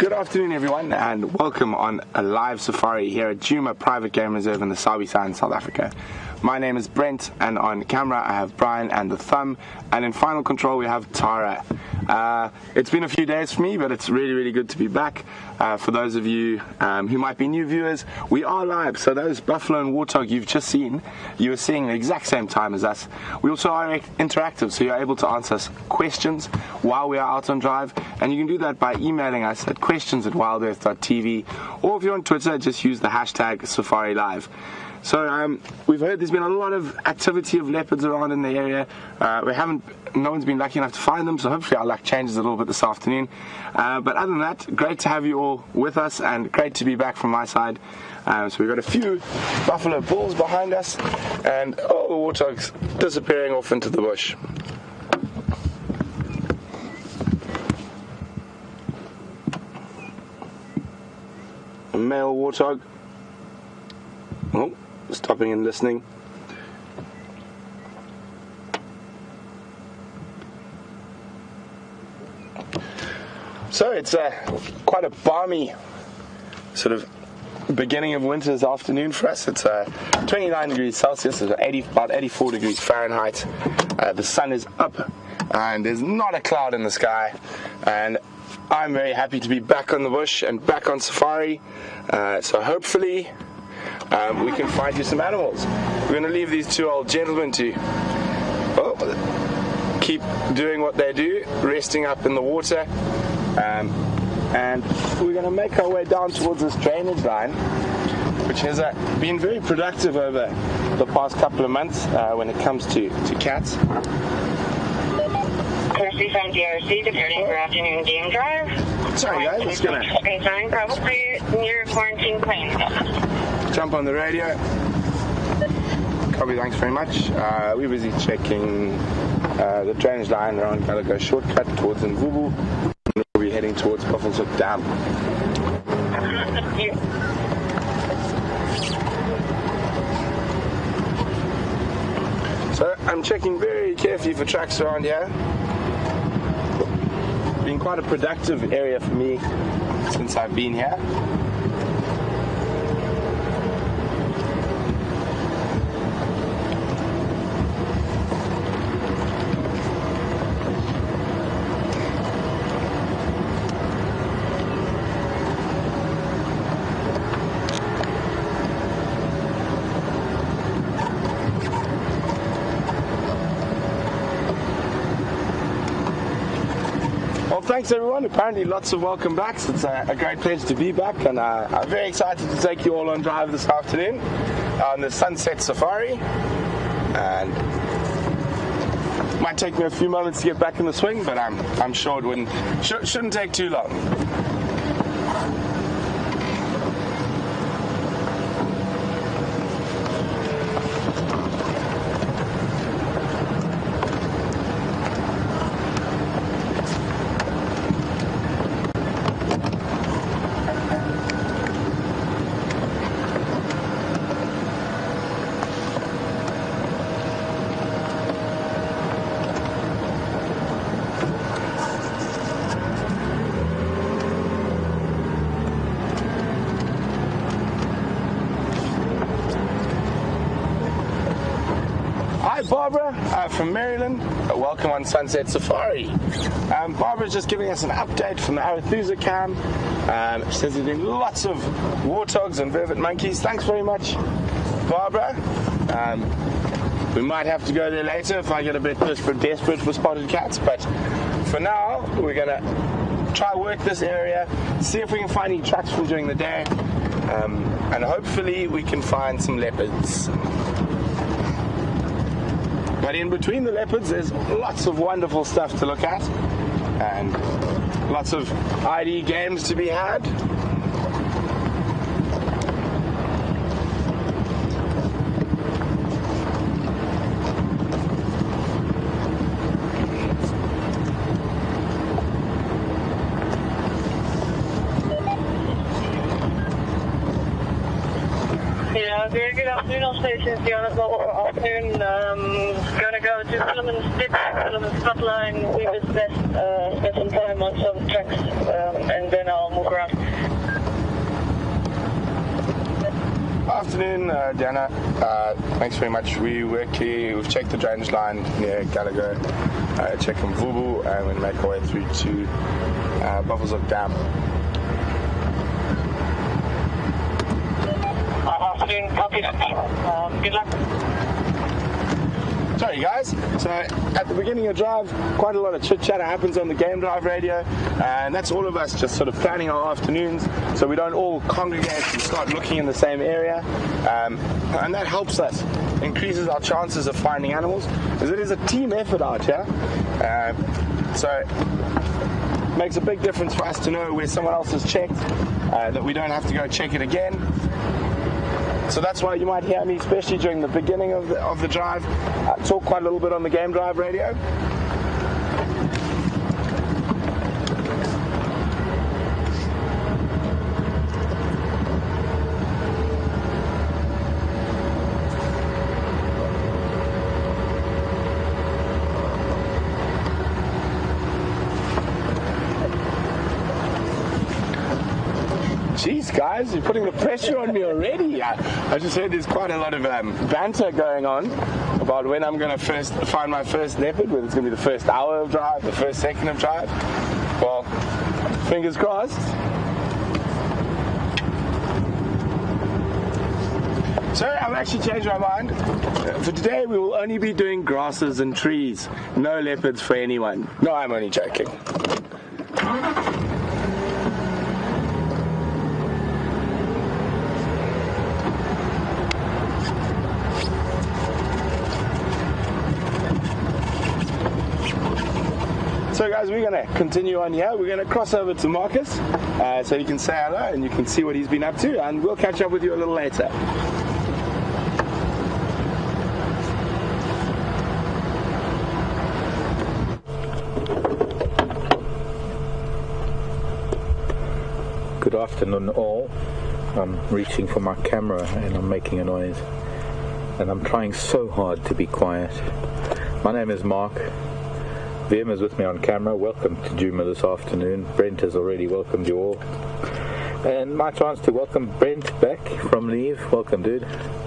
Good afternoon, everyone, and welcome on a live safari here at Djuma Private Game Reserve in the Sabi in South Africa. My name is Brent, and on camera I have Brian and the Thumb, and in final control we have Tara. It's been a few days for me, but it's really good to be back. For those of you who might be new viewers, we are live, so those buffalo and warthog you've just seen, you are seeing the exact same time as us. We also are interactive, so you're able to answer us questions while we are out on drive, and you can do that by emailing us at questions@wildearth.tv, or if you're on Twitter, just use the hashtag #SafariLive. So we've heard there's been a lot of activity of leopards around in the area. No one's been lucky enough to find them, so hopefully our luck changes a little bit this afternoon. But other than that, great to have you all with us, and great to be back from my side. So we've got a few buffalo bulls behind us, and the warthogs disappearing off into the bush. A male warthog. Oh, stopping and listening. So it's quite a balmy sort of beginning of winter's afternoon for us. It's 29 degrees Celsius, it's about 84 degrees Fahrenheit. The sun is up and there's not a cloud in the sky, and I'm very happy to be back on the bush and back on safari. So hopefully we can find you some animals. We're going to leave these two old gentlemen to keep doing what they do, resting up in the water, and we're going to make our way down towards this drainage line, which has been very productive over the past couple of months when it comes to cats. Kirsty from DRC, departing for afternoon game drive. Sorry guys, it's going to probably near quarantine plane. Jump on the radio. Copy, thanks very much. We're busy checking the drainage line around Gallagher shortcut towards Mvubu, and we'll be heading towards Buffelshoek Dam. So I'm checking very carefully for tracks around here. Been quite a productive area for me since I've been here. Thanks everyone, apparently lots of welcome backs. It's a great pleasure to be back, and I'm very excited to take you all on drive this afternoon on the Sunset Safari, and it might take me a few moments to get back in the swing, but I'm sure it shouldn't take too long. Barbara from Maryland, welcome on Sunset Safari. Barbara's just giving us an update from the Arathusa cam. She says there's been lots of warthogs and vervet monkeys. Thanks very much, Barbara. We might have to go there later if I get a bit desperate for spotted cats, but for now we're going to try work this area, see if we can find any tracks from during the day, and hopefully we can find some leopards. But in between the leopards, there's lots of wonderful stuff to look at, and lots of ID games to be had. Very good afternoon, all stations. Well, afternoon. Gonna go to Solomon Spit, Solomon Spot Line. We will spend some time on some tracks, and then I'll move around. afternoon, Diana. Thanks very much. We work here. We've checked the drainage line near Gallagher, checked Mvubu, and we make our way through to Buffelshoek Dam. Afternoon, copy. Good luck. Sorry guys, so at the beginning of drive, quite a lot of chit chat happens on the game drive radio, and that's all of us just sort of planning our afternoons so we don't all congregate and start looking in the same area, and that helps us, increases our chances of finding animals, because it is a team effort out here, so it makes a big difference for us to know where someone else has checked, that we don't have to go check it again. So that's why you might hear me, especially during the beginning of the drive, talk quite a little bit on the game drive radio. Jeez, guys, you're putting the pressure on me already. I just heard there's quite a lot of banter going on about when I'm going to first find my first leopard, whether it's going to be the first hour of drive, the first second of drive. Well, fingers crossed. So I've actually changed my mind. For today, we will only be doing grasses and trees. No leopards for anyone. No, I'm only joking. So guys, we're going to continue on here. We're going to cross over to Marcus so you can say hello and you can see what he's been up to, and we'll catch up with you a little later. Good afternoon all. I'm reaching for my camera and I'm making a noise, and I'm trying so hard to be quiet. My name is Mark. VM is with me on camera. Welcome to Djuma this afternoon. Brent has already welcomed you all. And my chance to welcome Brent back from leave. Welcome, dude.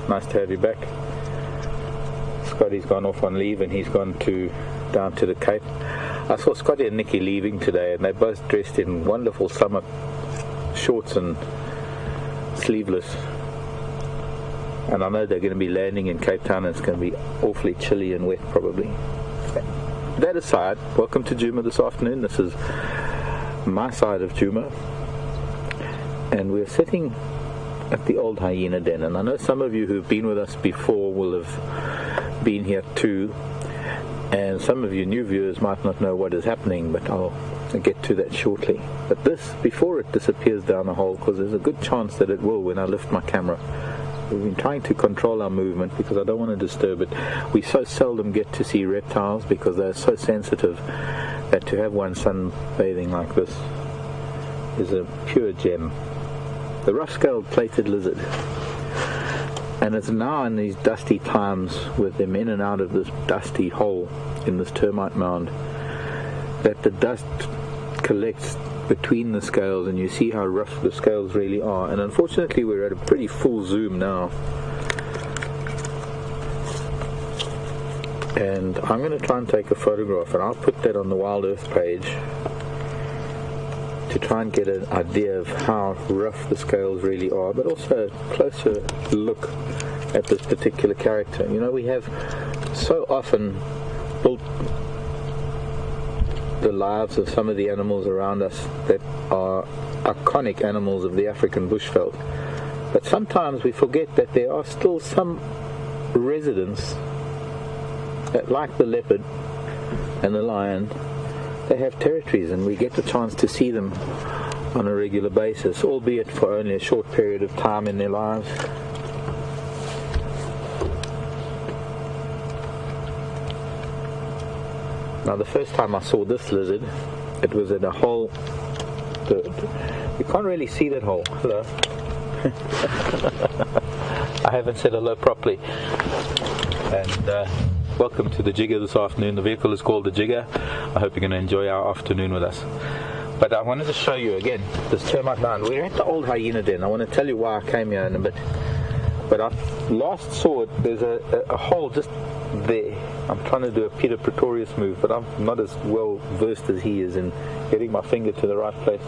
Nice to have you back. Scotty's gone off on leave and he's gone down to the Cape. I saw Scotty and Nikki leaving today, and they're both dressed in wonderful summer shorts and sleeveless. And I know they're going to be landing in Cape Town, and it's going to be awfully chilly and wet probably. That aside, welcome to Djuma this afternoon. This is my side of Djuma, and we're sitting at the old hyena den, and I know some of you who've been with us before will have been here too, and some of you new viewers might not know what is happening, but I'll get to that shortly. But this, before it disappears down the hole, because there's a good chance that it will when I lift my camera. We've been trying to control our movement because I don't want to disturb it. We so seldom get to see reptiles because they're so sensitive that to have one sunbathing like this is a pure gem. The rough-scaled plated lizard. And it's now in these dusty times with them in and out of this dusty hole in this termite mound that the dust collects between the scales, and you see how rough the scales really are. And unfortunately we're at a pretty full zoom now, and I'm going to try and take a photograph, and I'll put that on the WildEarth page to try and get an idea of how rough the scales really are, but also a closer look at this particular character. You know, we have so often built the lives of some of the animals around us that are iconic animals of the African bushveld, but sometimes we forget that there are still some residents that, like the leopard and the lion, they have territories, and we get the chance to see them on a regular basis, albeit for only a short period of time in their lives. Now, the first time I saw this lizard, it was in a hole. You can't really see that hole. Hello. I haven't said hello properly. And welcome to the Jigger this afternoon. The vehicle is called the Jigger. I hope you're going to enjoy our afternoon with us. But I wanted to show you again this termite mound. We're at the old hyena den. I want to tell you why I came here in a bit. But I last saw it, there's a hole just there. I'm trying to do a Peter Pretorius move, but I'm not as well versed as he is in getting my finger to the right place.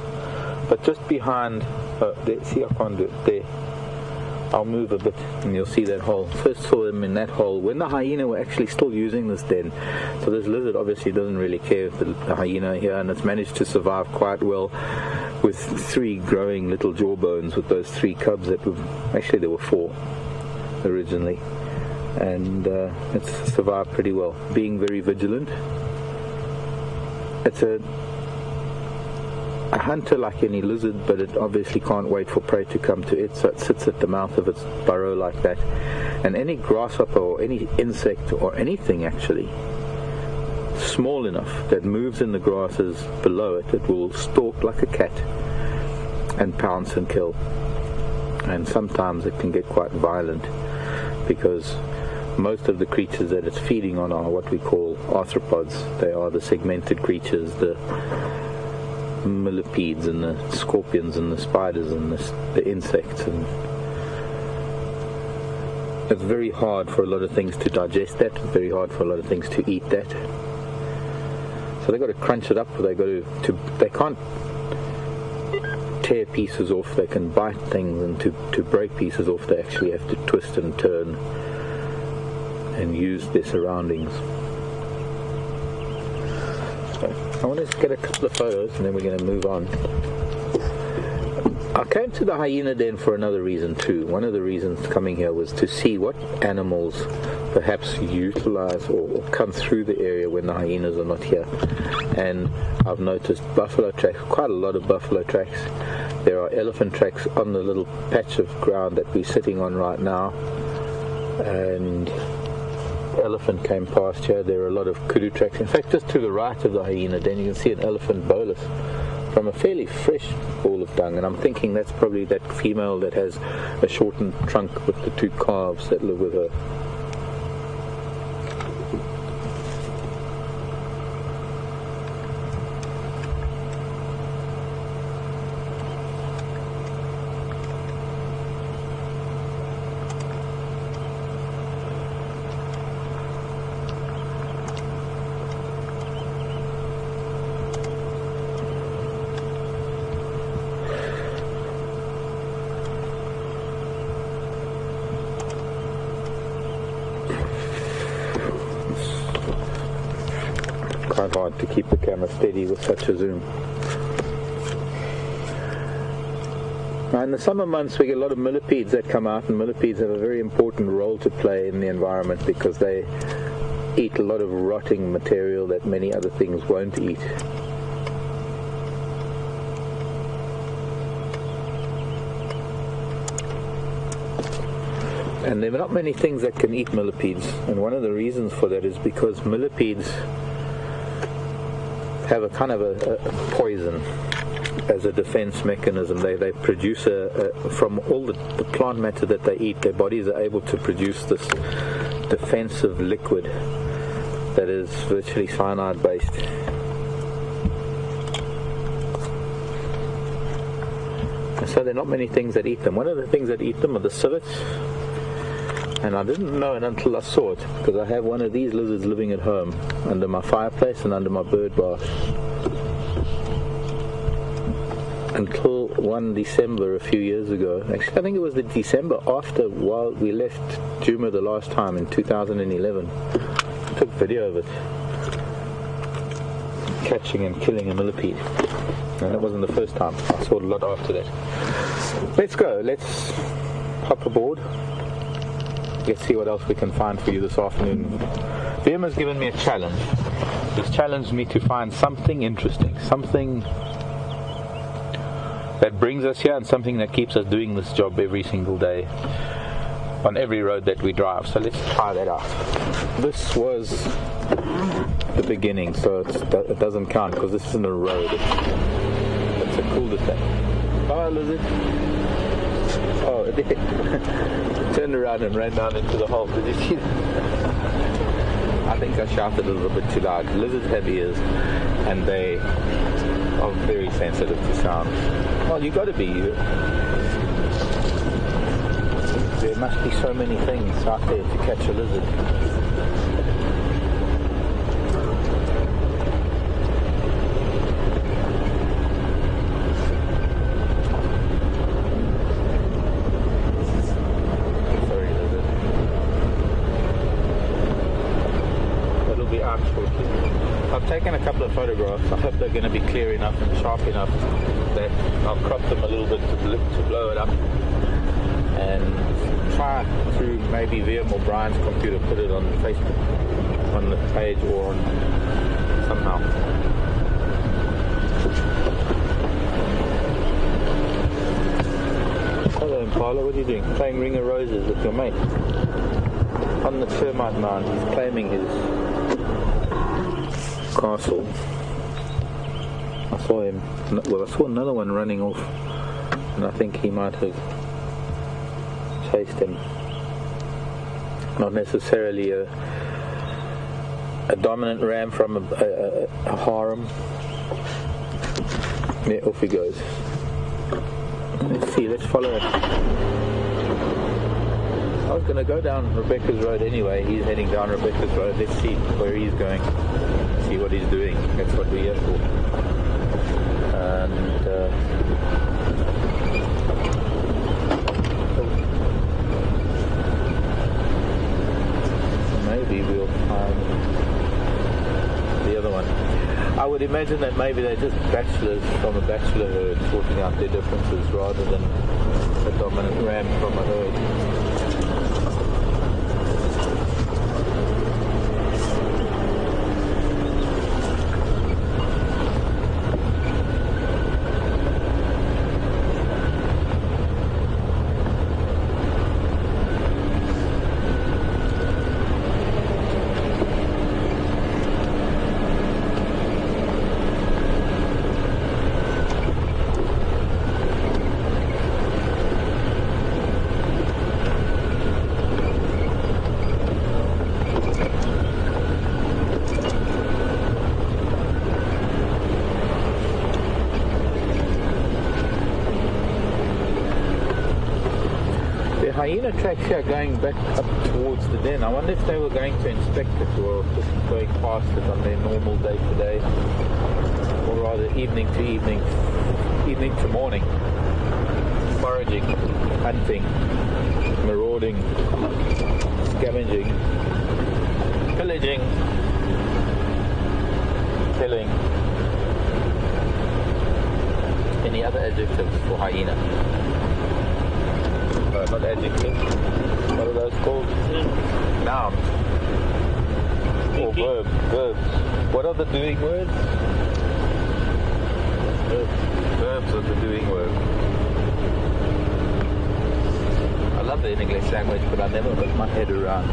But just behind, there, see, I can't do it, there. I'll move a bit and you'll see that hole. First saw them in that hole when the hyena were actually still using this den. So this lizard obviously doesn't really care if the hyena here, and it's managed to survive quite well with 3 growing little jawbones with those 3 cubs that were, actually there were 4 originally, and it's survived pretty well, being very vigilant. It's a hunter like any lizard, but it obviously can't wait for prey to come to it, so it sits at the mouth of its burrow like that. And any grasshopper or any insect or anything actually small enough that moves in the grasses below it, it will stalk like a cat and pounce and kill. And sometimes it can get quite violent, because most of the creatures that it's feeding on are what we call arthropods. They are the segmented creatures, the millipedes and the scorpions and the spiders and the insects, and it's very hard for a lot of things to digest that, very hard for a lot of things to eat that. So they've got to crunch it up, or they can't tear pieces off, they can bite things, and to break pieces off they actually have to twist and turn and use their surroundings. I want to get a couple of photos and then we're going to move on. I came to the hyena den for another reason too. One of the reasons coming here was to see what animals perhaps utilize or come through the area when the hyenas are not here. And I've noticed buffalo tracks, quite a lot of buffalo tracks. There are elephant tracks on the little patch of ground that we're sitting on right now. And elephant came past here. There are a lot of kudu tracks. In fact, just to the right of the hyena den you can see an elephant bolus from a fairly fresh ball of dung, and I'm thinking that's probably that female that has a shortened trunk with the 2 calves that live with her. Quite hard to keep the camera steady with such a zoom. Now in the summer months we get a lot of millipedes that come out, and millipedes have a very important role to play in the environment because they eat a lot of rotting material that many other things won't eat. And there are not many things that can eat millipedes, and one of the reasons for that is because millipedes have a kind of a poison as a defense mechanism. They produce from all the plant matter that they eat, their bodies are able to produce this defensive liquid that is virtually cyanide based. And so there are not many things that eat them. One of the things that eat them are the civets. And I didn't know it until I saw it, because I have one of these lizards living at home under my fireplace and under my bird bath. Until one December a few years ago, actually I think it was the December after while we left Djuma the last time in 2011, I took video of it catching and killing a millipede, and that wasn't the first time. I saw it a lot after that. Let's go, let's hop aboard. Let's see what else we can find for you this afternoon. Liam has given me a challenge. He's challenged me to find something interesting, something that brings us here and something that keeps us doing this job every single day on every road that we drive. So let's try that out. This was the beginning, so it doesn't count because this isn't a road. It's a cul-de-sac. Bye, lizard. Oh, it did. Turned around and ran down into the hole. Did you see that? I think I shouted a little bit too loud. Lizards have ears, and they are very sensitive to sound. Well, you got to be. There must be so many things out there to catch a lizard. Sorry, lizard. It'll be out shortly. I've taken a couple of photographs. I hope they're going to be clear enough and sharp enough that I'll crop them a little bit to blow it up and try through maybe VM or Brian's computer, put it on Facebook, on the page, or on somehow. Hello Impala, what are you doing? Playing Ring of Roses with your mate. On the termite mound, he's claiming his castle. I saw him, well, I saw another one running off, and I think he might have chased him. Not necessarily a dominant ram from a harem. Yeah, off he goes. Let's see, let's follow it. I was going to go down Rebecca's Road anyway. He's heading down Rebecca's Road. Let's see where he's going. See what he's doing. That's what we're here for. And maybe we'll find the other one. I would imagine that maybe they're just bachelors from a bachelor herd sorting out their differences rather than a dominant ram from a herd. Hyena tracks here going back up towards the den. I wonder if they were going to inspect it or just going past it on their normal day-to-day, or rather evening to evening, evening to morning. Foraging, hunting, marauding, scavenging, pillaging, killing. Any other adjectives for hyena? Not adjectives. What are those called? Nouns. Or verbs. What are the doing words? Verbs are the doing word. I love the English language, but I never put my head around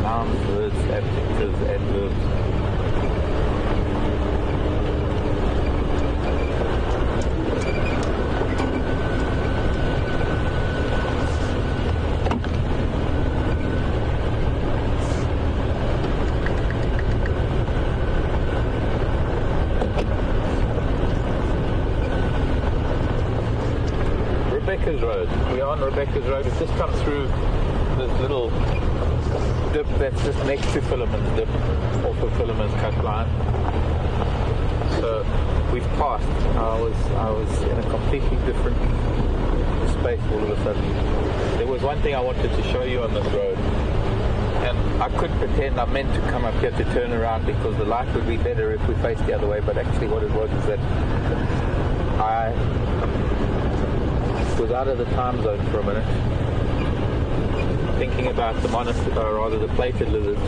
nouns, words, adjectives, and verbs. Road. We are on Rebecca's Road. We've just come through this little dip that's just next to Philemon's dip, off of Philemon's cut line. So we've passed. I was in a completely different space all of a sudden. There was one thing I wanted to show you on this road, and I could pretend I meant to come up here to turn around because the light would be better if we faced the other way, but actually what it was is that I was out of the time zone for a minute, thinking about the the plated lizards.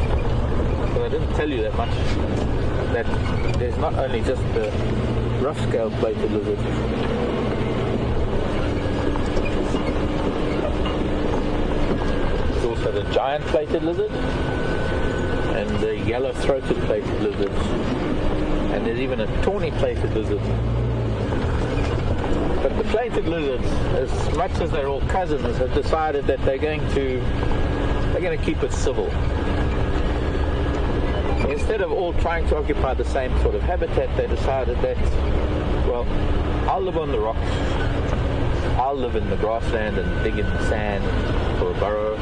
But I didn't tell you that much, that there's not only just the rough scale plated lizard. There's also the giant plated lizard and the yellow throated plated lizards, and there's even a tawny plated lizard. But the plated lizards, as much as they're all cousins, have decided that they're going to keep it civil. Instead of all trying to occupy the same sort of habitat, they decided that, well, I'll live on the rocks I'll live in the grassland and dig in the sand for a burrow.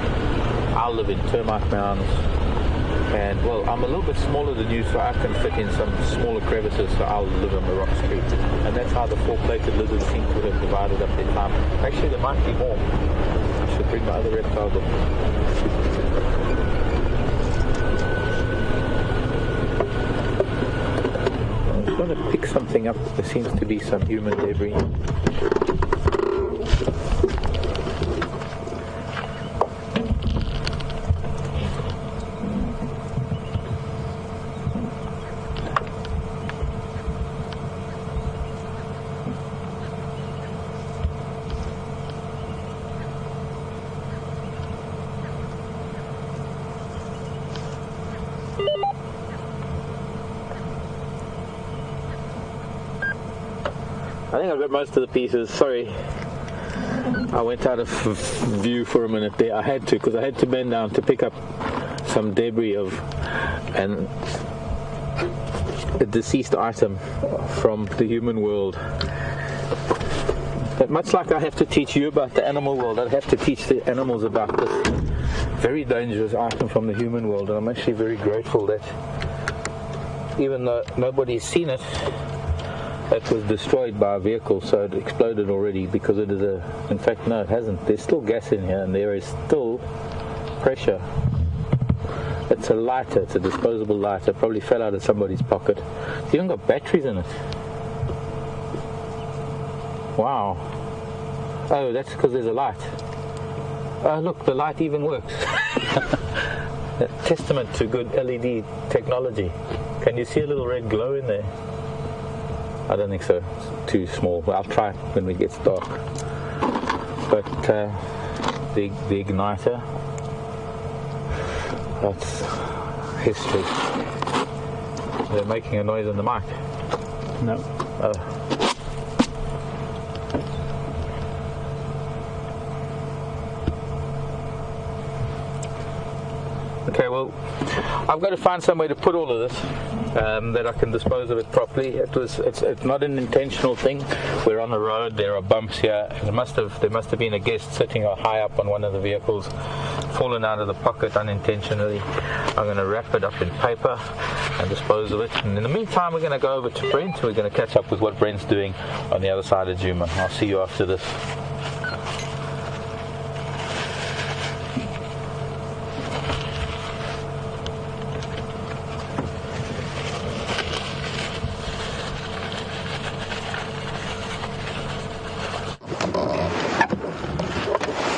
I'll live in termite mounds. And, well, I'm a little bit smaller than you, so I can fit in some smaller crevices, so I'll live on the rock street. And that's how the four-plated lizards seem to have divided up their time. Actually, there might be more. I should bring my other reptile book. I'm just going to pick something up. There seems to be some human debris. I think I've got most of the pieces. Sorry, I went out of view for a minute there. I had to, because I had to bend down to pick up some debris of a deceased item from the human world. But much like I have to teach you about the animal world, I'd have to teach the animals about this very dangerous item from the human world. And I'm actually very grateful that, even though nobody's seen it, it was destroyed by a vehicle, so it exploded already, because it is in fact, no, it hasn't. There's still gas in here, and there is still pressure. It's a lighter, it's a disposable lighter, probably fell out of somebody's pocket. It's even got batteries in it. Wow. Oh, that's because there's a light. Oh, look, the light even works. A testament to good LED technology. Can you see a little red glow in there? I don't think so. It's too small. I'll try it when it gets dark. But the igniter, that's history. They're making a noise on the mic. No. Oh. Okay, well, I've got to find some way to put all of this. That I can dispose of it properly. It's not an intentional thing. We're on the road. There are bumps here. There must have been a guest sitting high up on one of the vehicles, fallen out of the pocket unintentionally. I'm going to wrap it up in paper and dispose of it. And in the meantime, we're going to go over to Brent. We're going to catch up with what Brent's doing on the other side of Djuma. I'll see you after this.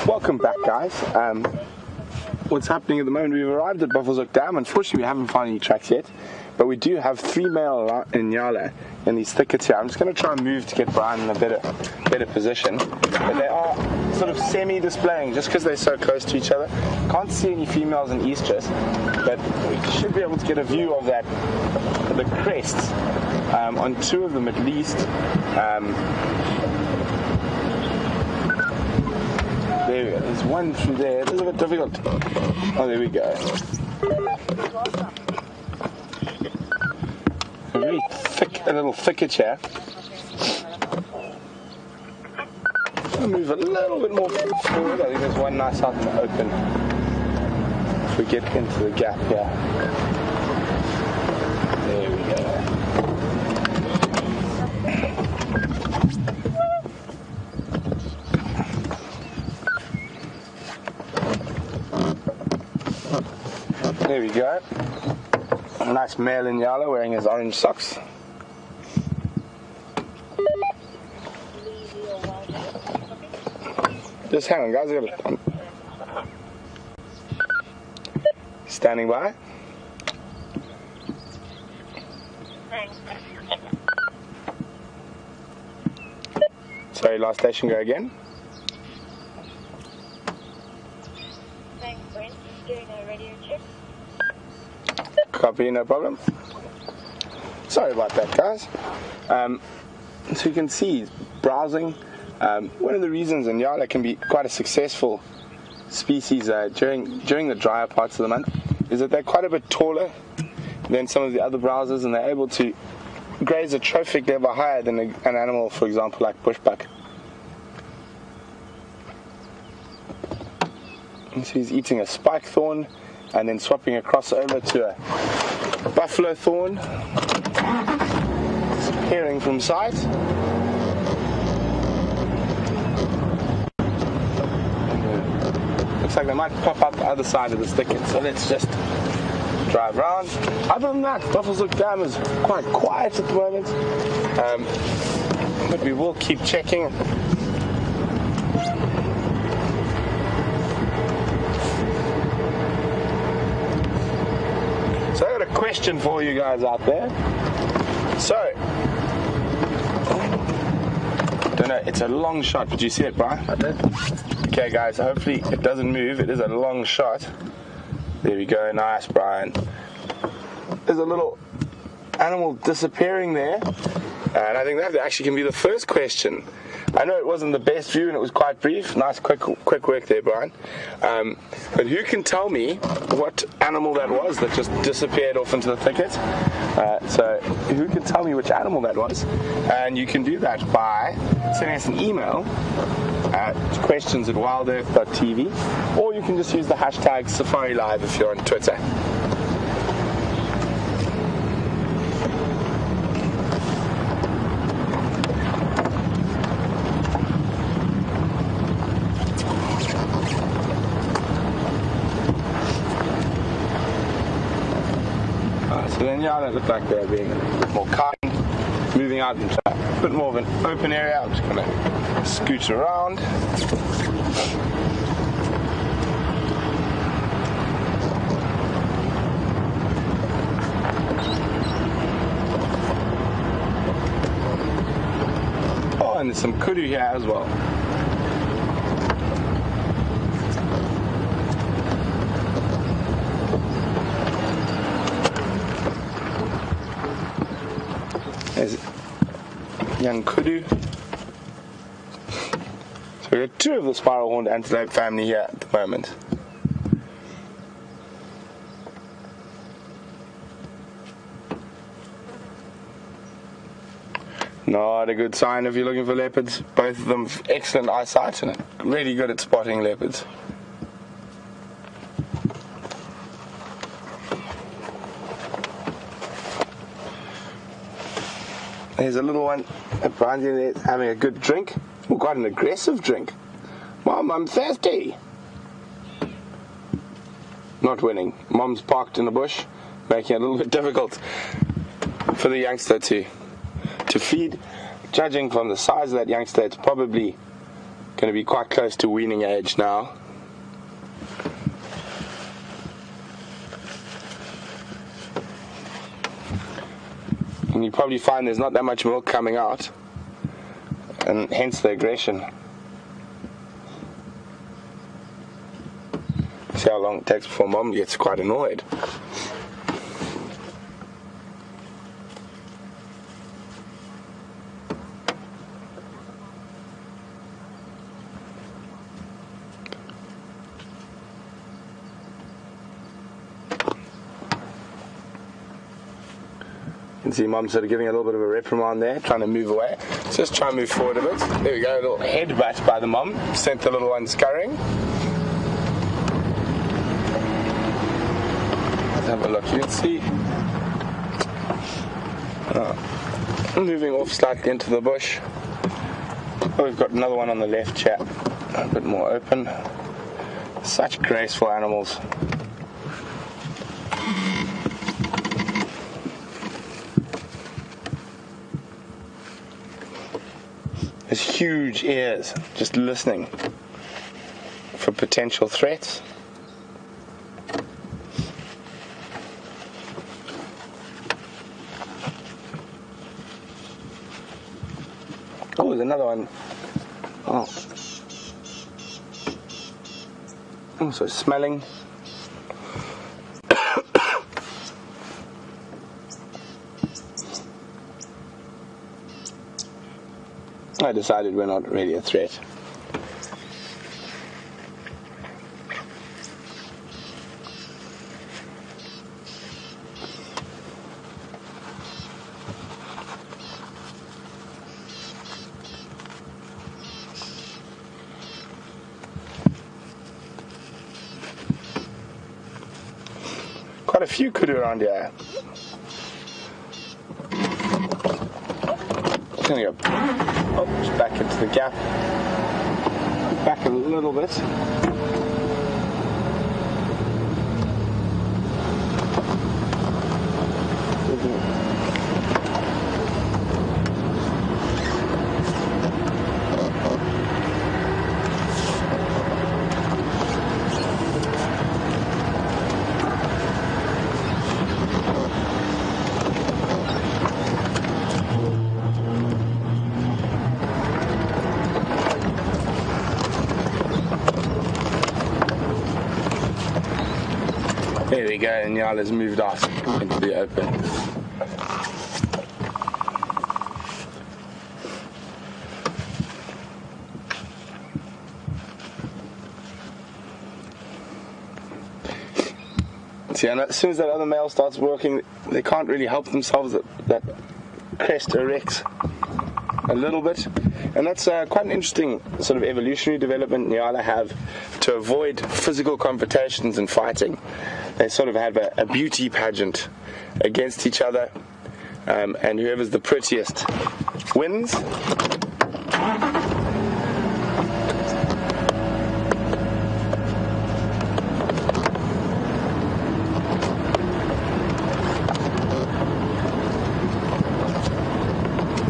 Welcome back, guys. What's happening at the moment, we've arrived at Buffelshoek Dam. Unfortunately, we haven't found any tracks yet, but we do have 3 male Inyala in these thickets here. I'm just going to try and move to get Brian in a better position. But they are sort of semi-displaying just because they're so close to each other. Can't see any females in estrus, but we should be able to get a view of that, the crests, on 2 of them at least. There we go. There's one through there. It's a bit difficult. Oh, there we go. A very thick, a little thicket here. I'll move a little bit more forward. I think there's one nice out in the open. If we get into the gap here. There we go. There we go. A nice male in yellow wearing his orange socks. Just hang on, guys. I got it. Standing by. Sorry, last station, go again. Thanks, Brent. Doing a radio check. Copy, no problem. Sorry about that, guys. So you can see, browsing. One of the reasons Inyala can be quite a successful species during the drier parts of the month is that they're quite a bit taller than some of the other browsers, and they're able to graze a trophic level higher than an animal, for example, like bushbuck. So he's eating a spike thorn and then swapping across over to a buffalo thorn. Disappearing from sight. Looks like they might pop up the other side of this thicket, so let's just drive around. Other than that, Buffelshoek Dam is quite quiet at the moment, but we will keep checking. So I got a question for all you guys out there. So, don't know, it's a long shot. Did you see it, Brian? I did. Okay, guys, hopefully it doesn't move. It is a long shot. There we go. Nice, Brian. There's a little animal disappearing there, and I think that actually can be the first question. I know it wasn't the best view and it was quite brief. Nice, quick work there, Brian. But who can tell me what animal that was that just disappeared off into the thicket? So who can tell me which animal that was? And you can do that by sending us an email at questions@wildearth.tv, or you can just use the hashtag Safari Live if you're on Twitter. So then, yeah, they look like they're being a bit more kind, moving out into a bit more of an open area. I'm just going to scoot around. Oh, and there's some kudu here as well. There's young kudu. So we got two of the spiral-horned antelope family here at the moment. Not a good sign if you're looking for leopards. Both of them excellent eyesight and really good at spotting leopards. There's a little one behind you there having a good drink. Oh, quite an aggressive drink. Mom, I'm thirsty. Not winning. Mom's parked in the bush, making it a little bit difficult for the youngster to feed. Judging from the size of that youngster, it's probably going to be quite close to weaning age now. And you probably find there's not that much milk coming out, and hence the aggression. See how long it takes before Mom gets quite annoyed. You can see Mum sort of giving a little bit of a reprimand there, trying to move away. So just try and move forward a bit. There we go, a little headbutt by the mum. Sent the little one scurrying. Let's have a look. You can see moving off slightly into the bush. Oh, we've got another one on the left, chap. A bit more open. Such graceful animals. His huge ears, just listening for potential threats. Oh, there's another one. Oh. Also smelling. I decided we're not really a threat. quite a few kudu around here. Just gonna go just back into the gap. Back a little bit. There we go, and Nyala's moved off into the open. See, and as soon as that other male starts working, they can't really help themselves. That crest erects a little bit, and that's quite an interesting sort of evolutionary development Nyala have to avoid physical confrontations and fighting. They sort of have a beauty pageant against each other, and whoever's the prettiest wins.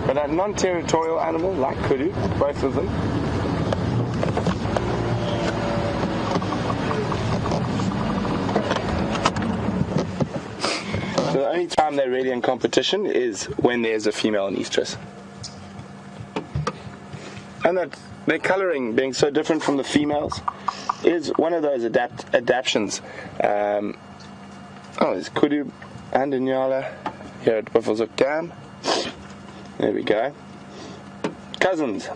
But a non-territorial animal like kudu, both of them. So the only time they're really in competition is when there's a female in estrus. And that their colouring being so different from the females is one of those adaptations. There's kudu and Nyala here at Buffelshoek Dam. There we go. Cousins.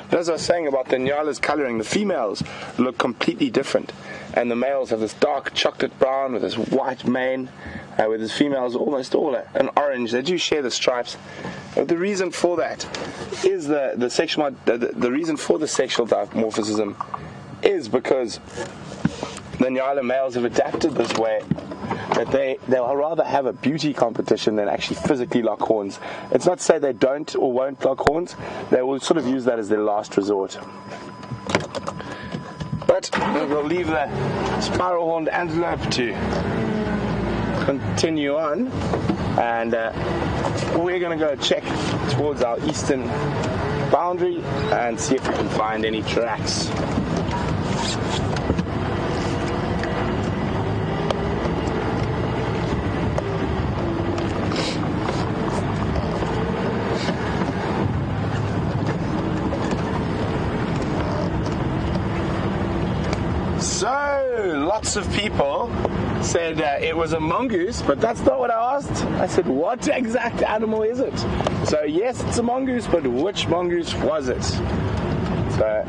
But as I was saying about the Nyala's colouring, the females look completely different, and the males have this dark chocolate brown with this white mane, with his females almost all an orange. They do share the stripes. But the reason for that is the reason for the sexual dimorphism is because the Nyala males have adapted this way that they'll rather have a beauty competition than actually physically lock horns. It's not to say they don't or won't lock horns. They will sort of use that as their last resort. But we'll leave the spiral-horned antelope to continue on, and we're going to go check towards our eastern boundary and see if we can find any tracks. So, lots of people said it was a mongoose, but that's not what I asked. I said, what exact animal is it? So, yes, it's a mongoose, but which mongoose was it? So,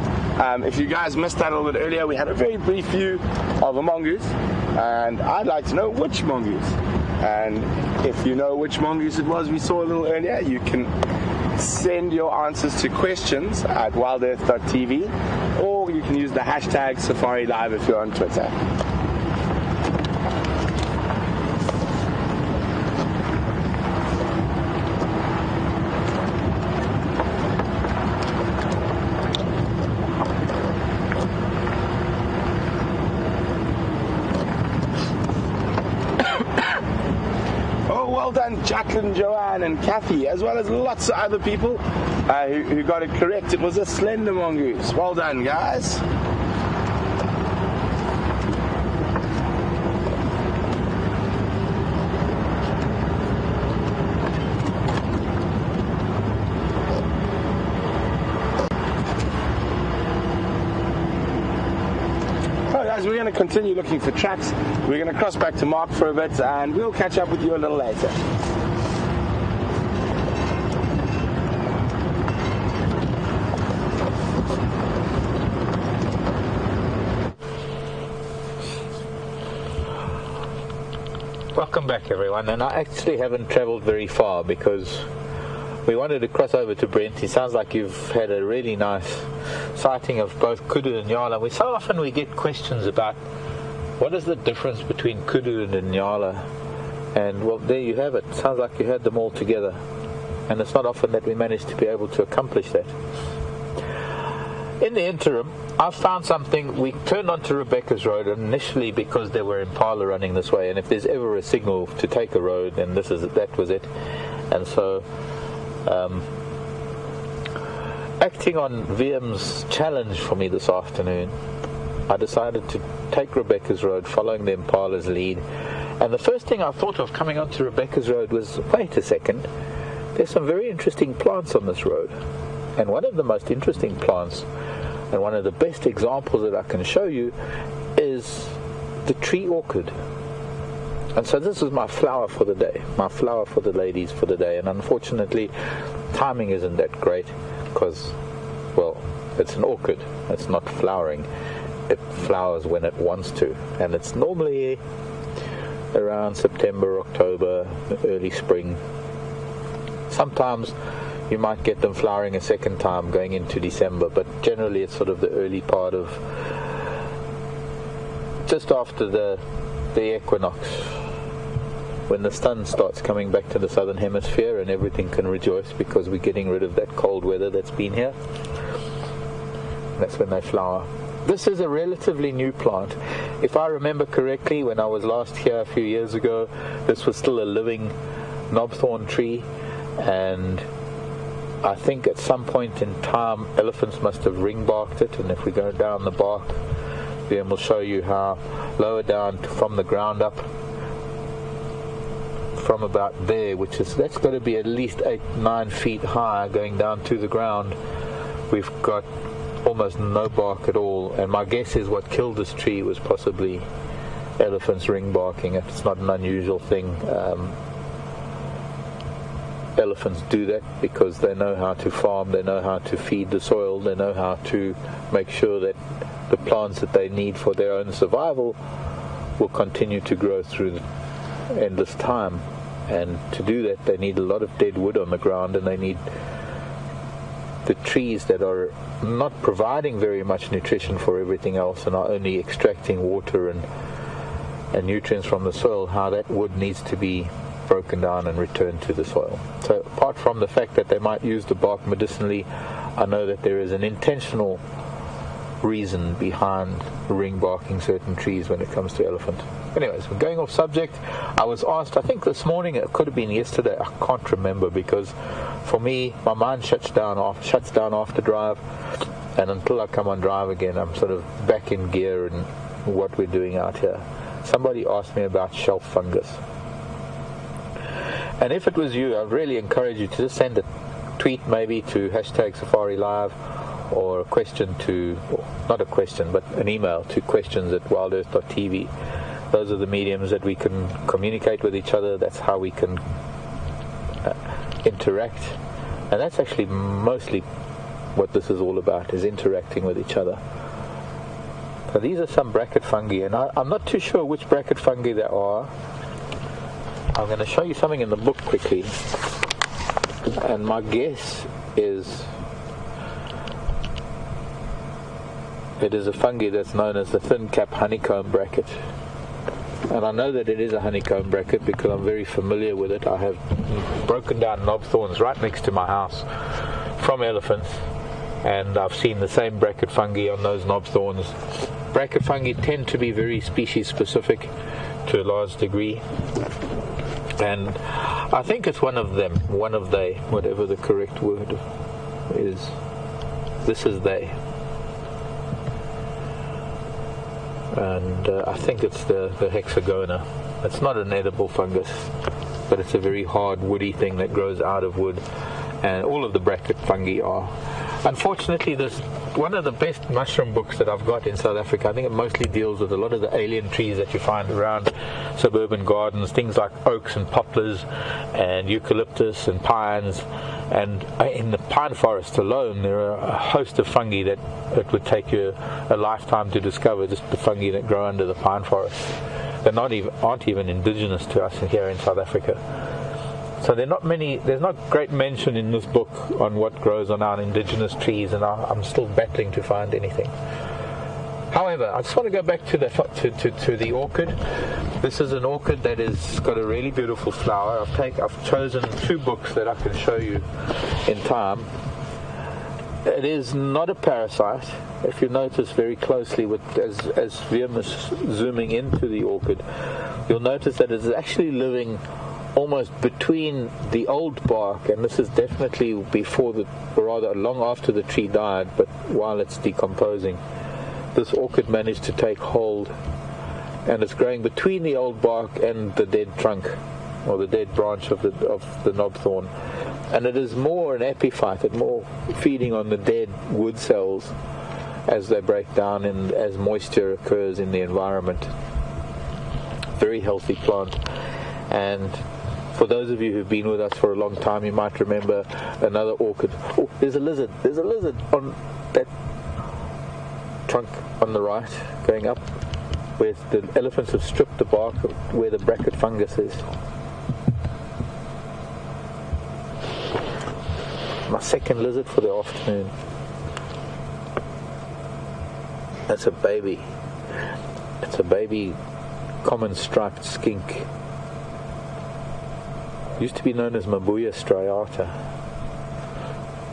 if you guys missed that a little bit earlier, we had a very brief view of a mongoose, and I'd like to know which mongoose. And if you know which mongoose it was we saw a little earlier, you can send your answers to questions at wildearth.tv, or you can use the hashtag Safari Live if you're on Twitter. Well done, Jacqueline, Joanne, and Kathy, as well as lots of other people who got it correct. It was a slender mongoose. Well done, guys. We're going to continue looking for tracks. We're going to cross back to Mark for a bit, and we'll catch up with you a little later. Welcome back, everyone. And I actually haven't travelled very far because we wanted to cross over to Brent. It sounds like you've had a really nice sighting of both kudu and nyala. So often we get questions about what is the difference between kudu and nyala, and well, there you have it. Sounds like you had them all together, and it's not often that we manage to be able to accomplish that. In the interim, I've found something. We turned onto Rebecca's Road initially because there were Impala running this way, and if there's ever a signal to take a road, then that was it. And so, acting on VM's challenge for me this afternoon, I decided to take Rebecca's Road, following the Impala's lead. And the first thing I thought of coming onto Rebecca's Road was, wait a second, there's some very interesting plants on this road. And one of the most interesting plants, and one of the best examples that I can show you, is the tree orchid. And so this is my flower for the day, my flower for the ladies for the day. And unfortunately, timing isn't that great because, well, it's an orchid. It's not flowering. It flowers when it wants to. And it's normally around September, October, early spring. Sometimes you might get them flowering a second time going into December, but generally it's sort of the early part of just after the equinox, when the sun starts coming back to the southern hemisphere and everything can rejoice because we're getting rid of that cold weather that's been here. That's when they flower. This is a relatively new plant. If I remember correctly, when I was last here a few years ago, this was still a living knobthorn tree, and I think at some point in time elephants must have ring barked it, and if we go down the bark, then we'll show you how lower down from the ground up, from about there, that's got to be at least 8-9 feet high going down to the ground, we've got almost no bark at all. And my guess is what killed this tree was possibly elephants ring barking. It's not an unusual thing. Elephants do that because they know how to farm, they know how to feed the soil, they know how to make sure that the plants that they need for their own survival will continue to grow through endless time. And to do that, they need a lot of dead wood on the ground, and they need the trees that are not providing very much nutrition for everything else and are only extracting water and nutrients from the soil, how that wood needs to be broken down and returned to the soil. So apart from the fact that they might use the bark medicinally, I know that there is an intentional reason behind ring barking certain trees when it comes to elephant. Anyways, we're going off subject. I was asked, I think this morning, it could have been yesterday, I can't remember, because for me, my mind shuts down after drive, and until I come on drive again, I'm sort of back in gear in what we're doing out here. Somebody asked me about shelf fungus. And if it was you, I'd really encourage you to just send a tweet maybe to #SafariLive, or a question to, not a question, but an email to questions@wildearth.tv. Those are the mediums that we can communicate with each other. That's how we can interact. And that's actually mostly what this is all about, is interacting with each other. So these are some bracket fungi, and I'm not too sure which bracket fungi there are. I'm going to show you something in the book quickly, and my guess is it is a fungi that's known as the thin cap honeycomb bracket. And I know that it is a honeycomb bracket because I'm very familiar with it. I have broken down knobthorns right next to my house from elephants, and I've seen the same bracket fungi on those knobthorns. Bracket fungi tend to be very species specific to a large degree, and I think it's one of them, whatever the correct word is. This is they. And I think it's the hexagona. It's not an edible fungus, but it's a very hard woody thing that grows out of wood, and all of the bracket fungi are. Unfortunately, this one of the best mushroom books that I've got in South Africa. I think it mostly deals with a lot of the alien trees that you find around suburban gardens, things like oaks and poplars and eucalyptus and pines. And in the pine forest alone, there are a host of fungi that it would take you a lifetime to discover, just the fungi that grow under the pine forest. They're aren't even indigenous to us here in South Africa. So there's not great mention in this book on what grows on our indigenous trees, and I'm still battling to find anything. However, I just want to go back to the orchid. This is an orchid that has got a really beautiful flower. I've chosen 2 books that I can show you in time. It is not a parasite. If you notice very closely, as Viam is zooming into the orchid, you'll notice that it's actually living almost between the old bark, and this is definitely before or rather long after the tree died, but while it's decomposing. This orchid managed to take hold, and it's growing between the old bark and the dead trunk, or the dead branch of the knobthorn. And it is more an epiphyte, it's more feeding on the dead wood cells as they break down and as moisture occurs in the environment. Very healthy plant. And for those of you who've been with us for a long time, you might remember another orchid. Oh, there's a lizard on that trunk on the right, going up, where the elephants have stripped the bark where the bracket fungus is. My second lizard for the afternoon. That's a baby. It's a baby common striped skink. Used to be known as Mabuya striata,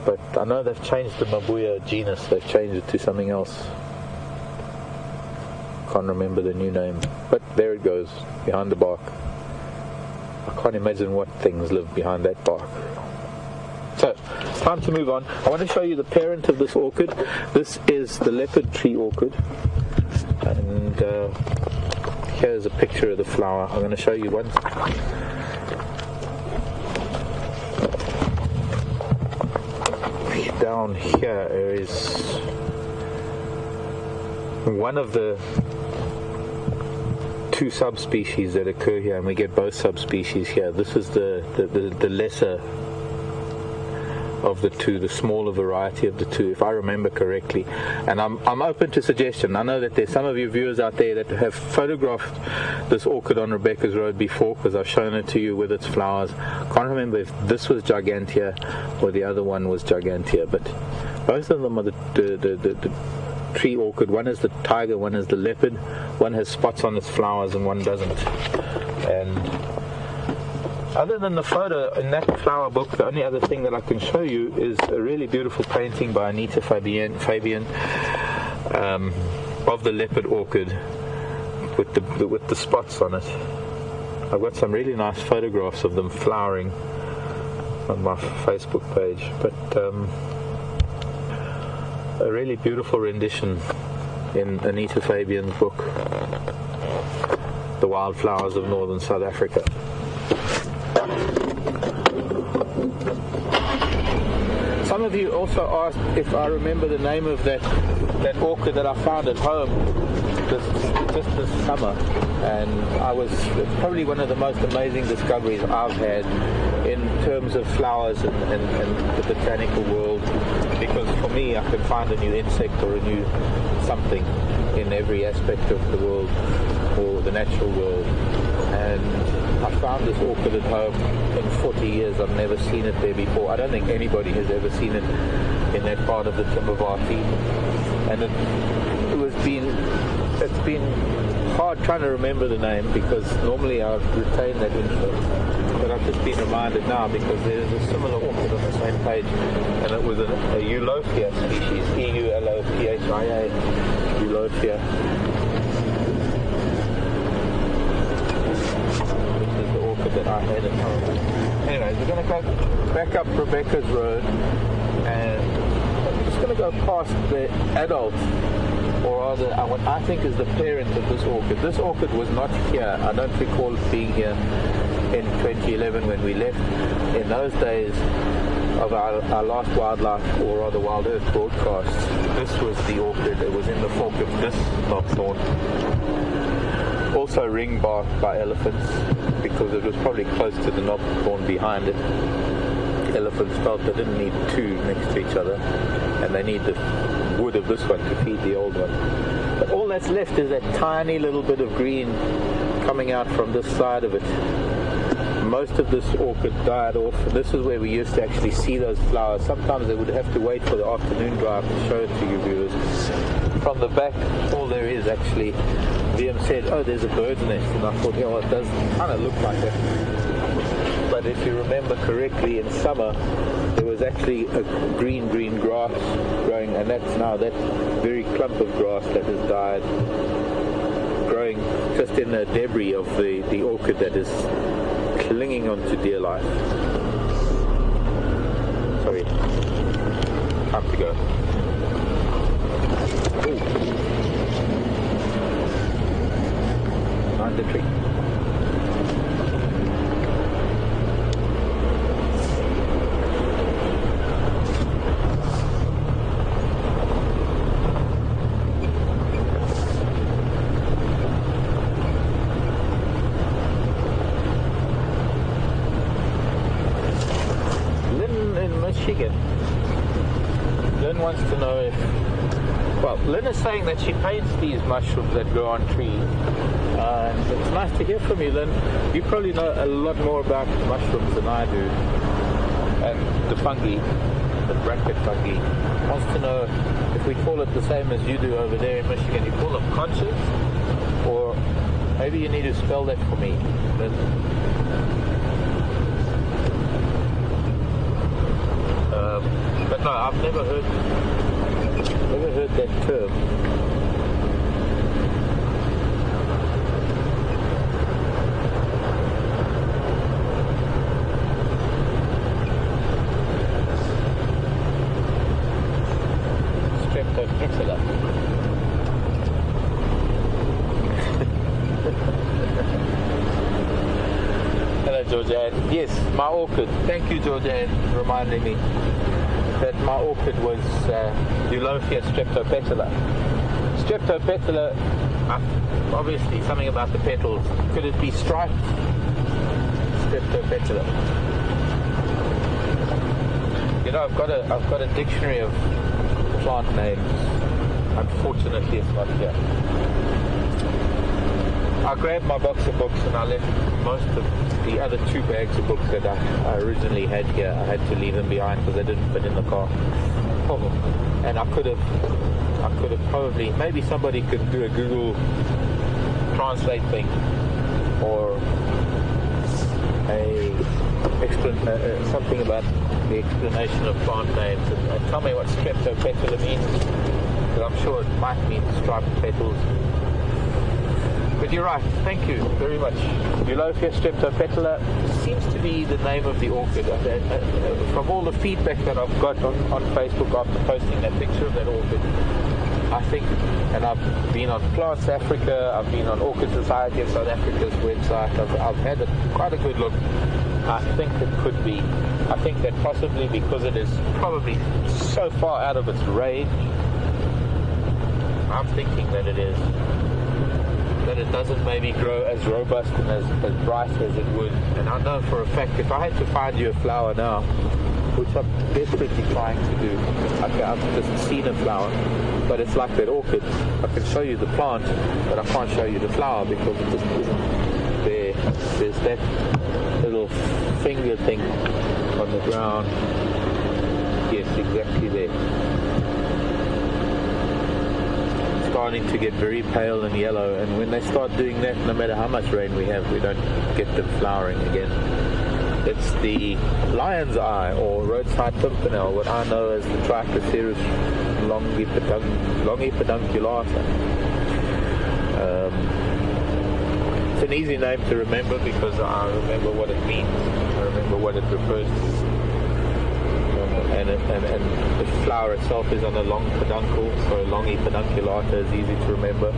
but I know they've changed the Mabuya genus. They've changed it to something else. Can't remember the new name, but there it goes, behind the bark. I can't imagine what things live behind that bark. So, it's time to move on. I want to show you the parent of this orchid. This is the leopard tree orchid, and here's a picture of the flower. I'm going to show you one. Down here is one of the 2 subspecies that occur here, and we get both subspecies here. This is the lesser of the 2, the smaller variety of the 2, if I remember correctly. And I'm open to suggestion. I know that there's some of you viewers out there that have photographed this orchid on Rebecca's Road before, because I've shown it to you with its flowers. Can't remember if this was Gigantea or the other one was Gigantea, but both of them are the tree orchid. One is the tiger, one is the leopard. One has spots on its flowers and one doesn't. And other than the photo in that flower book, the only other thing that I can show you is a really beautiful painting by Anita Fabian of the leopard orchid with the spots on it. I've got some really nice photographs of them flowering on my Facebook page, but a really beautiful rendition in Anita Fabian's book, The Wildflowers of Northern South Africa. Some of you also asked if I remember the name of that orchid that I found at home just this summer, and it's probably one of the most amazing discoveries I've had in terms of flowers and the botanical world, because for me I can find a new insect or a new something in every aspect of the world or the natural world. And I found this orchid at home. In 40 years I've never seen it there before. I don't think anybody has ever seen it in that part of the Timbavati. And it's been hard trying to remember the name, because normally I retain that info. But I've just been reminded now because there's a similar orchid on the same page, and it was a Eulophia species, Eulophia, Eulophia. That I had at home. Anyways, we're going to go back up Rebecca's Road, and I'm just going to go past the adult, or rather what I think is the parent of this orchid. This orchid was not here. I don't recall it being here in 2011 when we left. In those days of our last wildlife, or rather WildEarth broadcasts, this was the orchid. It was in the fork of this knobthorn. Also ring barked by elephants, because it was probably close to the knobthorn behind it. Elephants felt they didn't need 2 next to each other, and they need the wood of this one to feed the old one. But all that's left is that tiny little bit of green coming out from this side of it. most of this orchid died off. This is where we used to actually see those flowers. Sometimes they would have to wait for the afternoon drive to show it to you viewers. From the back, all there is actually, Liam said, oh, there's a bird's nest, and I thought, yeah, well, it does kind of look like that. But if you remember correctly, in summer there was actually a green grass growing, and that's now that very clump of grass that has died, growing just in the debris of the orchid that is clinging on to dear life. Sorry, time to go. Ooh. Behind the tree. Lynn wants to know if, well, Lynn is saying that she paints these mushrooms that grow on trees. It's nice to hear from you, Lynn. You probably know a lot more about mushrooms than I do. And the fungi, the bracket fungi. Wants to know if we call it the same as you do over there in Michigan. You call them conchas? Or maybe you need to spell that for me, Lynn. But no, I've never heard that term. Streptopetala. Hello, Georgianne. Yes, my orchid. Thank you, Georgianne, reminding me that my orchid was Xiluva streptopetala. Streptopetala, obviously something about the petals. Could it be striped streptopetala? You know, I've got a dictionary of plant names. Unfortunately, it's not here. I grabbed my box of books and I left most of the other 2 bags of books that I originally had here. I had to leave them behind because they didn't fit in the car. And I could have probably, maybe somebody could do a Google Translate thing or something about the explanation of plant names and tell me what streptopetala means, because I'm sure it might mean striped petals. But you're right, thank you very much. Xiluva streptopetala seems to be the name of the orchid. From all the feedback that I've got on Facebook after posting that picture of that orchid, I think, and I've been on Plants Africa, I've been on Orchid Society of South Africa's website, I've had quite a good look. I think it could be. I think that possibly because it is probably so far out of its range, I'm thinking that it is. That it doesn't maybe grow as robust and as bright as it would. And I know for a fact, if I had to find you a flower now, which I'm desperately trying to do, I've just seen a flower, but it's like that orchid. I can show you the plant, but I can't show you the flower because it just isn't there. There's that little finger thing on the ground. Yes, exactly there. Starting to get very pale and yellow, and when they start doing that, no matter how much rain we have, we don't get them flowering again. It's the lion's eye or roadside pimpernel, what I know as the Trichloceros longipedunculata. It's an easy name to remember because I remember what it means, I remember what it refers to. And the flower itself is on a long peduncle, so longipedunculata is easy to remember.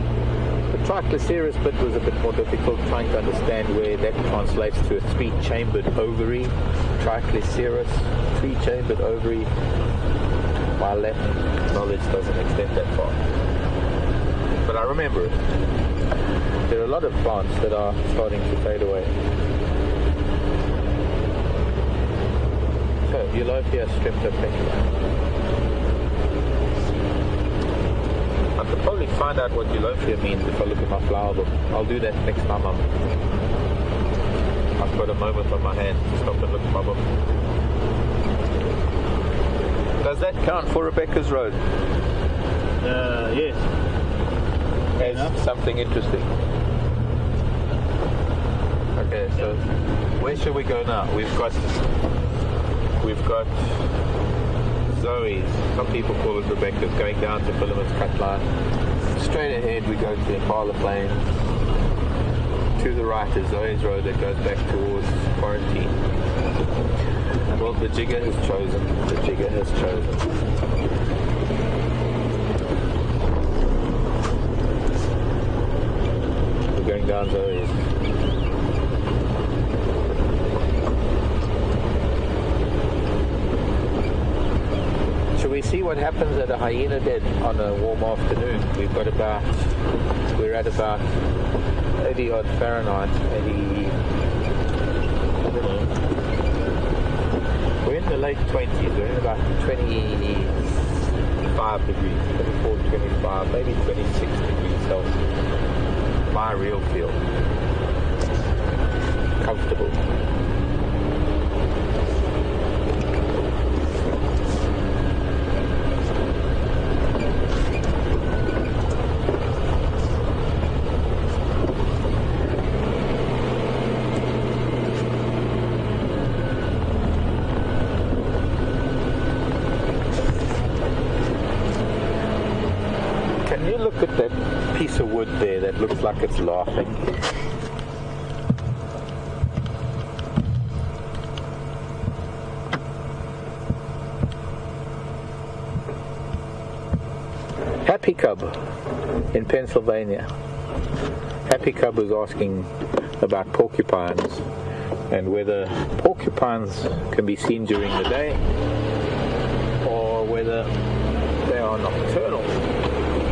The Trichloceros bit was a bit more difficult, trying to understand where that translates to a 3-chambered ovary. Trichloceros, 3-chambered ovary. My Latin knowledge doesn't extend that far, but I remember it. There are a lot of plants that are starting to fade away. So, Xiluva streptopetala. I could probably find out what Xiluva means if I look at my flower book. I'll do that next time I I've got a moment on my hand to stop and look at my book. Does that count for Rebecca's Road? Yes. As something interesting. Okay, so where should we go now? We've got Zoe's, some people call it Rebecca's, going down to Philemon's Cut Line. Straight ahead we go to Impala Plains. To the right is Zoe's Road that goes back towards Quarantine. Well, the jigger has chosen. The jigger has chosen. We're going down Zoe's. Shall we see what happens at a hyena den on a warm afternoon? We're at about 80 odd Fahrenheit, 80, I don't know. We're in the late 20s, we're in about 25 degrees, 24, 25, maybe 26 degrees Celsius. My real feel. Comfortable. Look at that piece of wood there that looks like it's laughing. Happy Cub in Pennsylvania. Happy Cub was asking about porcupines and whether porcupines can be seen during the day or whether they are nocturnal.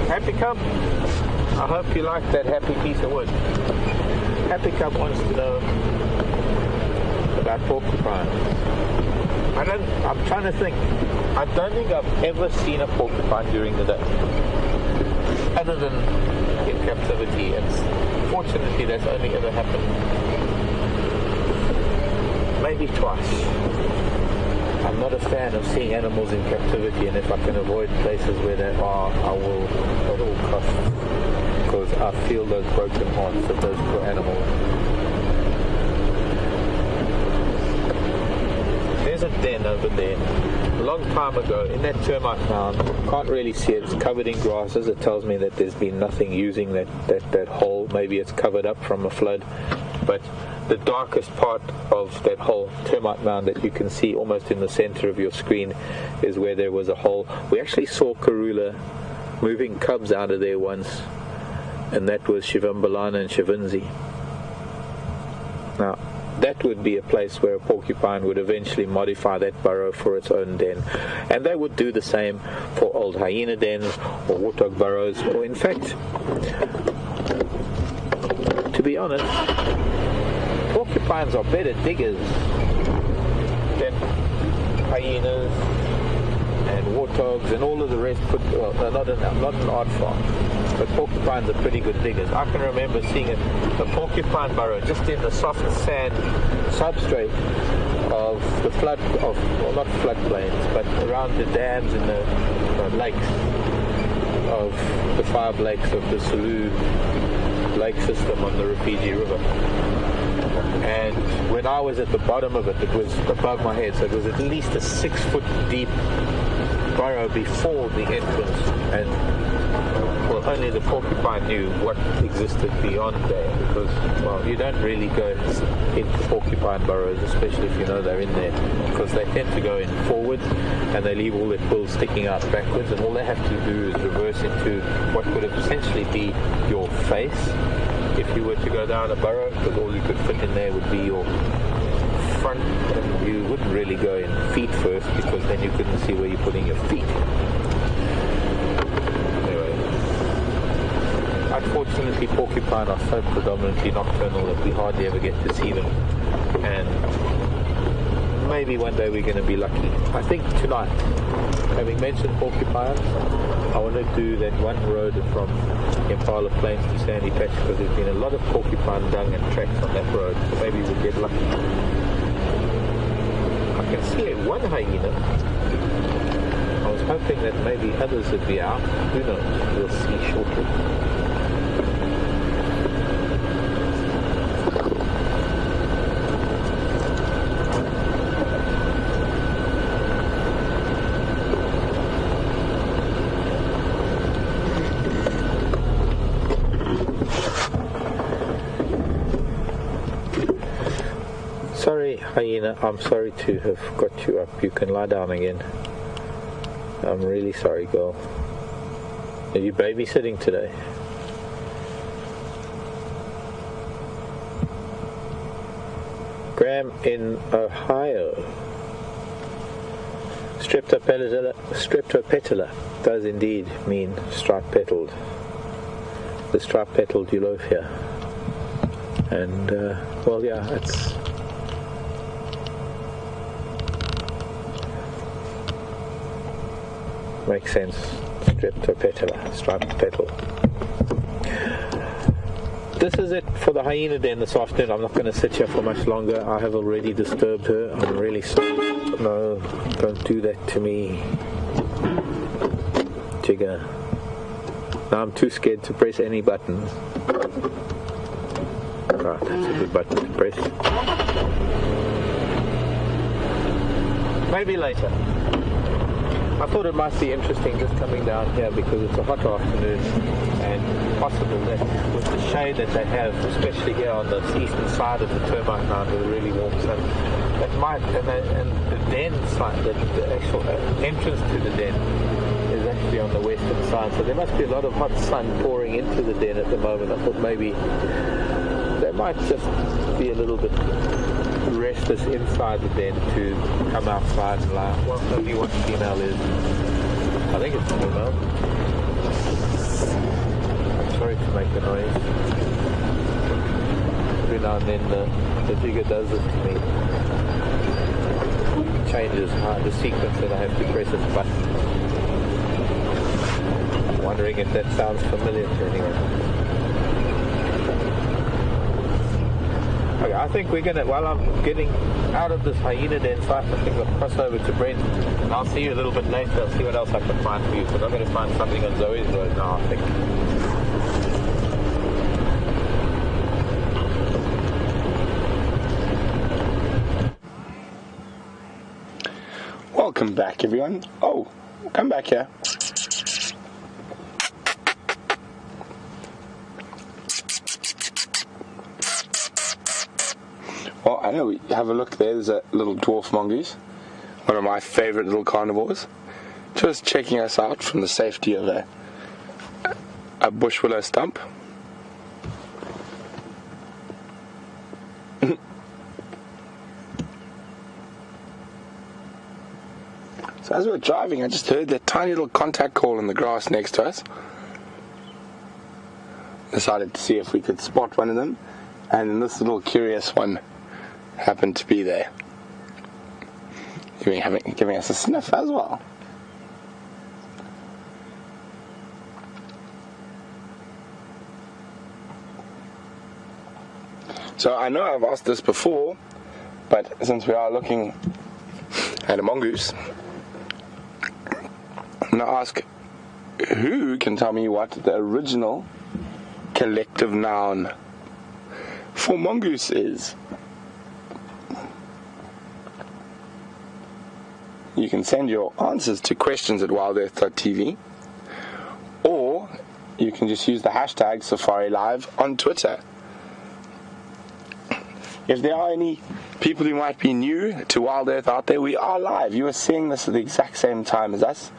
Happy Cub, I hope you like that happy piece of wood. Happy Cub wants to know about porcupines. I'm trying to think. I don't think I've ever seen a porcupine during the day, other than in captivity. And fortunately, that's only ever happened maybe twice. I'm not a fan of seeing animals in captivity, and if I can avoid places where they are, I will at all costs, because I feel those broken hearts of those poor animals. There's a den over there. A long time ago, in that termite mound, can't really see it, it's covered in grasses. It tells me that there's been nothing using that hole. Maybe it's covered up from a flood, but the darkest part of that whole termite mound that you can see almost in the center of your screen is where there was a hole. We actually saw Karula moving cubs out of there once, and that was Shivambalana and Shivinzi. Now, that would be a place where a porcupine would eventually modify that burrow for its own den. And they would do the same for old hyena dens or warthog burrows, or in fact, to be honest, porcupines are better diggers than hyenas and warthogs and all of the rest. Well, not an art form, but porcupines are pretty good diggers. I can remember seeing a porcupine burrow just in the soft sand substrate of the flood of, well, not floodplains, but around the dams in the lakes of the 5 lakes of the Xiluva lake system on the Rufiji River. And when I was at the bottom of it, it was above my head, so it was at least a 6-foot deep burrow before the entrance, and well, only the porcupine knew what existed beyond there, because, well, you don't really go into porcupine burrows, especially if you know they're in there, because they tend to go in forward and they leave all their quills sticking out backwards, and all they have to do is reverse into what would essentially be your face if you were to go down a burrow, because all you could fit in there would be your front, and you wouldn't really go in feet first, because then you couldn't see where you're putting your feet. Anyway, unfortunately porcupine are so predominantly nocturnal that we hardly ever get to see them, and maybe one day we're going to be lucky. I think tonight, having mentioned porcupines, I want to do that one road from Impala Plains to Sandy Patch, because there's been a lot of porcupine dung and tracks on that road, so maybe we'll get lucky. I can see one hyena. I was hoping that maybe others would be out. Who knows? We'll see shortly. Sorry, hyena, I'm sorry to have got you up. You can lie down again. I'm really sorry, girl. Are you babysitting today? Graham in Ohio. Streptopetala does indeed mean stripe-petaled. The stripe-petaled Xiluva. And, well, yeah, it's... makes sense. Streptopetala, striped petal. This is it for the hyena den this afternoon. I'm not going to sit here for much longer. I have already disturbed her. I'm really sorry. No, don't do that to me, Jigger. Now I'm too scared to press any buttons. Right, that's a good button to press. Maybe later. I thought it might be interesting just coming down here because it's a hot afternoon, and possible that with the shade that they have, especially here on the eastern side of the termite mound with a really warm sun, that might, and the den side, the actual entrance to the den is actually on the western side, so there must be a lot of hot sun pouring into the den at the moment. I thought maybe they might just be a little bit restless inside the den to come outside and lie. Well, maybe what female is. I think it's female. I'm sorry to make a noise. Every now and then the jigger does this to me. It changes the sequence that I have to press its button. I'm wondering if that sounds familiar to anyone. Okay, I think we're gonna, while I'm getting out of this hyena den site, I think I'll cross over to Brent, and I'll see you a little bit later. I'll see what else I can find for you, because I'm going to find something on Zoe's road now, I think. Welcome back, everyone. Oh, come back here. Well, I know we have a look there. There's a little dwarf mongoose, one of my favorite little carnivores, just checking us out from the safety of a bush willow stump. So as we were driving, I just heard that tiny little contact call in the grass next to us. Decided to see if we could spot one of them, and this little curious one happened to be there, giving us a sniff as well. So I know I've asked this before, but since we are looking at a mongoose, I'm going to ask who can tell me what the original collective noun for mongoose is. You can send your answers to questions@wildearth.tv, or you can just use the hashtag Safari Live on Twitter. If there are any people who might be new to Wild Earth out there, we are live. You are seeing this at the exact same time as us.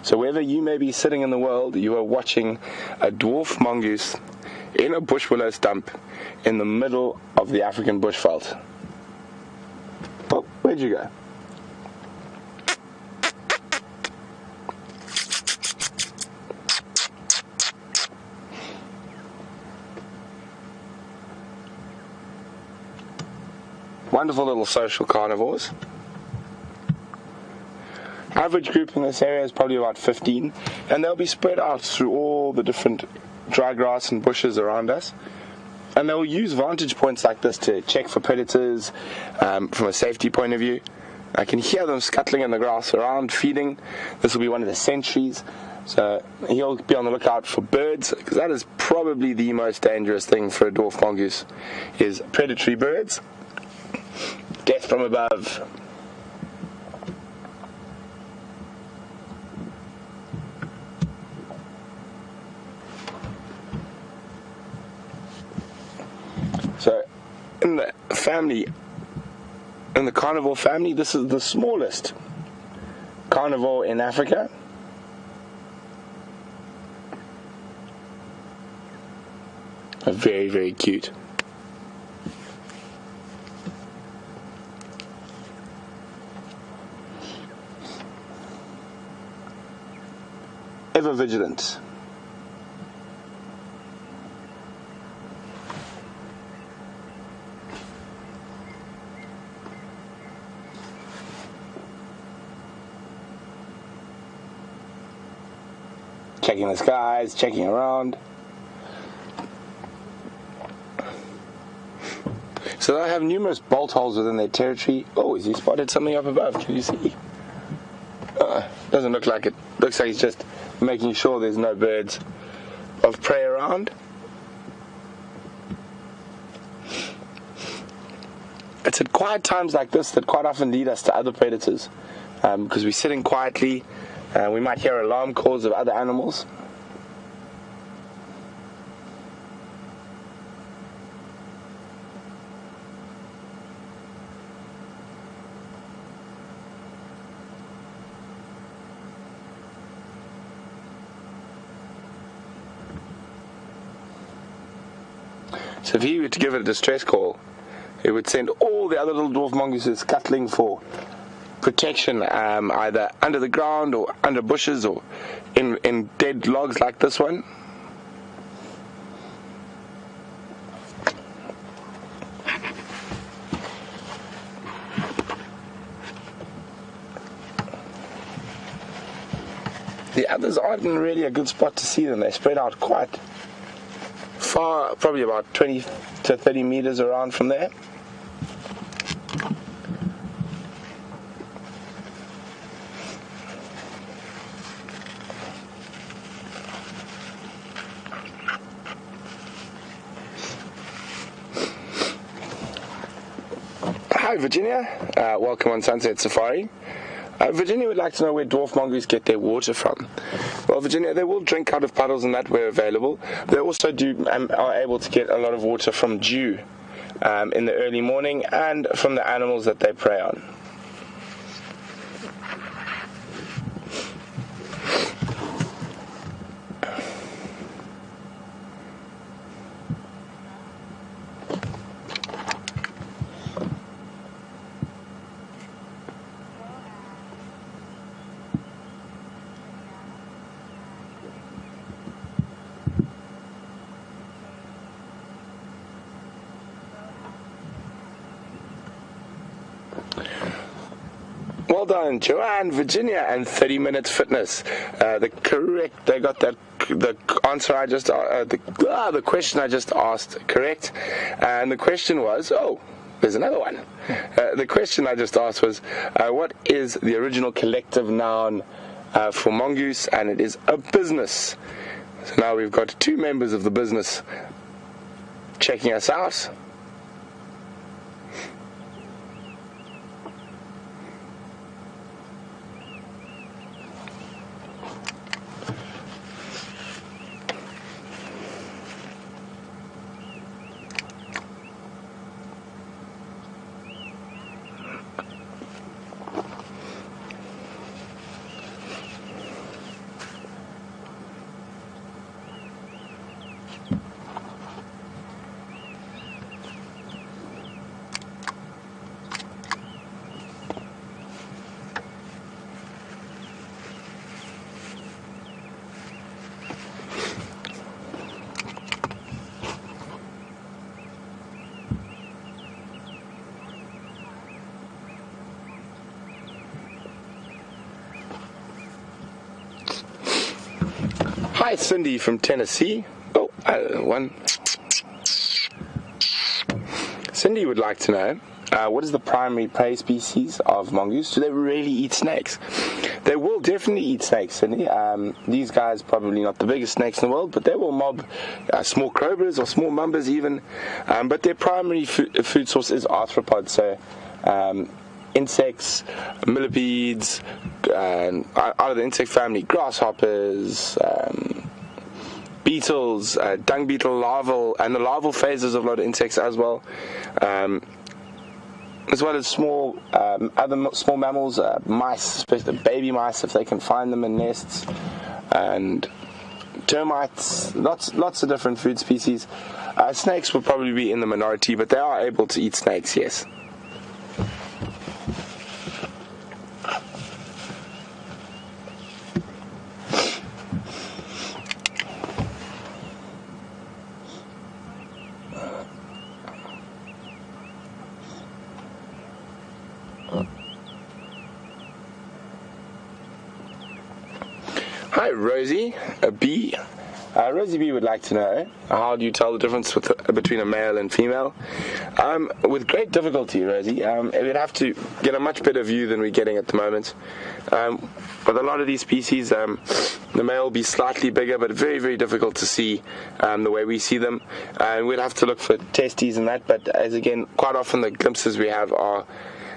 So wherever you may be sitting in the world, you are watching a dwarf mongoose in a bush willow stump in the middle of the African bushveld. Oh, where'd you go? Wonderful little social carnivores. average group in this area is probably about 15, and they'll be spread out through all the different dry grass and bushes around us. And they'll use vantage points like this to check for predators from a safety point of view. I can hear them scuttling in the grass around, feeding. This will be one of the sentries. So he'll be on the lookout for birds, because that is probably the most dangerous thing for a dwarf mongoose, is predatory birds. Death from above. So in the family, in the carnivore family, this is the smallest carnivore in Africa. Very, very cute. Ever vigilant. Checking the skies, checking around. So they have numerous bolt holes within their territory. Oh, has he spotted something up above? Can you see? Doesn't look like it. Looks like he's just making sure there's no birds of prey around. It's at quiet times like this that quite often lead us to other predators, because we're sitting quietly. We might hear alarm calls of other animals. So if he were to give it a distress call, it would send all the other little dwarf mongooses scuttling for protection, either under the ground or under bushes or in dead logs like this one. The others aren't in really a good spot to see them. They're spread out quite far, probably about 20 to 30 meters around from there. Hi Virginia, welcome on Sunset Safari. Virginia would like to know where dwarf mongoose get their water from. Well, Virginia, they will drink out of puddles and that where available. They also are able to get a lot of water from dew in the early morning and from the animals that they prey on. Well done, Joanne, Virginia, and 30 Minutes Fitness. They got that. The answer I just, the question I just asked correct, and the question was, oh, there's another one. The question I just asked was, what is the original collective noun for mongoose? And it is a business. So now we've got two members of the business checking us out. Hi, Cindy from Tennessee. Oh, one. Cindy would like to know, what is the primary prey species of mongoose? Do they really eat snakes? They will definitely eat snakes, Cindy. These guys probably not the biggest snakes in the world, but they will mob small cobras or small mambas even. But their primary food source is arthropods, so insects, millipedes, out of the insect family, grasshoppers, beetles, dung beetle, larval, and the larval phases of a lot of insects as well. As well as small, other small mammals, mice, especially baby mice if they can find them in nests, and termites, lots of different food species. Snakes will probably be in the minority, but they are able to eat snakes, yes. Hi, Rosie B. Rosie B would like to know, how do you tell the difference between a male and female? With great difficulty, Rosie. We'd have to get a much better view than we're getting at the moment. With a lot of these species, the male will be slightly bigger, but very, very difficult to see the way we see them. And we'd have to look for testes and that, but as again, quite often the glimpses we have are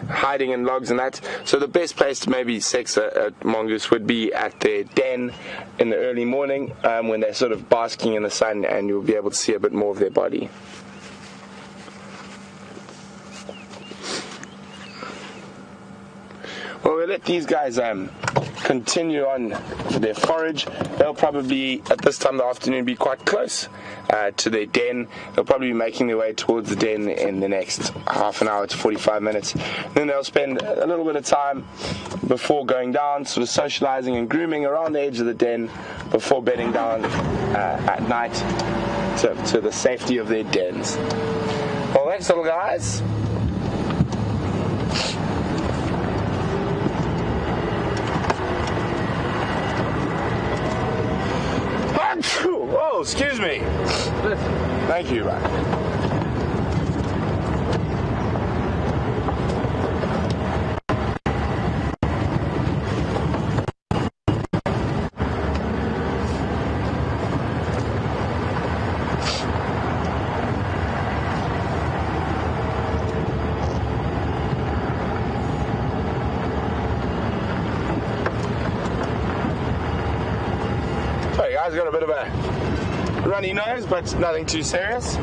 hiding in logs and that. So the best place to maybe sex a mongoose would be at their den in the early morning when they're sort of basking in the sun, and you'll be able to see a bit more of their body. Well, we'll let these guys continue on for their forage. They'll probably, at this time of the afternoon, be quite close to their den. They'll probably be making their way towards the den in the next half an hour to 45 minutes. Then they'll spend a little bit of time before going down, sort of socializing and grooming around the edge of the den before bedding down at night to the safety of their dens. Well, thanks, little guys. Oh, excuse me. Thank you, man. Sorry, guys, got a bit of a runny nose, but nothing too serious.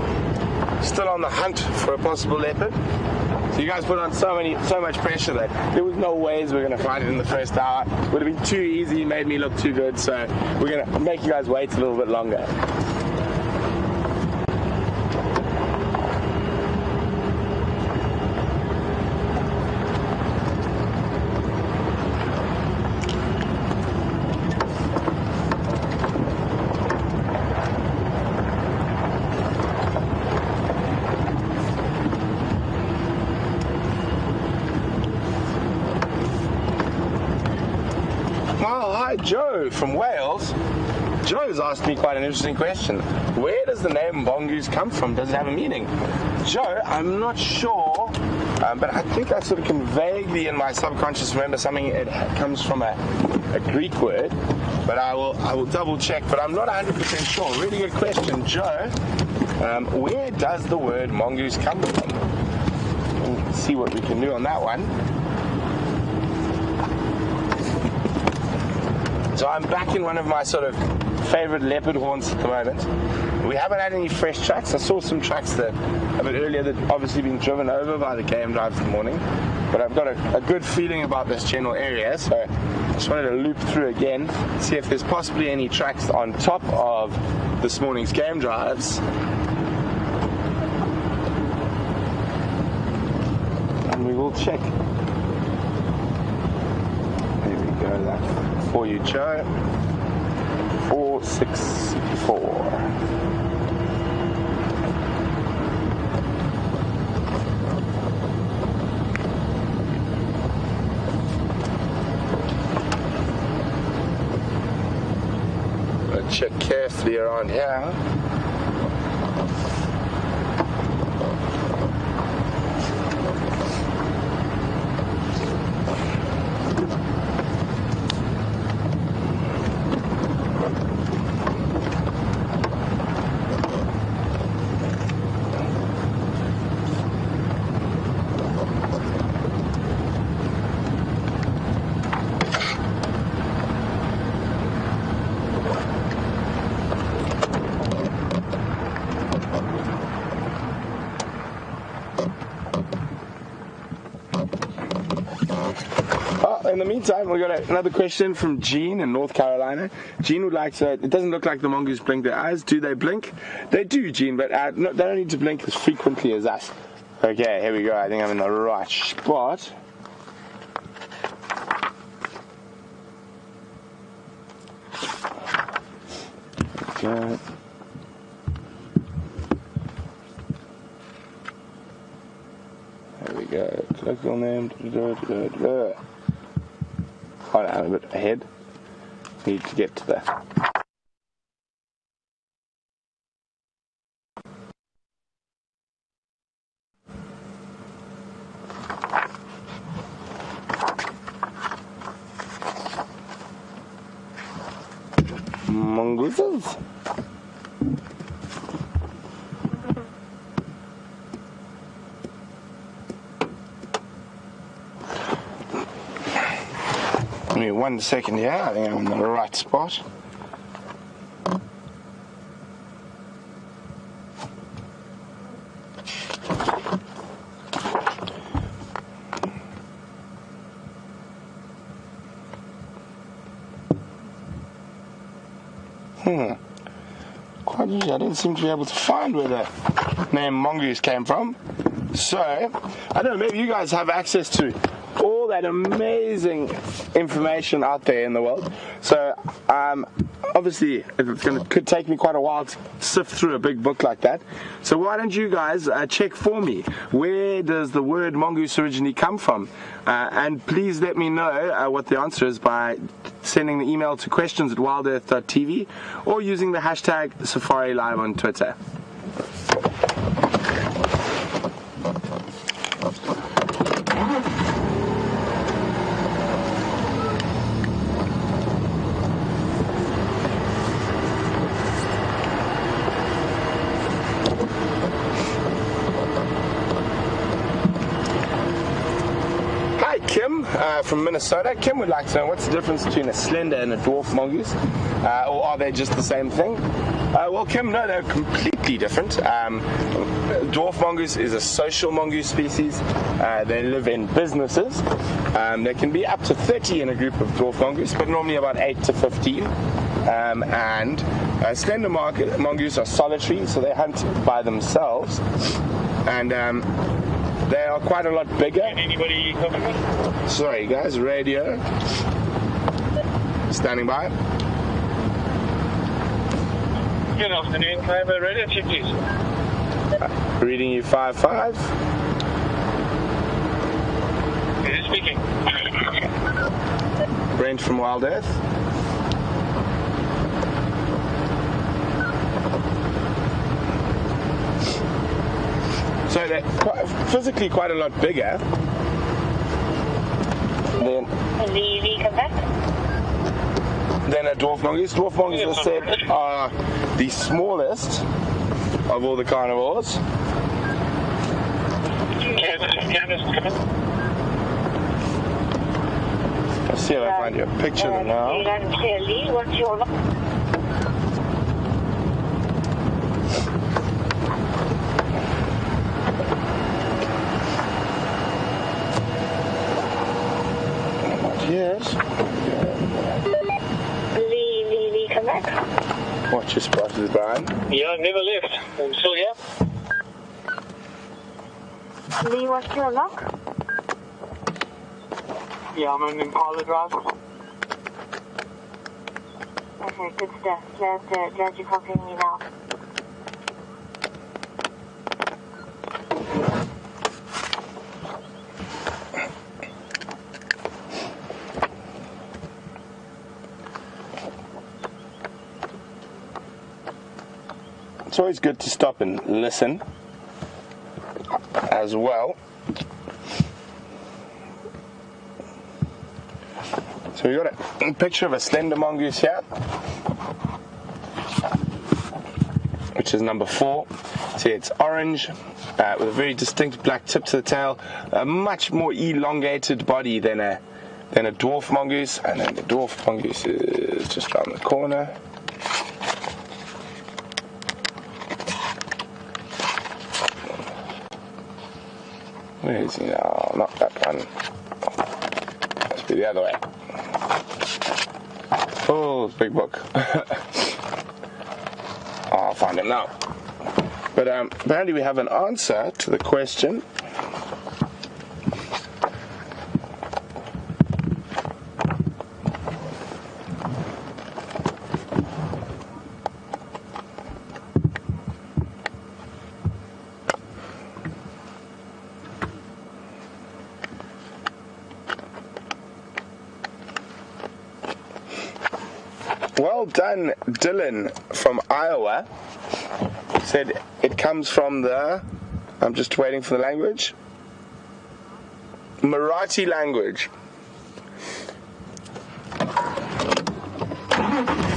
Still on the hunt for a possible leopard. So you guys put on so much pressure that there was no ways we're gonna find it in the first hour. Would have been too easy, made me look too good. So we're gonna make you guys wait a little bit longer. Oh, hi, Joe from Wales. Joe's asked me quite an interesting question. Where does the name Mongoose come from? Does it have a meaning? Joe, I'm not sure, but I think I sort of can vaguely in my subconscious remember something. It comes from a Greek word, but I will double check. But I'm not 100% sure. Really good question, Joe. Where does the word mongoose come from? Let's see what we can do on that one. So I'm back in one of my sort of favorite leopard haunts at the moment. We haven't had any fresh tracks. I saw some tracks that a bit earlier that obviously been driven over by the game drives in the morning. But I've got a good feeling about this general area, so I just wanted to loop through again, see if there's possibly any tracks on top of this morning's game drives. And we will check. There we go, that. For you, Joe. 464. check carefully around here. In the meantime, we got another question from Jean in North Carolina. Jean would like to. It doesn't look like the mongoose blink their eyes. Do they blink? They do, Jean, but no, they don't need to blink as frequently as us. Okay, here we go. I think I'm in the right spot. Okay. There we go. Local name. Oh, no, I'm a bit ahead. Need to get to the mongooses. Give me 1 second here. I think I'm in the right spot. Quite easy. I didn't seem to be able to find where the name Mongoose came from. So, I don't know, maybe you guys have access to all that amazing information out there in the world. So, obviously, could take me quite a while to sift through a big book like that. So why don't you guys check for me? Where does the word mongoose originally come from? And please let me know what the answer is by sending the email to questions@wildearth.tv or using the hashtag Safari Live on Twitter. Kim from Minnesota. Kim would like to know what's the difference between a slender and a dwarf mongoose, or are they just the same thing? Well, Kim, no, they're completely different. Dwarf mongoose is a social mongoose species. They live in businesses. There can be up to 30 in a group of dwarf mongoose, but normally about 8 to 15. And slender mongoose are solitary, so they hunt by themselves. And they are quite a lot bigger. Anybody copy me? Sorry guys, radio. Standing by. Good afternoon. Can I have a radio check, please? Reading you 5-5. Who's speaking? Brent from WildEarth. So they're physically quite a lot bigger than a dwarf mongoose. Dwarf mongoose, as I said, are the smallest of all the carnivores. Let's see if I find you a picture of them now. What's your Yes. Lee, come back. Watch your spot, Brian. Yeah, I've never left. I'm still here. Lee, what's your lock? Yeah, I'm an Impala driver. Okay, good stuff. Glad you're copying me now. it's always good to stop and listen as well. So we got a picture of a slender mongoose here, which is number 4. See, it's orange with a very distinct black tip to the tail, a much more elongated body than a dwarf mongoose, and then the dwarf mongoose is just around the corner. Where is he now? Not that one. Must be the other way. Oh, big book. I'll find him now. But apparently we have an answer to the question. Well done, Dylan from Iowa. Said it comes from the, I'm just waiting for the language, Marathi language.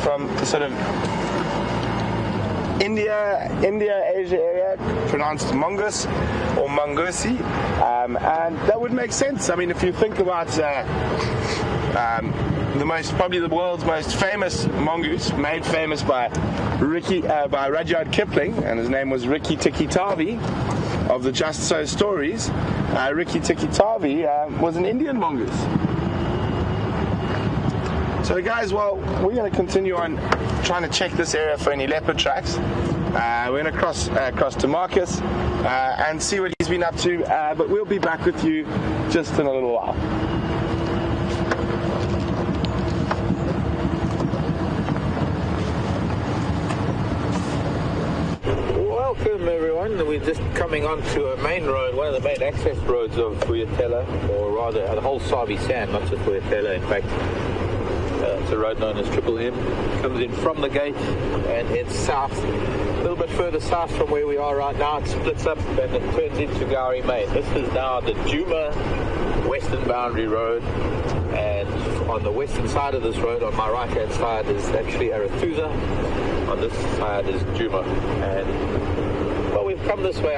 From the sort of India, Asia area, pronounced Mongoose or Mongoosey, and that would make sense. I mean, if you think about probably the world's most famous mongoose, made famous by Rudyard Kipling, and his name was Rikki Tikki Tavi of the Just So stories. Rikki Tikki Tavi was an Indian mongoose. So guys, well, we're going to continue on trying to check this area for any leopard tracks. We're going to cross to Marcus and see what he's been up to, but we'll be back with you just in a little while. Welcome everyone, we're just coming onto a main road, one of the main access roads of Vuyatela, or rather the whole Sabi Sand, not just Vuyatela. In fact, it's a road known as Triple M. It comes in from the gate and it's south, a little bit further south from where we are right now. It splits up and it turns into Gauri Main. This is now the Djuma Western Boundary Road, and on the western side of this road, on my right hand side, is actually Arathusa. On this side is Djuma, and well, we've come this way.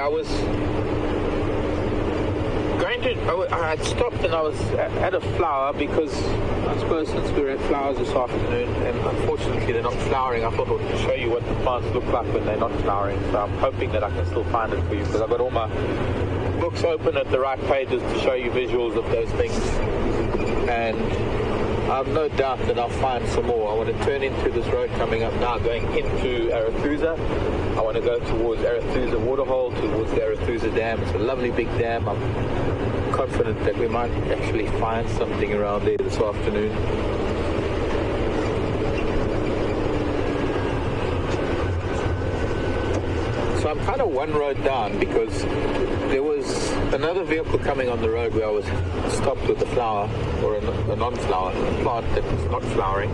I had stopped and I was at a flower because I suppose since we're at flowers this afternoon, and unfortunately they're not flowering, I thought I would show you what the plants look like when they're not flowering. So I'm hoping that I can still find it for you, because I've got all my books open at the right pages to show you visuals of those things, and I've no doubt that I'll find some more. I want to turn into this road coming up now, going into Arathusa. I want to go towards Arathusa Waterhole, towards the Arathusa Dam. It's a lovely big dam. I'm confident that we might actually find something around there this afternoon. So I'm kind of one road down, because there was another vehicle coming on the road where I was stopped with a flower, or a non-flower, a plant that was not flowering,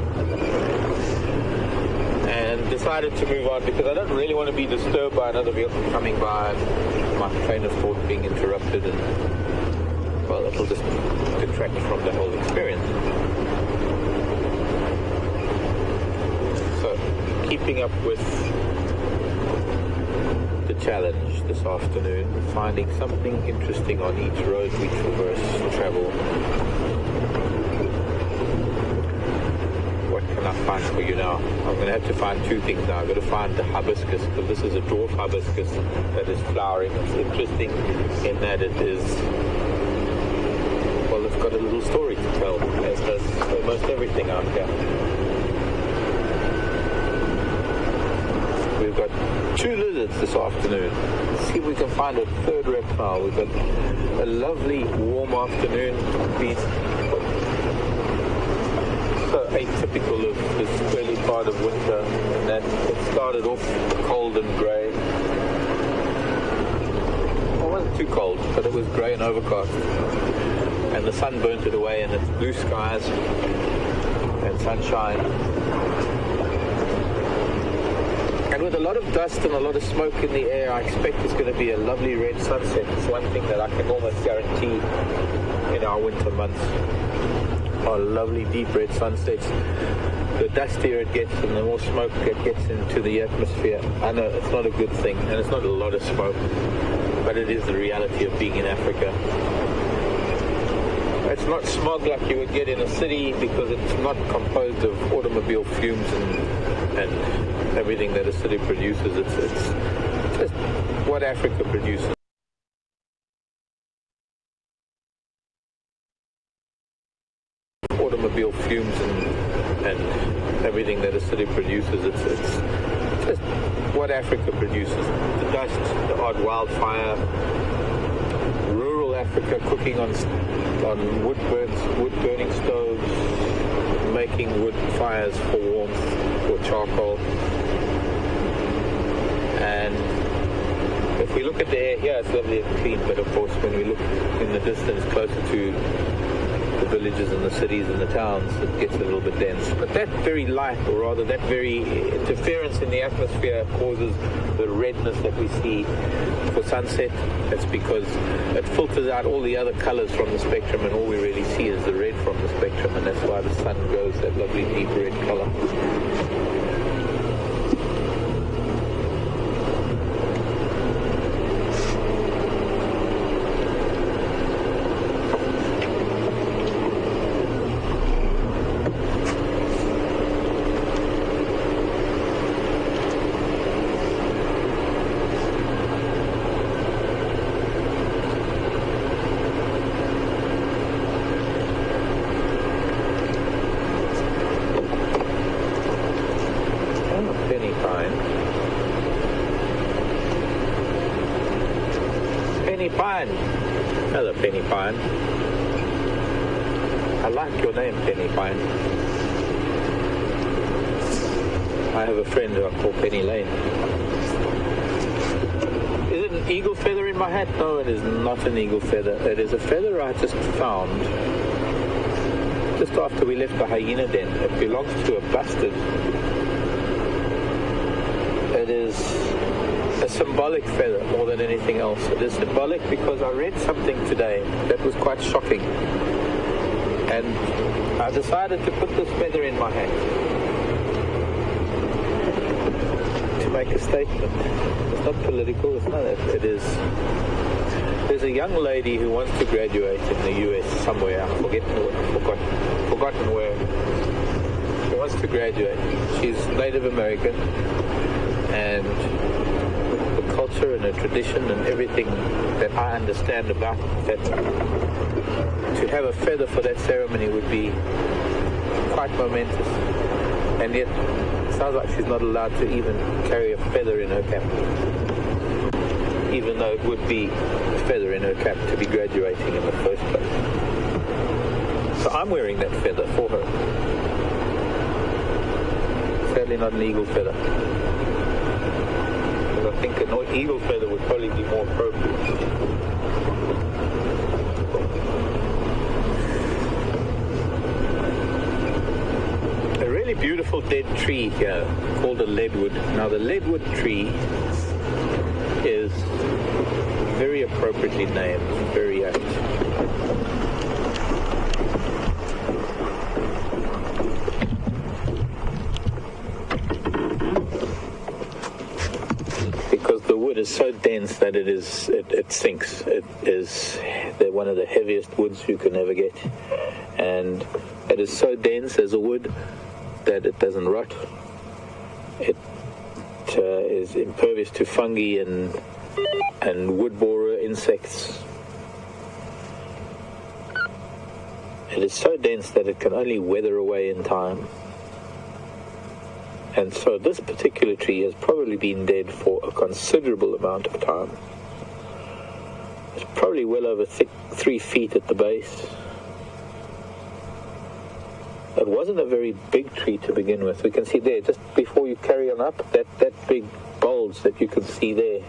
and decided to move on because I don't really want to be disturbed by another vehicle coming by and my train of thought being interrupted, and well, it'll just detract from the whole experience. So, keeping up with challenge this afternoon, finding something interesting on each road we traverse, travel. What can I find for you now? I'm going to have to find two things now. I've got to find the hibiscus, because this is a dwarf hibiscus that is flowering. It's interesting in that it is, well, it's got a little story to tell, as does almost everything out here. We've got 2 lizards this afternoon. Let's see if we can find a third reptile. We've got a lovely warm afternoon. So atypical of this early part of winter, and that it started off cold and grey. Well, it wasn't too cold, but it was grey and overcast. And the sun burnt it away, and it's blue skies and sunshine. And with a lot of dust and a lot of smoke in the air, I expect it's going to be a lovely red sunset. It's one thing that I can almost guarantee in our winter months are lovely deep red sunsets. The dustier it gets and the more smoke it gets into the atmosphere. I know it's not a good thing, and it's not a lot of smoke, but it is the reality of being in Africa. It's not smog like you would get in a city because it's not composed of automobile fumes and everything that a city produces. It's just what Africa produces. Automobile fumes and everything that a city produces. It's just what Africa produces. The dust, the odd wildfire, rural Africa cooking on wood burning stoves, making wood fires for warmth or charcoal. And if we look at the air here, it's lovely and clean, but of course when we look in the distance closer to the villages and the cities and the towns, it gets a little bit dense. But that very light, or rather that very interference in the atmosphere, causes the redness that we see for sunset. That's because it filters out all the other colors from the spectrum, and all we really see is the red from the spectrum, and that's why the sun goes that lovely deep red color. Hello, Penny Pine. I like your name, Penny Pine. I have a friend who I call Penny Lane. Is it an eagle feather in my hat? No, it is not an eagle feather. It is a feather I just found just after we left the hyena den. It belongs to a bustard. It is a symbolic feather more than anything else. It is symbolic because I read something today that was quite shocking, and I decided to put this feather in my hat to make a statement. It's not political, it's not. It is. There's a young lady who wants to graduate in the US somewhere. I've forgotten where. She wants to graduate. She's Native American, and culture and a tradition and everything that I understand about that, to have a feather for that ceremony would be quite momentous, and yet it sounds like she's not allowed to even carry a feather in her cap, even though it would be a feather in her cap to be graduating in the first place. So I'm wearing that feather for her. Sadly not an eagle feather. I think an eagle feather would probably be more appropriate. A really beautiful dead tree here called a leadwood. Now the leadwood tree is very appropriately named, very apt. Is so dense that it sinks. It is one of the heaviest woods you can ever get, and it is so dense as a wood that it doesn't rot. It is impervious to fungi and wood borer insects. It is so dense that it can only weather away in time. And so this particular tree has probably been dead for a considerable amount of time. It's probably well over 3 feet at the base. It wasn't a very big tree to begin with. We can see there, just before you carry on up, that big bulge that you can see there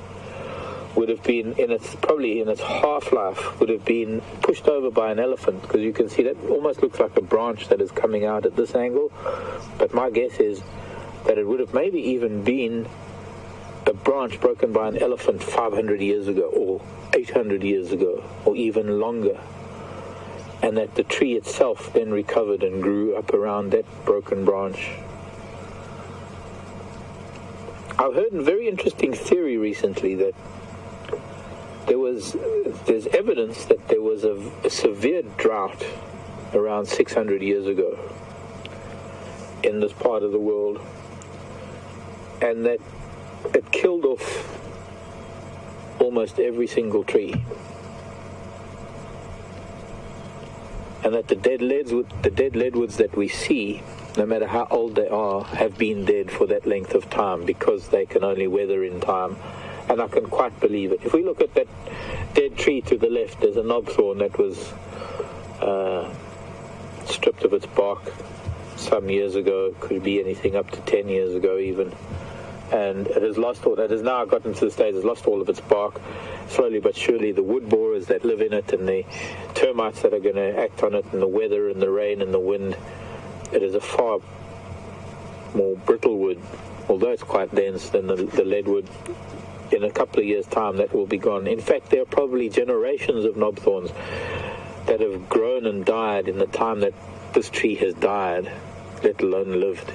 would have been, probably in its half-life, would have been pushed over by an elephant, because you can see that almost looks like a branch that is coming out at this angle. But my guess is that it would have maybe even been a branch broken by an elephant 500 years ago, or 800 years ago, or even longer, and that the tree itself then recovered and grew up around that broken branch. I've heard a very interesting theory recently that there's evidence that there was a severe drought around 600 years ago in this part of the world, and that it killed off almost every single tree, and that the dead leadwoods that we see, no matter how old they are, have been dead for that length of time because they can only weather in time. And I can quite believe it. If we look at that dead tree to the left, there's a knobthorn that was stripped of its bark some years ago. Could be anything up to 10 years ago even. And it has lost all, it has now gotten to the stage, it's lost all of its bark. Slowly but surely the wood borers that live in it and the termites that are going to act on it and the weather and the rain and the wind, it is a far more brittle wood, although it's quite dense, than the leadwood. In a couple of years' time, that will be gone. In fact, there are probably generations of knobthorns that have grown and died in the time that this tree has died, let alone lived.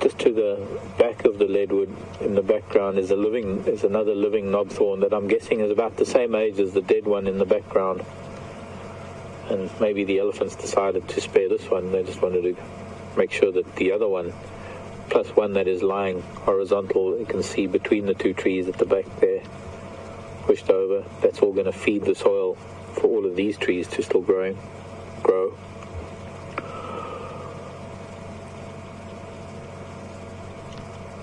Just to the back of the leadwood, in the background, is another living knobthorn that I'm guessing is about the same age as the dead one in the background. And maybe the elephants decided to spare this one. They just wanted to make sure that the other one, plus one that is lying horizontal, you can see between the two trees at the back there, pushed over, that's all going to feed the soil for all of these trees to still grow.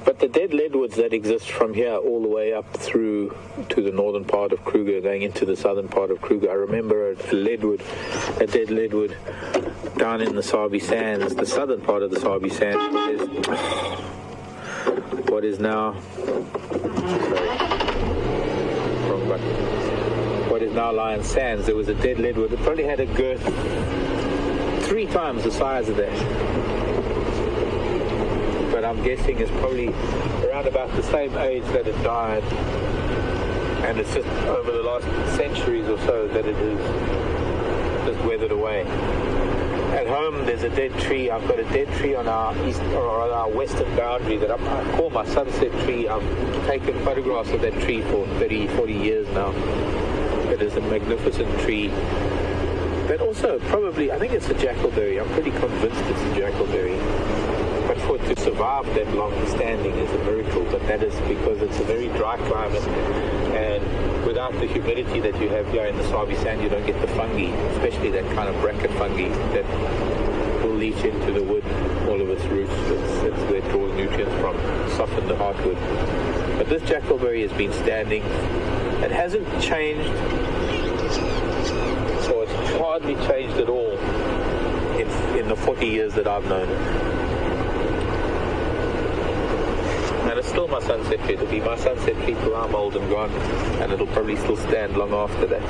But the dead leadwoods that exist from here all the way up through to the northern part of Kruger, going into the southern part of Kruger, I remember a dead leadwood down in the Sabi Sands, the southern part of the Sabi Sands, what is now Lion Sands. There was a dead leadwood. It probably had a girth 3 times the size of that. But I'm guessing it's probably around about the same age that it died, and it's just over the last centuries or so that it has just weathered away. At home, there's a dead tree. I've got a dead tree on our east or on our western boundary that I call my sunset tree. I've taken photographs of that tree for 30, 40 years now. It is a magnificent tree. But also, probably, I think it's a jackalberry. I'm pretty convinced it's a jackalberry. But for it to survive that long standing is a miracle. But that is because it's a very dry climate, and without the humidity that you have here in the Sabi Sand, you don't get the fungi, especially that kind of bracket fungi that will leach into the wood, all of its roots. It's where it draws nutrients from, soften the hardwood. But this jackalberry has been standing. It hasn't changed, or it's hardly changed at all in the 40 years that I've known it. And it's still my sunset tree. It'll be my sunset tree till I'm old and gone, and it'll probably still stand long after that.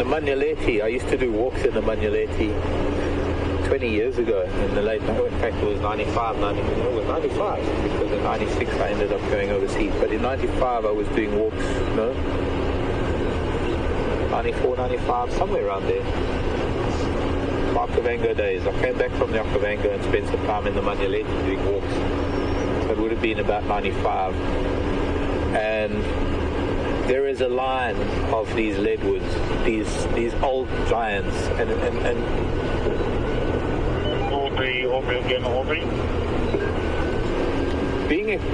Manyaleti. I used to do walks in the Manyaleti 20 years ago in the late, in fact it was 95 because in 96 I ended up going overseas, but in 95 I was doing walks, 94, 95, somewhere around there. Okavango days. I came back from the Okavango and spent some time in the Manyaleti doing walks. So it would have been about 95. And there is a line of these leadwoods, these old giants, and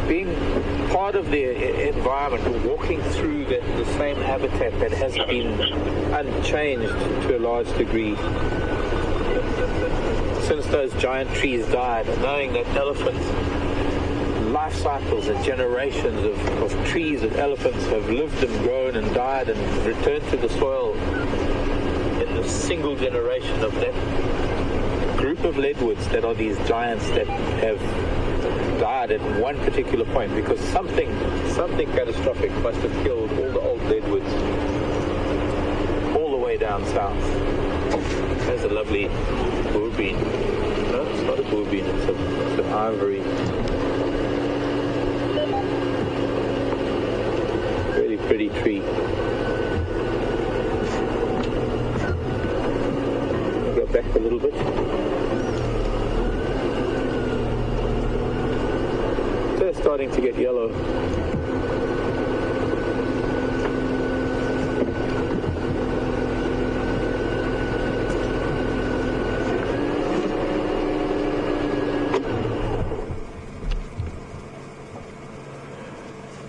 being part of the environment, walking through the same habitat that has been unchanged to a large degree since those giant trees died, and knowing that elephants, life cycles and generations of trees and elephants have lived and grown and died and returned to the soil in the single generation of that group, group of leadwoods that are these giants that have died at one particular point because something catastrophic must have killed all the old leadwoods all the way down south. There's a lovely boerbean. No, it's not a boerbean, it's an ivory. Really pretty tree. Go back a little bit. They're starting to get yellow.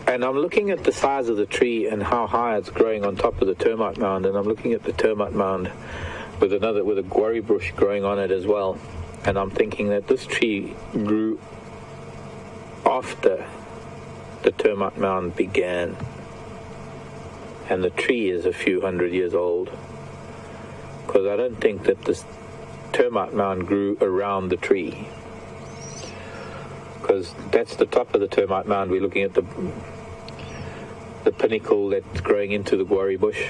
And I'm looking at the size of the tree and how high it's growing on top of the termite mound, and I'm looking at the termite mound with a guarri bush growing on it as well. And I'm thinking that this tree grew after the termite mound began, and the tree is a few hundred years old, because I don't think that this termite mound grew around the tree, because that's the top of the termite mound. We're looking at the pinnacle that's growing into the guarri bush,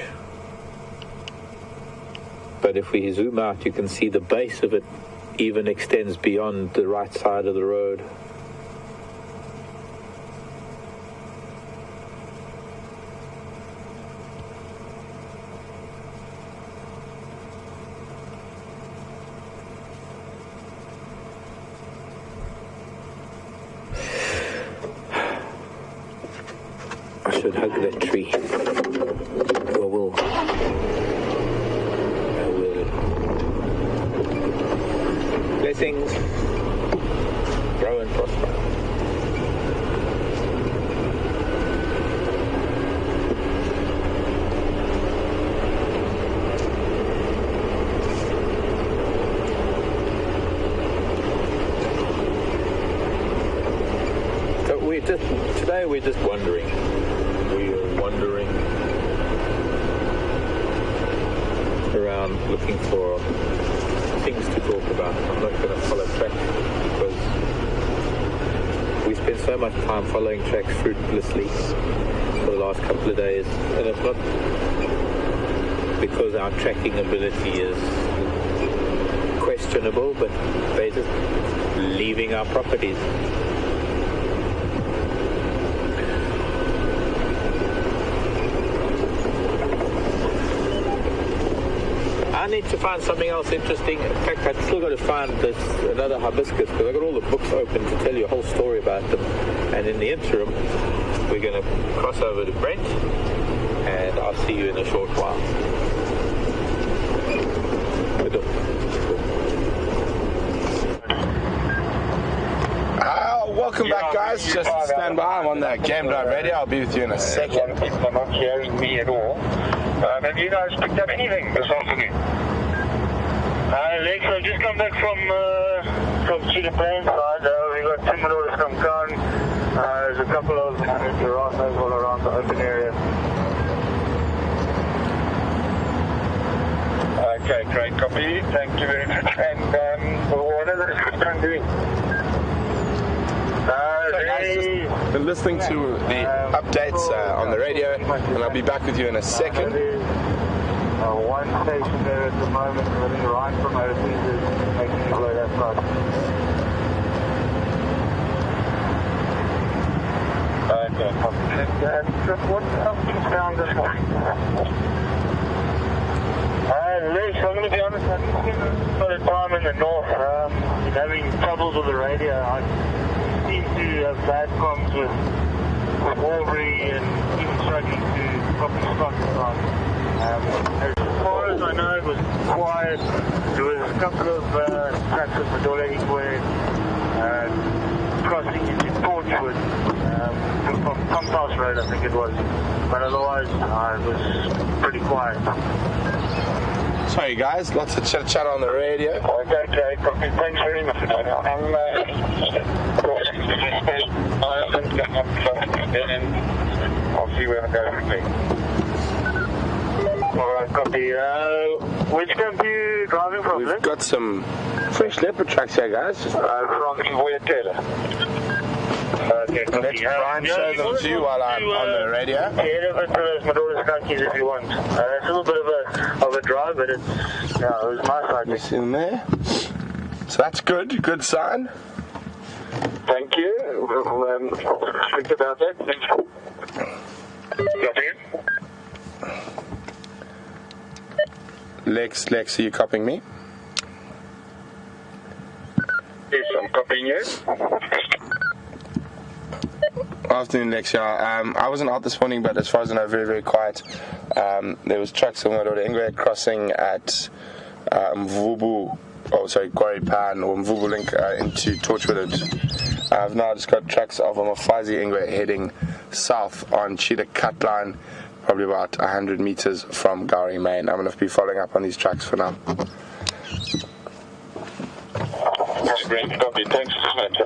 but if we zoom out you can see the base of it even extends beyond the right side of the road. I should hug that tree. I will. Blessings. Grow and prosper. So today we're just wandering. Around looking for things to talk about. I'm not going to follow tracks because we spent so much time following tracks fruitlessly for the last couple of days, and it's not because our tracking ability is questionable, but they're just leaving our properties. I need to find something else interesting. In fact, I've still got to find another hibiscus, because I've got all the books open to tell you a whole story about them. And in the interim, we're going to cross over to Brent, and I'll see you in a short while. Welcome back, guys. Just stand by. I'm on the Game Drive radio. I'll be with you in a second. People are not hearing me at all. Have you guys picked up anything this afternoon? Lex, I've just come back from Chile Plain side. We got timber that's come down. There's a couple of giraffes all around the open area. Okay, great copy. Thank you very much. And what are the guys doing? Been listening to the updates on the radio, and I'll be back with you in a second. One station there at the moment, running right from overseas, is making it blow that side. Okay, and what else you found this morning? Lex, I'm going to be honest, I've got a time in the north. Been having troubles with the radio. I seem to have bad problems with Aubrey and even struggling to copy Scott. As far as I know, it was quiet. There was a couple of tracks at Madola Equay crossing into Torchwood from Compass Road, I think it was. But otherwise, it was pretty quiet. Sorry, guys. Lots of chat on the radio. Okay, copy. Thanks very much. I'll see where I go from there. Alright, copy. Which camp are you driving from? We've got some fresh leopard tracks here, guys. From WildEarth. Okay, Let Brian show them to you while I'm on the radio. Yeah, over to those Mongoose skunkies if you want. It's a little bit of a drive, but it's, it was nice. You see them there? So that's good. Good sign. Thank you. We'll think about that. Lex, are you copying me? Yes, I'm copying you. Afternoon, Lex. Yeah, I wasn't out this morning, but as far as I know, very, very quiet. There was trucks on the crossing at Quarry Pan or Mvubu Link into Torchwood. I've now just got trucks of Mafazi Ingwe heading south on Cheetah Cut Line, probably about 100 meters from Gowrie Main. I'm going to be following up on these trucks for now. Great, copy. Thanks so much.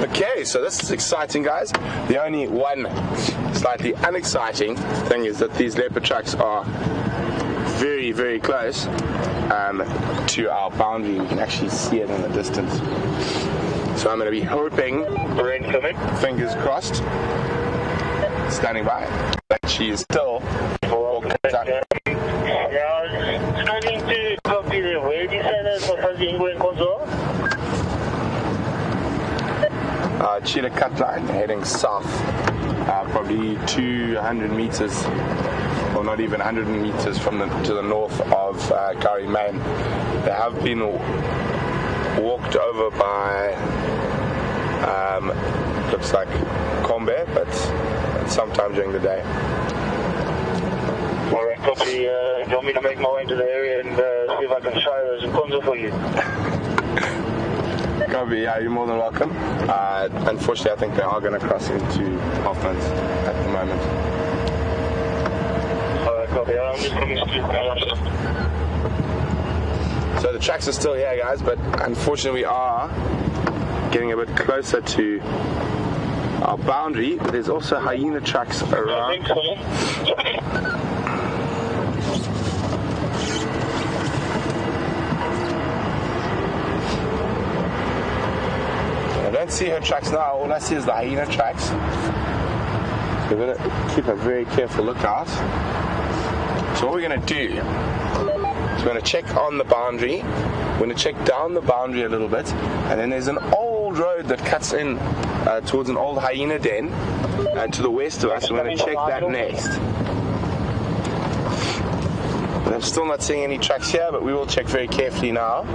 Okay, so this is exciting, guys. The only one slightly unexciting thing is that these leopard trucks are very, very close to our boundary. We can actually see it in the distance. So I'm going to be hoping, fingers crossed, standing by, that she is still walking up. Yeah, I was starting to copy the way you said that Mafazi Ingwe Konzo. Cheetah Cut Line heading south, probably 200 meters, or not even 100 meters to the north of Gowrie Main. They have been walked over by, looks like Combe, but sometime during the day. Alright, copy. Do you want me to make my way into the area and see if I can show those Konzo for you? Copy, yeah, you're more than welcome. Unfortunately, I think they are going to cross into Hoffman's at the moment. Alright, copy. I'm just looking to. So the tracks are still here, guys, but unfortunately we are getting a bit closer to our boundary. But there's also hyena tracks around. I think so. I don't see her tracks now. All I see is the hyena tracks. So we're going to keep a very careful lookout. So what we're going to do is we're going to check on the boundary. We're going to check down the boundary a little bit. And then there's an old road that cuts in towards an old hyena den to the west of us. We're going to check that next. But I'm still not seeing any tracks here, but we will check very carefully now.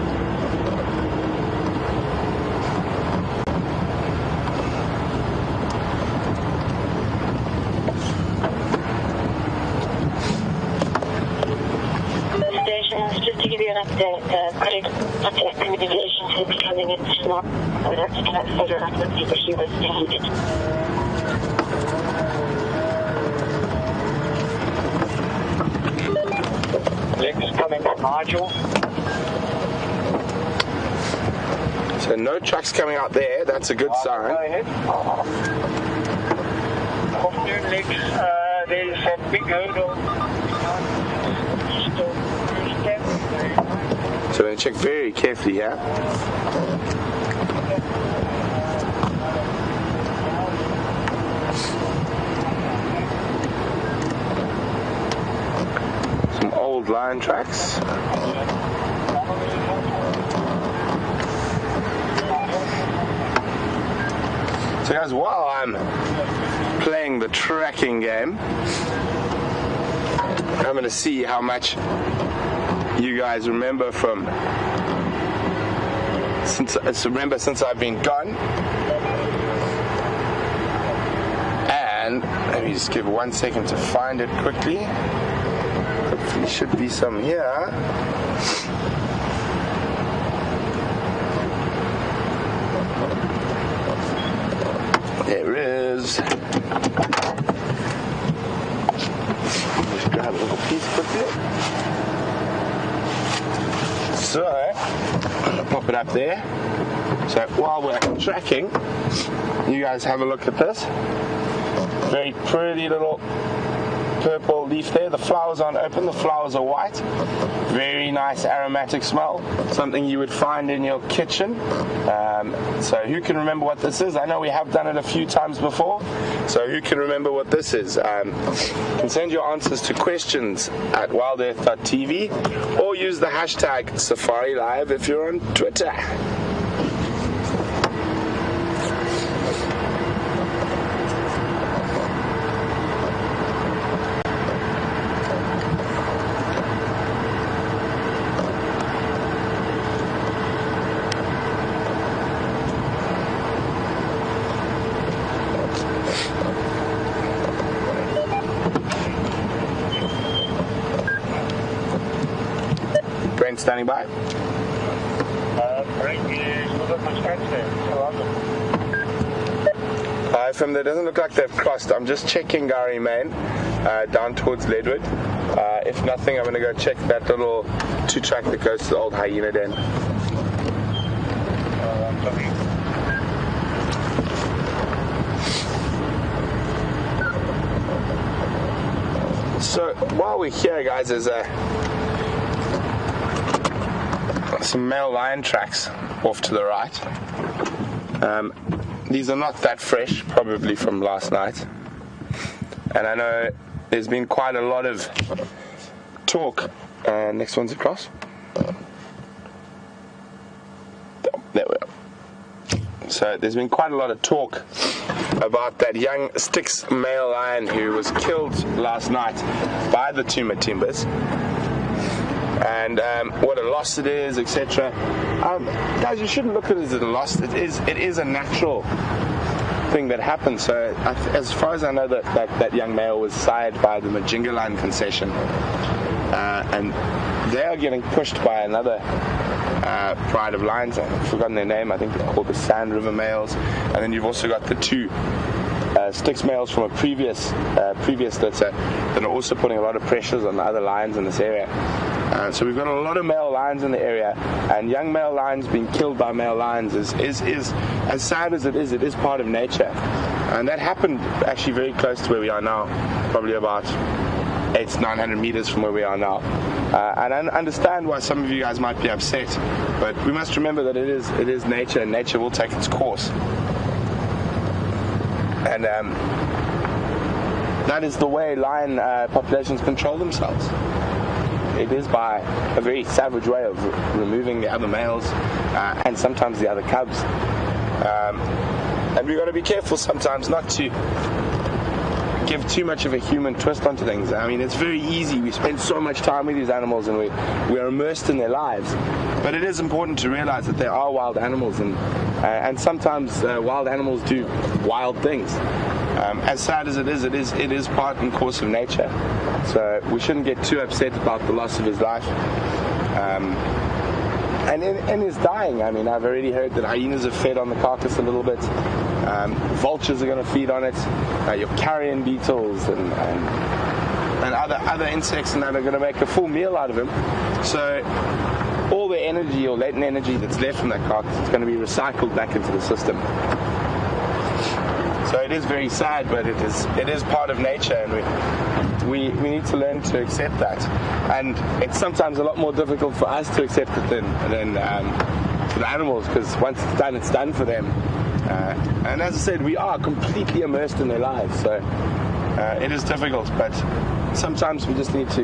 Just to give you an update, contact communications is becoming a small. I would have to figure out what the issue was needed. Next coming from Nigel. So no trucks coming out there. That's a good sign. Go ahead. Afternoon, Lex. There's a big hurdle. So we're going to check very carefully here. Some old line tracks. So guys, while I'm playing the tracking game, I'm going to see how much you guys remember from since I've been gone. And let me just give 1 second to find it quickly. Hopefully should be some here. There is. Just grab a little piece quickly. So, I'll pop it up there. So while we're tracking, you guys have a look at this. Very pretty little purple leaf there. The flowers aren't open, the flowers are white. Very nice aromatic smell, something you would find in your kitchen. So who can remember what this is? I know we have done it a few times before, so who can remember what this is? You can send your answers to questions at wildearth.tv or use the hashtag Safari Live if you're on Twitter. Brent standing by. Brent, you still got much catch there. How long? From there, doesn't look like they've crossed. I'm just checking Gary Main down towards Leadwood. If nothing, I'm going to go check that little 2-track that goes to the old hyena den. So while we're here, guys, there's some male lion tracks off to the right. These are not that fresh, probably from last night. And I know there's been quite a lot of talk. Next one's across. There we are. So there's been quite a lot of talk about that young Styx male lion who was killed last night by the two Matimbas. And what a loss it is, etc. Guys, you shouldn't look at it as a loss. It is a natural thing that happens. So as far as I know, that young male was sired by the Majingaland concession, and they are getting pushed by another pride of lions. I've forgotten their name. I think they're called the Sand River males. And then you've also got the two Styx males from a previous litter that are also putting a lot of pressures on the other lions in this area. So we've got a lot of male lions in the area, and young male lions being killed by male lions is as sad as it is part of nature. And that happened actually very close to where we are now, probably about 800-900 meters from where we are now. And I understand why some of you guys might be upset, but we must remember that it is nature, and nature will take its course. And that is the way lion populations control themselves. It is by a very savage way of removing the other males and sometimes the other cubs. And we've got to be careful sometimes not to give too much of a human twist onto things. I mean, it's very easy. We spend so much time with these animals and we're immersed in their lives. But it is important to realize that they are wild animals, and sometimes wild animals do wild things. As sad as it is part and course of nature. So we shouldn't get too upset about the loss of his life. And in his dying, I mean, I've already heard that hyenas have fed on the carcass a little bit. Vultures are going to feed on it. Your carrion beetles and other insects and that are going to make a full meal out of him. So all the energy or latent energy that's left from that carcass is going to be recycled back into the system. So it is very sad, but it is part of nature, and we need to learn to accept that. And it's sometimes a lot more difficult for us to accept it than for the animals, because once it's done for them. And as I said, we are completely immersed in their lives, so it is difficult. But sometimes we just need to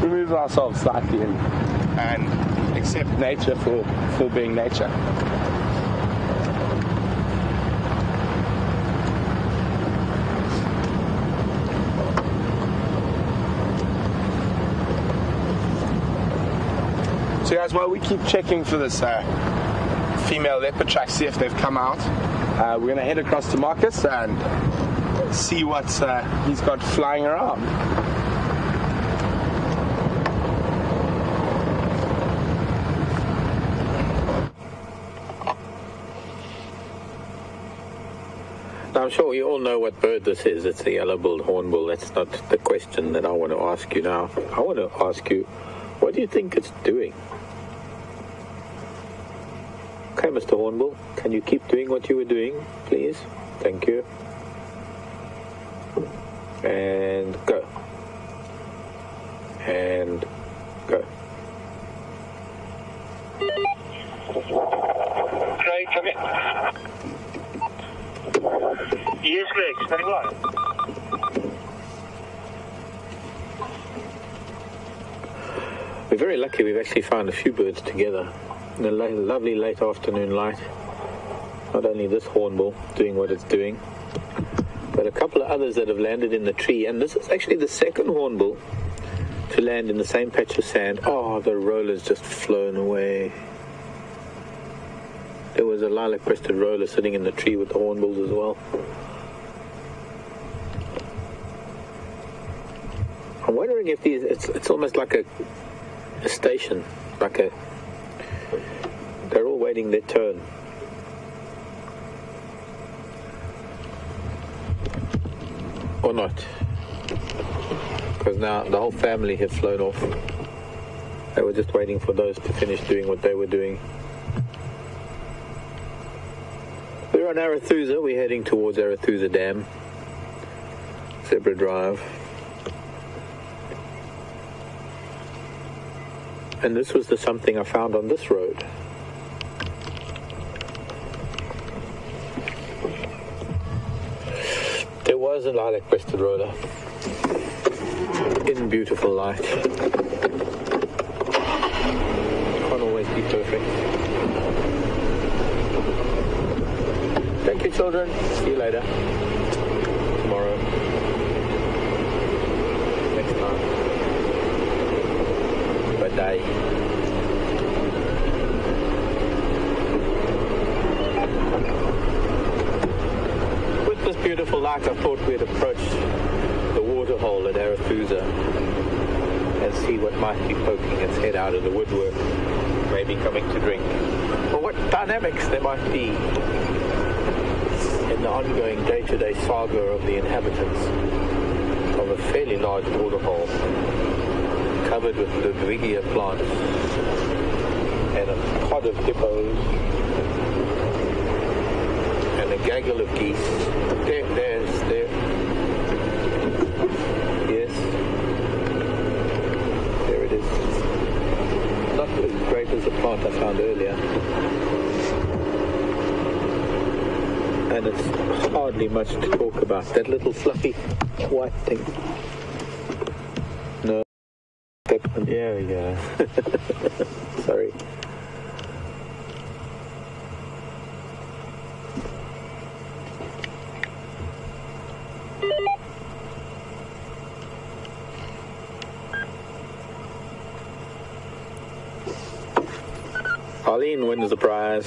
remove ourselves slightly and accept nature for being nature. So guys, while we keep checking for this female leopard track, see if they've come out, we're going to head across to Marcus and see what he's got flying around. Now, I'm sure you all know what bird this is. It's the yellow-billed hornbill. That's not the question that I want to ask you now. I want to ask you, what do you think it's doing? Okay, Mr. Hornbill, can you keep doing what you were doing, please? Thank you. And go. and go. Craig, come here. Yes, Craig, standing by. We're very lucky we've actually found a few birds together in a lovely late afternoon light. Not only this hornbill doing what it's doing, but a couple of others that have landed in the tree. And this is actually the second hornbill to land in the same patch of sand. Oh, the roller's just flown away. There was a lilac-breasted roller sitting in the tree with the hornbills as well. I'm wondering if these, it's almost like a station, they're all waiting their turn. Or not, because now the whole family have flown off. They were just waiting for those to finish doing what they were doing. We're on Arathusa. We're heading towards Arathusa Dam, Zebra Drive. And this was the something I found on this road. There was a lilac-breasted roller in beautiful light. Can't always be perfect. Thank you, children. See you later. Tomorrow. Next time. Bye. With this beautiful light, I thought we'd approach the waterhole at Arathusa and see what might be poking its head out of the woodwork, maybe coming to drink, or what dynamics there might be in the ongoing day-to-day saga of the inhabitants of a fairly large waterhole covered with Ludwigia plants and a pod of hippos and a gaggle of geese. There. Yes. There it is. Not as great as the plant I found earlier. And it's hardly much to talk about. That little fluffy white thing. No. There we go. Sorry. Arlene wins the prize,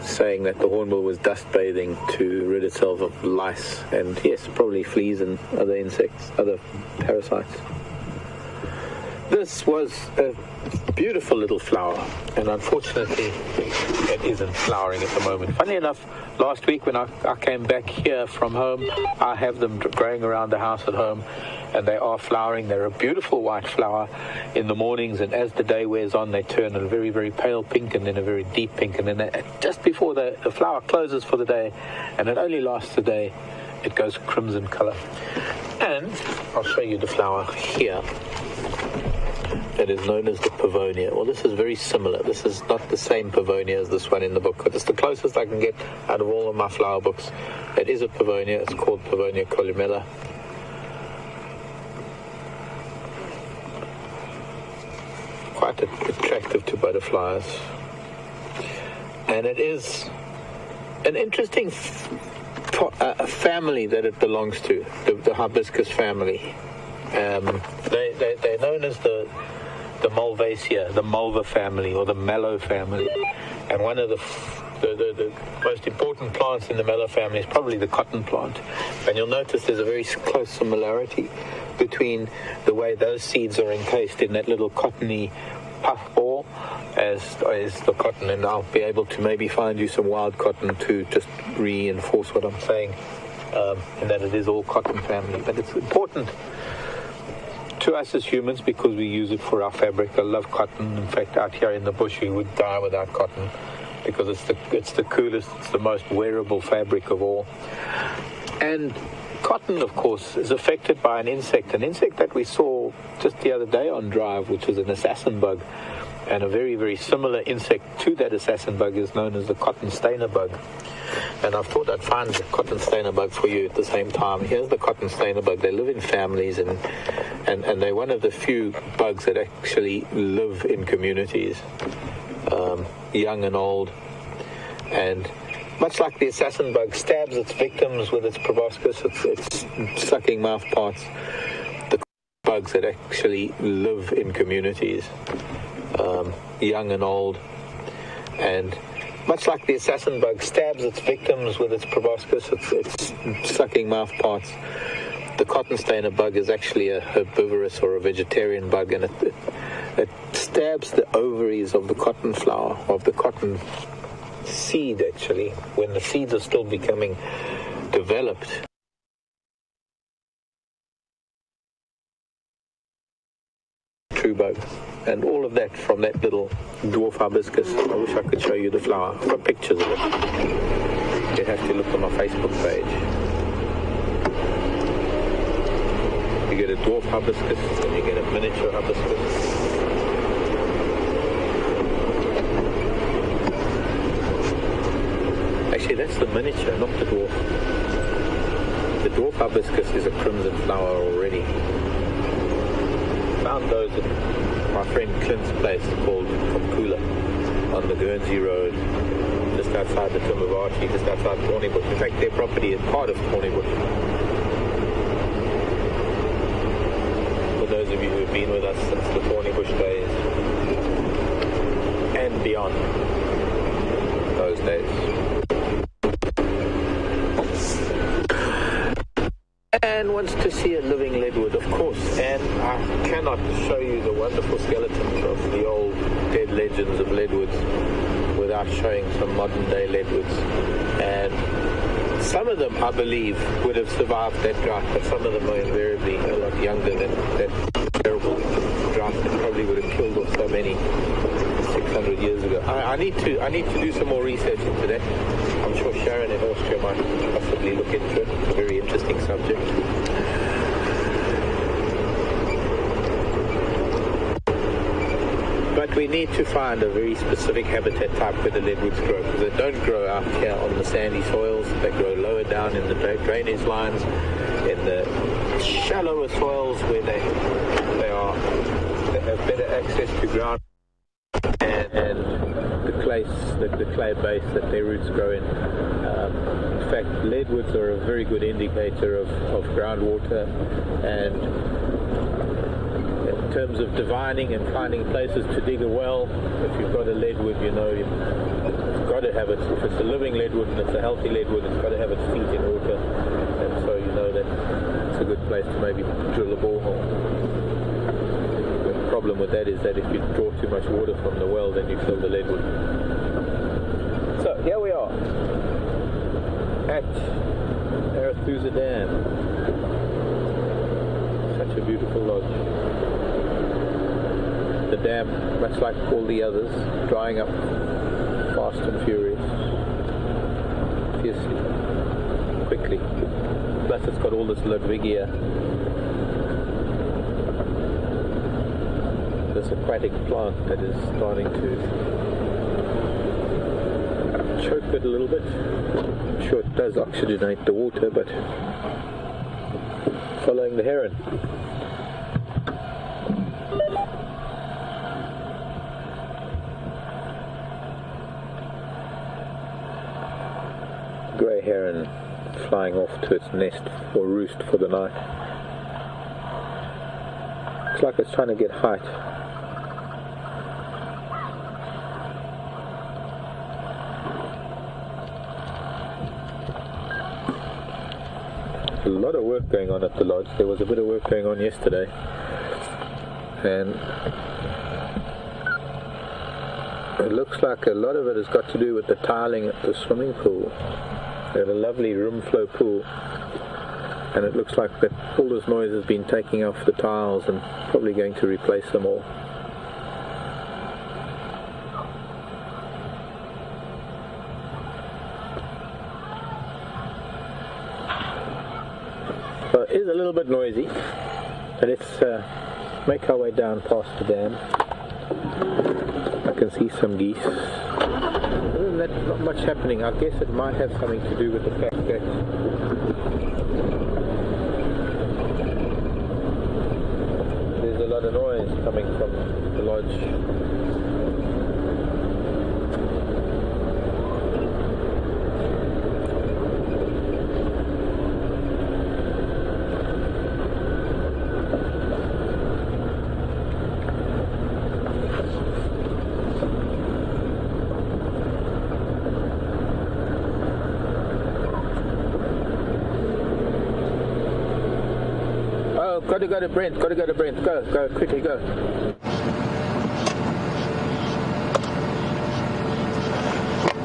saying that the hornbill was dust bathing to rid itself of lice and, yes, probably fleas and other insects, other parasites. This was a beautiful little flower, and unfortunately it isn't flowering at the moment. Funny enough, last week when I came back here from home, I have them growing around the house at home, and they are flowering. They're a beautiful white flower in the mornings, and as the day wears on, they turn a very, very pale pink and then a very deep pink, and then just before the flower closes for the day, and it only lasts a day, it goes crimson color. And I'll show you the flower here. It is known as the Pavonia. Well, this is very similar. This is not the same Pavonia as this one in the book, but it's the closest I can get out of all of my flower books. It is a Pavonia. It's called Pavonia columella. Quite attractive to butterflies. And it is an interesting family that it belongs to, the hibiscus family. They're known as the Malvaceae, the Malva family, or the Mallow family. And one of the most important plants in the Mallow family is probably the cotton plant. And you'll notice there's a very close similarity between the way those seeds are encased in that little cottony puffball as the cotton. And I'll be able to maybe find you some wild cotton to just reinforce what I'm saying, and that it is all cotton family. But it's important to us as humans because we use it for our fabric. I love cotton. In fact, out here in the bush, we would die without cotton because it's the coolest, it's the most wearable fabric of all. And cotton, of course, is affected by an insect that we saw just the other day on drive, which is an assassin bug. And a very, very similar insect to that assassin bug is known as the cotton stainer bug. And I thought I'd find the cotton stainer bug for you at the same time. Here's the cotton stainer bug. They live in families, and they're one of the few bugs that actually live in communities, young and old. And much like the assassin bug stabs its victims with its proboscis, its sucking mouth parts, the bugs that actually live in communities, young and old. And much like the assassin bug stabs its victims with its proboscis, its sucking mouth parts, the cotton stainer bug is actually a herbivorous or a vegetarian bug, and it stabs the ovaries of the cotton flower, of the cotton seed, actually, when the seeds are still becoming developed. True bug. And all of that from that little dwarf hibiscus. I wish I could show you the flower. I've got pictures of it. You'd have to look on my Facebook page. You get a dwarf hibiscus and you get a miniature hibiscus. Actually, that's the miniature, not the dwarf. The dwarf hibiscus is a crimson flower already. Found those at my friend Clint's place called Kumkula on the Guernsey Road, just outside the Timbervarchi, just outside Thornybush. In fact, their property is part of Thornybush. For those of you who have been with us since the Thornybush days and beyond those days. And wants to see a living leadwood, of course, and I cannot show you the wonderful skeletons of the old dead legends of leadwoods without showing some modern day leadwoods. And some of them, I believe, would have survived that drought, but some of them are invariably a lot younger than that terrible drought that probably would have killed off so many 600 years ago. I need to do some more research into that. I'm sure Sharon in Austria might possibly look into it. It's a very interesting subject. But we need to find a very specific habitat type where the leadwoods grow, because they don't grow out here on the sandy soils. They grow lower down in the drainage lines, in the shallower soils where they have better access to ground and the clay base that their roots grow in. In fact, leadwoods are a very good indicator of groundwater, and in terms of divining and finding places to dig a well, if you've got a leadwood, you know it's got to have its, if it's a living leadwood and it's a healthy leadwood, it's got to have its feet in water, and so you know that it's a good place to maybe drill a borehole. The problem with that is that if you draw too much water from the well, then you kill the leadwood. So here we are at Arathusa Dam. Such a beautiful lodge. The dam, much like all the others, drying up fast and fiercely, quickly. Plus it's got all this Ludwigia, this aquatic plant that is starting to choke it a little bit. I'm sure it does oxygenate the water, but following the heron. Grey heron flying off to its nest or roost for the night. Looks like it's trying to get height. A lot of work going on at the lodge. There was a bit of work going on yesterday, and it looks like a lot of it has got to do with the tiling at the swimming pool. They had a lovely room flow pool, and it looks like that all this noise has been taking off the tiles and probably going to replace them all. is a little bit noisy, but let's make our way down past the dam. I can see some geese. Other than that, not much happening. I guess it might have something to do with the fact that there's a lot of noise coming from the lodge. Gotta go to Brent, go, quickly go.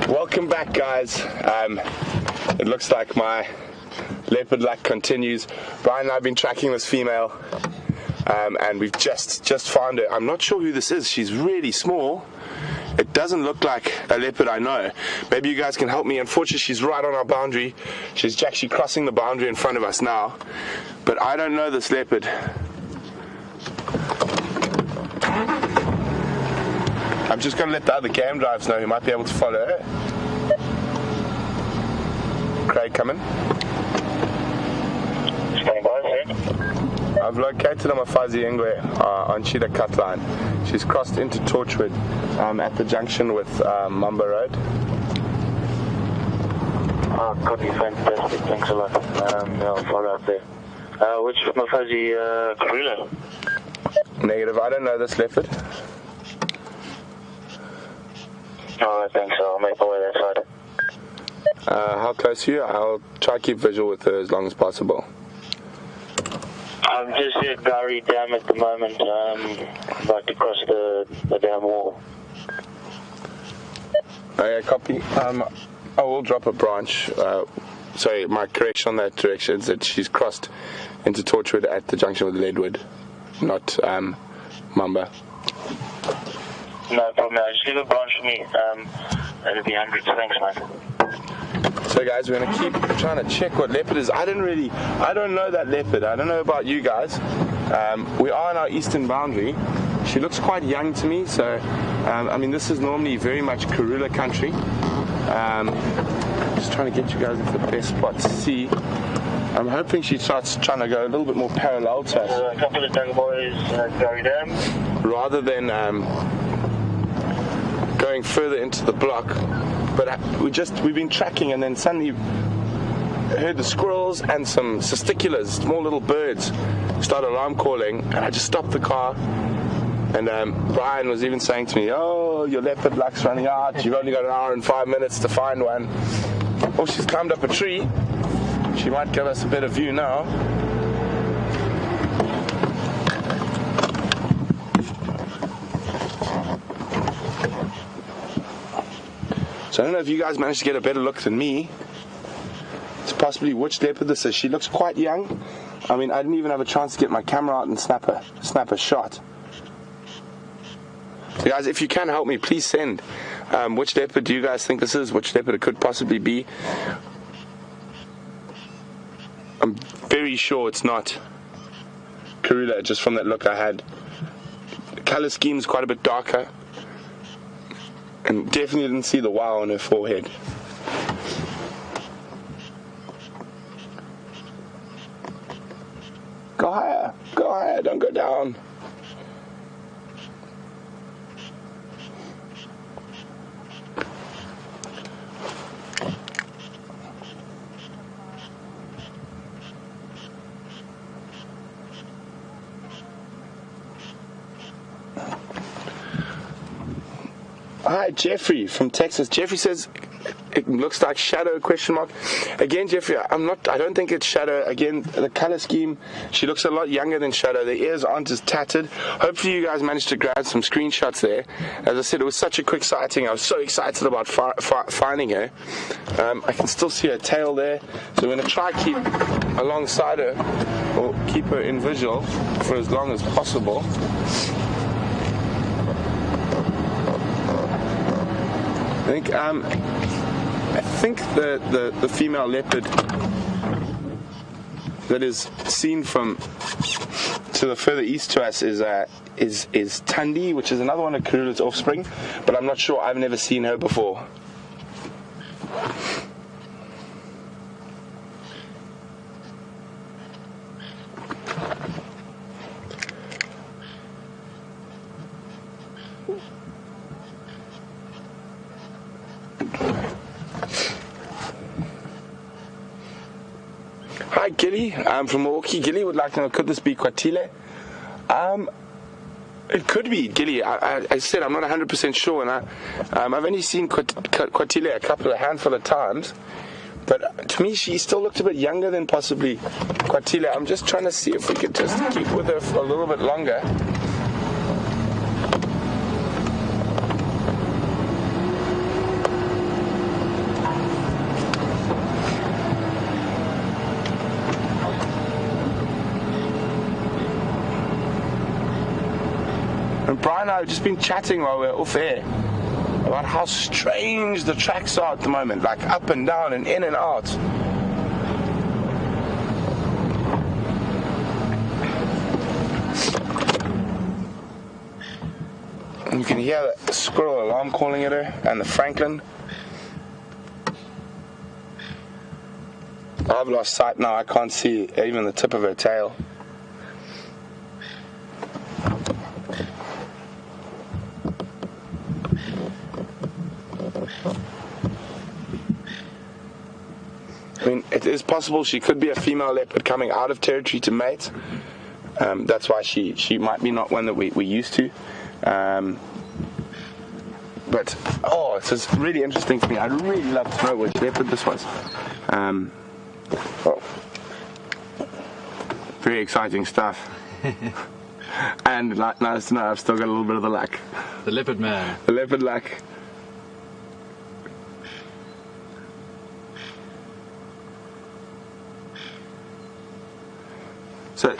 Welcome back, guys. It looks like my leopard luck continues. Brian and I have been tracking this female, and we've just found her. I'm not sure who this is. She's really small. It doesn't look like a leopard I know. Maybe you guys can help me. Unfortunately, she's right on our boundary. She's actually crossing the boundary in front of us now. But I don't know this leopard. I'm just going to let the other game drives know who might be able to follow her. Craig, coming. I've located on a fuzzy Ingwe on Cheetah Cut Line. She's crossed into Torchwood at the junction with Mamba Road. Oh, copy, fantastic. Thanks a lot. I'll follow up there. Which is my fuzzy Karula? Negative. I don't know this leopard. Alright, thanks. I'll make my way that side. How close are you? I'll try to keep visual with her as long as possible. I'm just at Gary Dam at the moment, about to cross the dam wall. Okay, copy. I will drop a branch. Sorry, my correction on that direction is that she's crossed into Torchwood at the junction with Leadwood, not Mamba. No problem, just leave a branch for me. That'll be hundreds. Thanks, man. So guys, we're going to keep trying to check what leopard is. I don't know that leopard. I don't know about you guys. We are on our eastern boundary. She looks quite young to me, so I mean, this is normally very much Karula country. Just trying to get you guys into the best spot to see. I'm hoping she starts trying to go a little bit more parallel to us. A couple of Duggar boys at Gary Dam. Rather than going further into the block. But we've been tracking, and then suddenly heard the squirrels and some cisticulars, small little birds, start alarm calling, and I just stopped the car. And Brian was even saying to me, "Oh, your leopard luck's running out. You've only got an hour and 5 minutes to find one." Oh, she's climbed up a tree. She might give us a better view now. So I don't know if you guys managed to get a better look than me. It's possibly which leopard this is. She looks quite young. I mean, I didn't even have a chance to get my camera out and snap a shot. So guys, if you can help me, please send which leopard do you guys think this is, which leopard it could possibly be. I'm very sure it's not Karula, just from that look I had. The colour scheme is quite a bit darker. And definitely didn't see the wow on her forehead. Go higher, don't go down. Hi, Jeffrey from Texas. Jeffrey says it looks like shadow ? Again, Jeffrey, I don't think it's shadow. Again, the color scheme, she looks a lot younger than shadow. The ears aren't as tattered. Hopefully you guys managed to grab some screenshots there. As I said, it was such a quick sighting. I was so excited about finding her. I can still see her tail there. So we're going to try to keep alongside her, or keep her in visual for as long as possible. I think the female leopard that is seen from to the further east to us is Tundi, which is another one of Karula's offspring, but I'm not sure. I've never seen her before. Hi Gilly, I'm from Milwaukee. Gilly would like to know, could this be Kwatile? It could be Gilly. I said I'm not 100% sure, and I've only seen Kwatile a handful of times, but to me she still looked a bit younger than possibly Kwatile. I'm just trying to see if we could just keep with her for a little bit longer. And Brian and I have just been chatting while we were off air about how strange the tracks are at the moment, like up and down and in and out. You can hear the squirrel alarm calling at her and the Franklin. I've lost sight now, I can't see even the tip of her tail. I mean, it is possible she could be a female leopard coming out of territory to mate. That's why she might be not one that we're used to. But, it's just really interesting to me. I'd really love to know which leopard this was. Very exciting stuff. And nice to know I've still got a little bit of the luck. The leopard man. The leopard luck. So,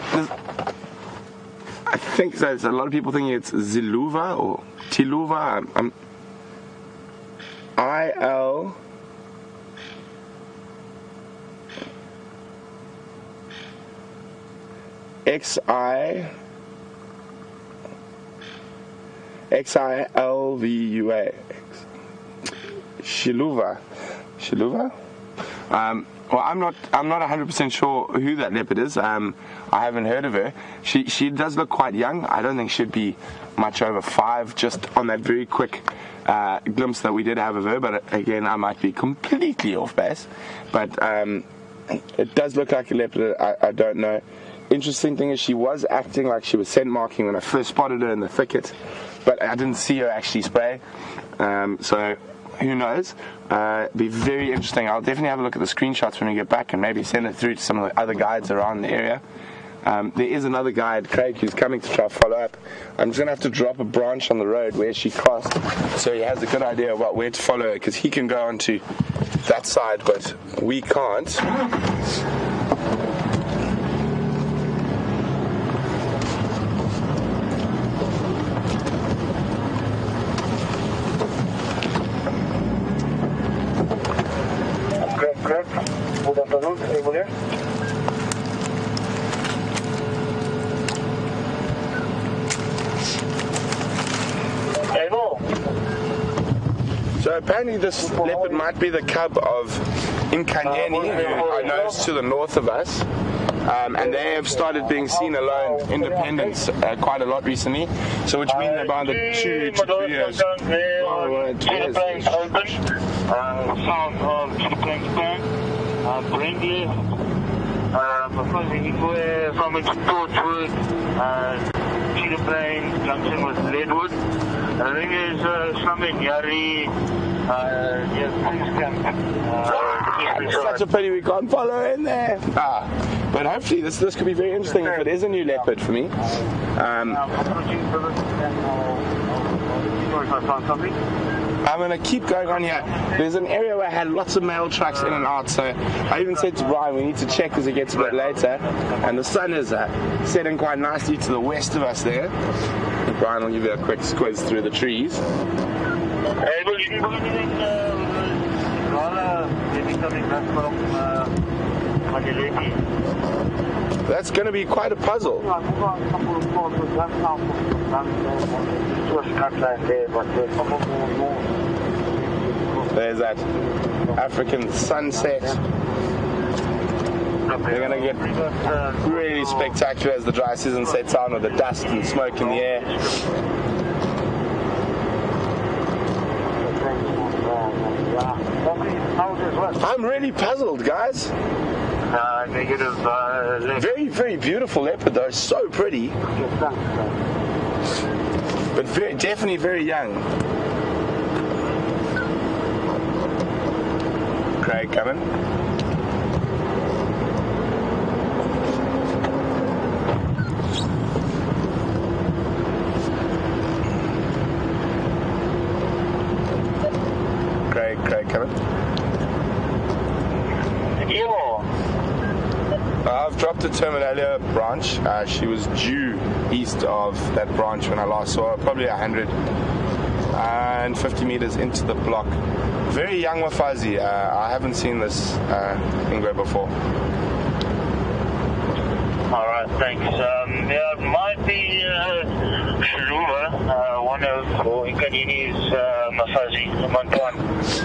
I think there's a lot of people thinking it's Xiluva or Xiluva. I-L... X-I-L-V-U-A. Xiluva. Xiluva? Well, I'm not 100% sure who that leopard is. I haven't heard of her. She does look quite young. I don't think she'd be much over 5, just on that very quick glimpse that we did have of her. But again, I might be completely off base. But it does look like a leopard. I don't know. Interesting thing is she was acting like she was scent marking when I first spotted her in the thicket, but I didn't see her actually spray. So who knows? Be very interesting. I'll definitely have a look at the screenshots when we get back and maybe send it through to some of the other guides around the area. There is another guide, Craig, who's coming to try to follow up. I'm just going to have to drop a branch on the road where she crossed, so he has a good idea about where to follow her, because he can go onto that side, but we can't. Correct. Good afternoon. Able here? Able. So apparently this leopard might be the cub of Inkanyeni, who I know is to the north of us. And they have started being seen alone, independents, quite a lot recently. So which means about the 2 to 3 years. Plains open, south of Plains Pan, Brent from its Torchwood, Cedar Plains, junction with Leadwood. I think there's some in Yari, It's such a pity we can't follow in there. But hopefully this could be very interesting if it is a new leopard for me. I'm going to keep going on here. There's an area where I had lots of mail trucks in and out, so I even said to Brian we need to check as it gets a bit later. And the sun is setting quite nicely to the west of us there. And Brian will give you a quick squiz through the trees. Able, you can go anything, maybe coming back from on your left. That's going to be quite a puzzle. Yeah, we've got a couple of plover just south of the sun. Just cut right there, but there's a couple more north. There's that African sunset. They're going to get really spectacular as the dry season sets on with the dust and smoke in the air. I'm really puzzled, guys. Negative Very, very beautiful leopard though, so pretty. But definitely very young. Craig coming. Craig coming. I've dropped a Terminalia branch. She was due east of that branch when I last saw her, probably 150 meters into the block. Very young Wafazi. I haven't seen this Ingwe before. All right, thanks. Yeah, it might be Xiluva, one of Inkanyeni's Mafazi, Mongoose.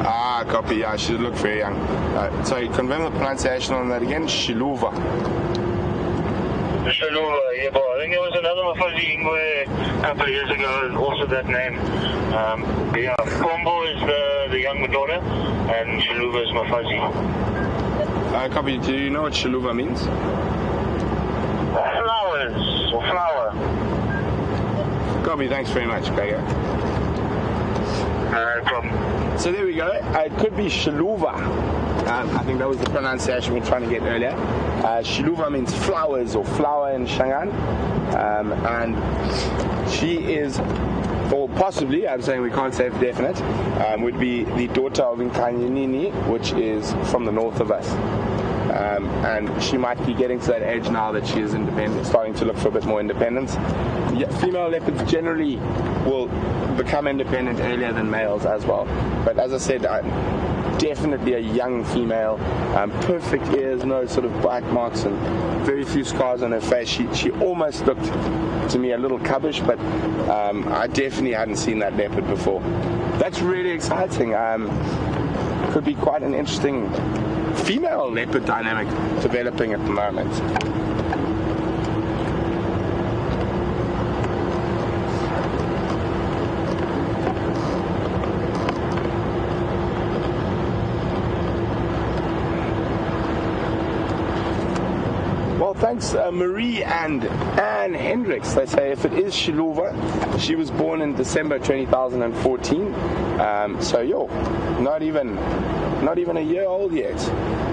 Ah, copy. Yeah, she look very young. Sorry, confirm the pronunciation on that again. Xiluva. Xiluva, yeah, but I think there was another Mafazi Ingwe a couple of years ago, also that name. Yeah, Combo is the younger daughter, and Xiluva is Mafazi. Copy. Do you know what Xiluva means? Flowers, or flower. Copy. Thanks very much, Craig. No problem. So there we go. It could be Xiluva. I think that was the pronunciation we were trying to get earlier. Xiluva means flowers or flower in Shangaan. And she is, or possibly, I'm saying we can't say for definite, would be the daughter of Inkanyeni, which is from the north of us. And she might be getting to that age now that she is independent, starting to look for a bit more independence. Yeah, female leopards generally will become independent earlier than males as well. But as I said, definitely a young female, perfect ears, no sort of bite marks, and very few scars on her face. She almost looked to me a little cubbish, but I definitely hadn't seen that leopard before. That's really exciting. Could be quite an interesting female leopard dynamic developing at the moment. Well, thanks Marie and Anne Hendricks. They say if it is Xiluva, she was born in December 2014. So not even a year old yet,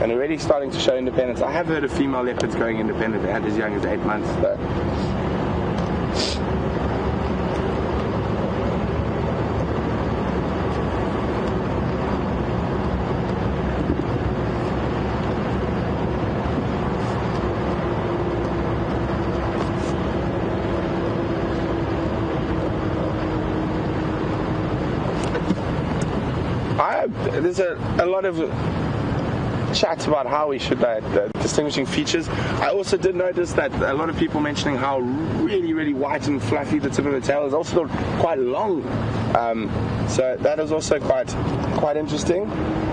and already starting to show independence. I have heard of female leopards going independent at as young as 8 months though. There's a lot of chat about how we should distinguishing features. I also did notice that a lot of people mentioning how really white and fluffy the tip of the tail is, also quite long. So that is also quite interesting.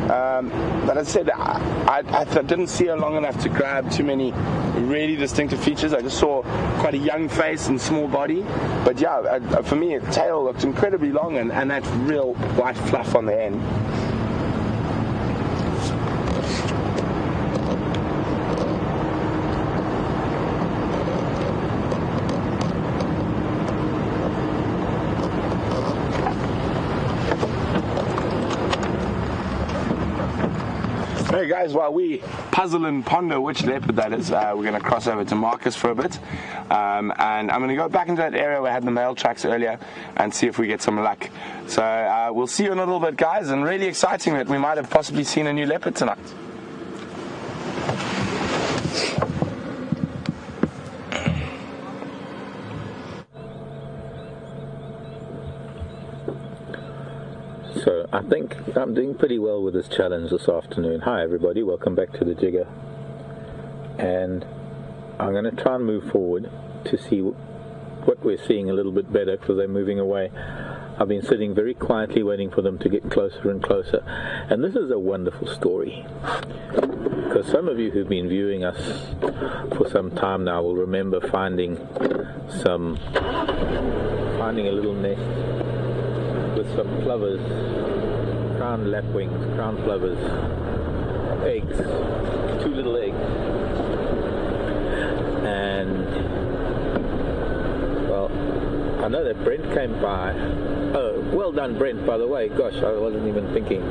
But as I said, I didn't see her long enough to grab too many really distinctive features. I just saw quite a young face and small body. But yeah, for me, the tail looked incredibly long and that real white fluff on the end. Hey guys, while we puzzle and ponder which leopard that is, we're going to cross over to Marcus for a bit, and I'm going to go back into that area where I had the male tracks earlier and see if we get some luck. So we'll see you in a little bit, guys, and really exciting that we might have possibly seen a new leopard tonight. So I think I'm doing pretty well with this challenge this afternoon. Hi everybody, welcome back to the jigger. And I'm going to try and move forward to see what we're seeing a little bit better, because they're moving away. I've been sitting very quietly waiting for them to get closer and closer. And this is a wonderful story, because some of you who've been viewing us for some time now will remember finding a little nest with some plovers, crowned lapwings, crowned plovers, eggs, 2 little eggs. And well, I know that Brent came by. Oh, well done Brent, by the way. Gosh, I wasn't even thinking.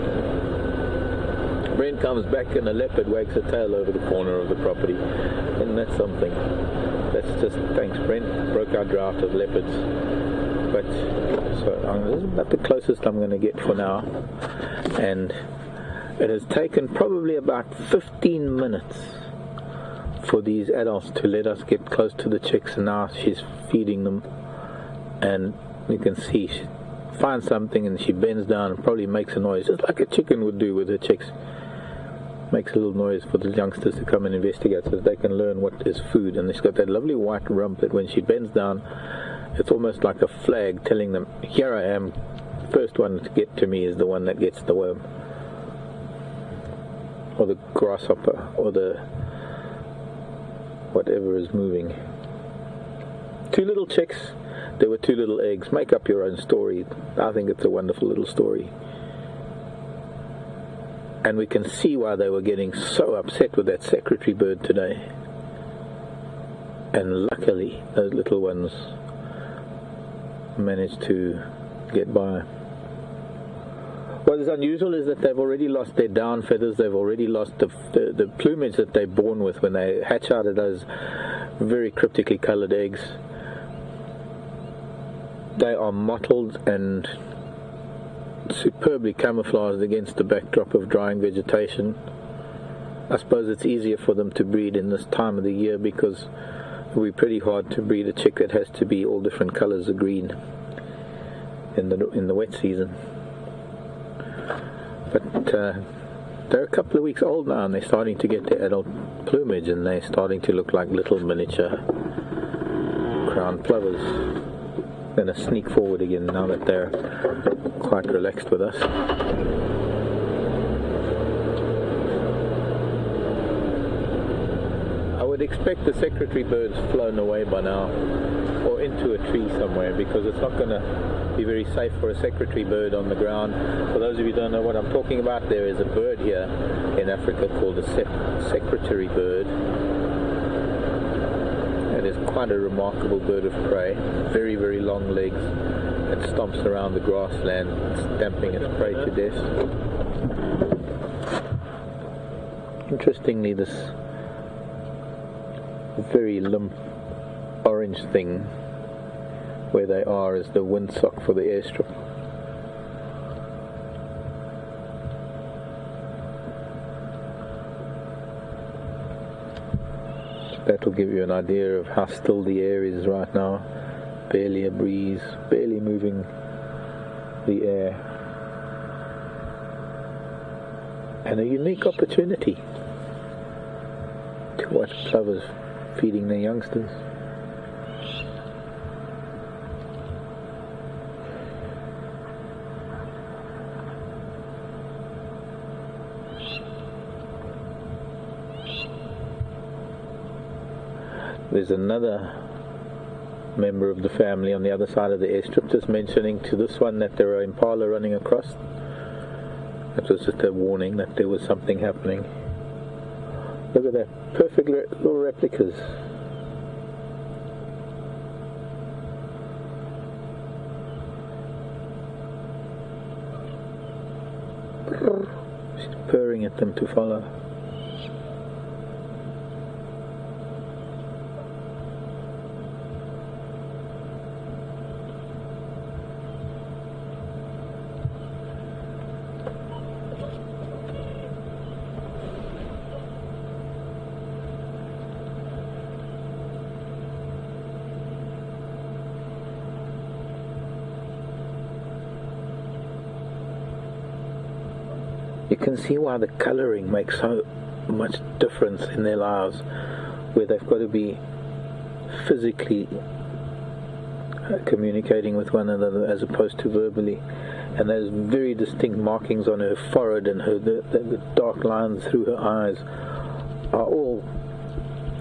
Brent comes back and a leopard wags a tail over the corner of the property. Isn't that something? That's just, thanks Brent, broke our drought of leopards. But, so this is about the closest I'm going to get for now. And it has taken probably about 15 minutes for these adults to let us get close to the chicks, and now she's feeding them. And you can see she finds something and she bends down and probably makes a noise, just like a chicken would do with her chicks. Makes a little noise for the youngsters to come and investigate so that they can learn what is food. And she's got that lovely white rump that when she bends down, it's almost like a flag telling them, here I am. First one to get to me is the one that gets the worm, or the grasshopper, or the whatever is moving. 2 little chicks. There were 2 little eggs. Make up your own story. I think it's a wonderful little story. And we can see why they were getting so upset with that secretary bird today. And luckily, those little ones managed to get by. What is unusual is that they've already lost their down feathers. They've already lost the plumage that they're born with when they hatch out of those very cryptically coloured eggs. They are mottled and superbly camouflaged against the backdrop of drying vegetation. I suppose it's easier for them to breed in this time of the year, because it would be pretty hard to breed a chick that has to be all different colours of green in the wet season. But they're a couple of weeks old now, and they're starting to get their adult plumage, and they're starting to look like little miniature crowned plovers. I'm going to sneak forward again now that they're quite relaxed with us. I would expect the secretary bird's flown away by now, or into a tree somewhere, because it's not going to be very safe for a secretary bird on the ground. For those of you who don't know what I'm talking about, there is a bird here in Africa called a secretary bird. It is quite a remarkable bird of prey. Very, very long legs. It stomps around the grassland, stamping its prey to death. Interestingly, this very limp orange thing where they are is the windsock for the airstrip. That will give you an idea of how still the air is right now. Barely a breeze, barely moving the air. And a unique opportunity to watch plovers feeding their youngsters. There's another member of the family on the other side of the airstrip just mentioning to this one that there are Impala running across. That was just a warning that there was something happening. Look at that, perfect little replicas. She's purring at them to follow. you can see why the colouring makes so much difference in their lives, where they've got to be physically communicating with one another as opposed to verbally. And those very distinct markings on her forehead and the dark lines through her eyes are all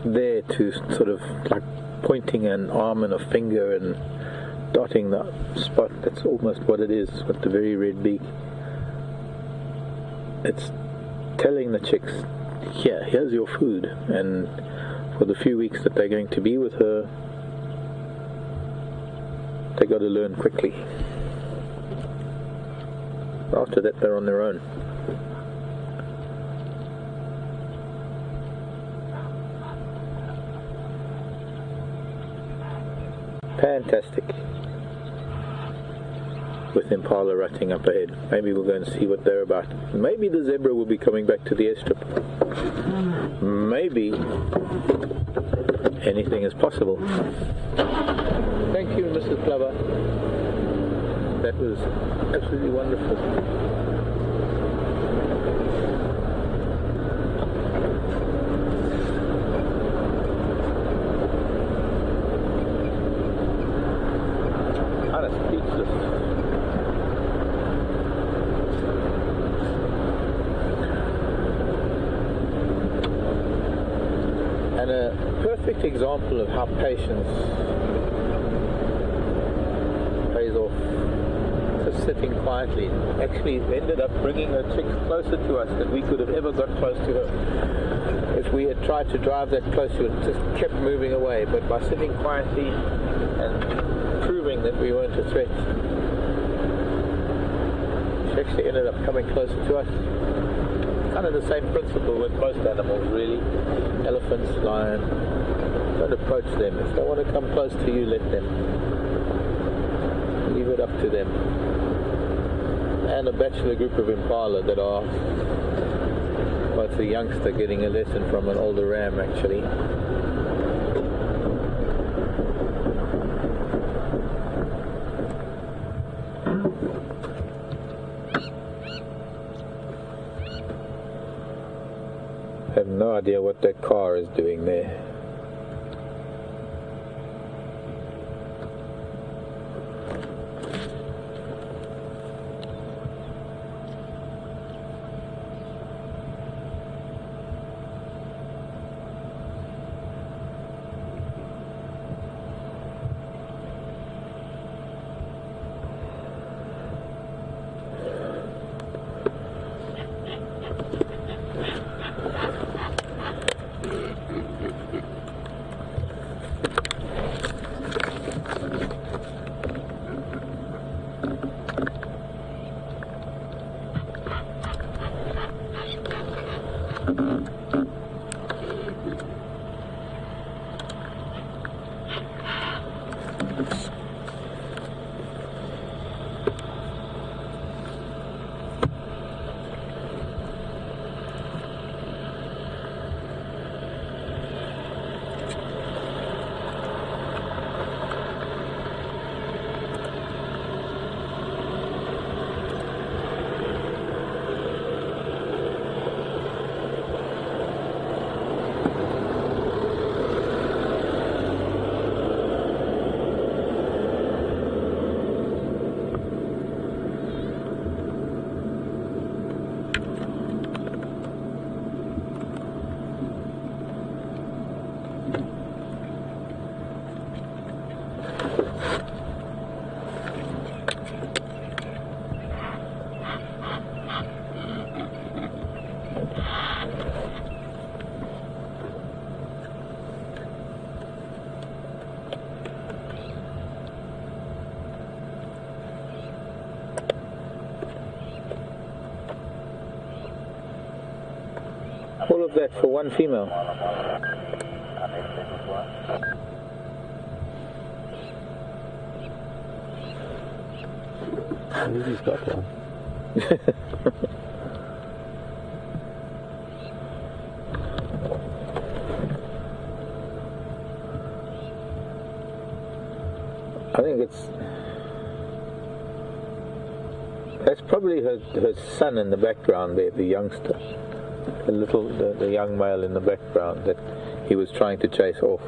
there to sort of like pointing an arm and a finger and dotting the spot. That's almost what it is with the very red beak. It's telling the chicks, here's your food, and for the few weeks that they're going to be with her, they got to learn quickly. After that, they're on their own. Fantastic. With Impala rutting up ahead. Maybe we'll go and see what they're about. Maybe the zebra will be coming back to the airstrip. Maybe anything is possible. Thank you, Mrs. Plover. That was absolutely wonderful. Kind of speechless. And a perfect example of how patience pays off. Just sitting quietly actually ended up bringing her chicks closer to us than we could have ever got close to her. If we had tried to drive that close, it just kept moving away. But by sitting quietly and proving that we weren't a threat, she actually ended up coming closer to us. Kind of the same principle with most animals, really. Elephants, lion. Don't approach them. If they want to come close to you, let them. Leave it up to them. And a bachelor group of Impala that are both a youngster getting a lesson from an older ram, actually. I have no idea what that car is doing there. All of that for one female. He's got one. I think it's That's probably her son in the background there, the youngster. The young male in the background that he was trying to chase off.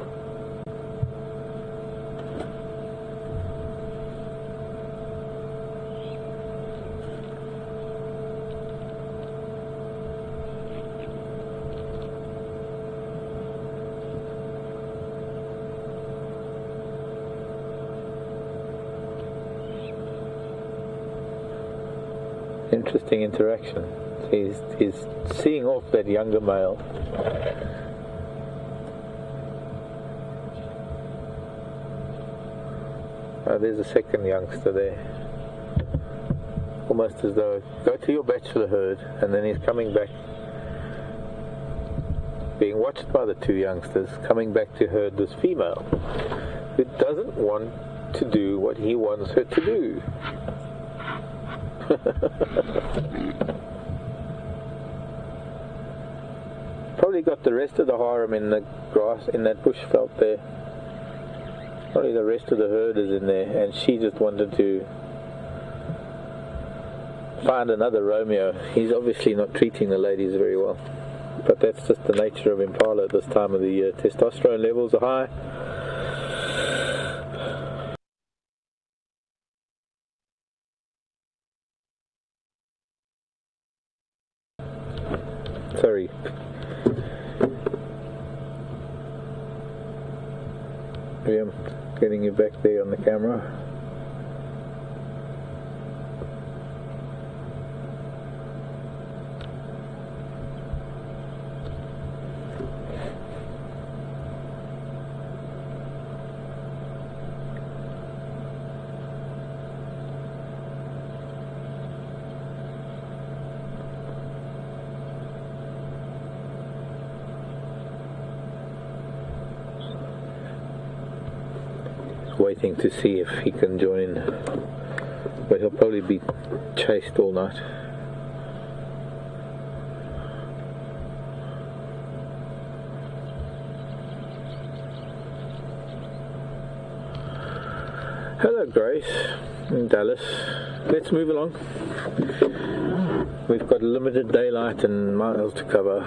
Interesting interaction. He's seeing off that younger male. Oh, there's a second youngster there. Almost as though, go to your bachelor herd, and then he's coming back, being watched by the two youngsters, coming back to herd this female, who doesn't want to do what he wants her to do. Probably got the rest of the harem in the grass, in that bush veld there. Probably the rest of the herd is in there, and she just wanted to find another Romeo. He's obviously not treating the ladies very well, but that's just the nature of Impala at this time of the year. Testosterone levels are high. Sorry. Yeah, getting you back there on the camera. Waiting to see if he can join, but he'll probably be chased all night. Hello Grace in Dallas. Let's move along. We've got limited daylight and miles to cover.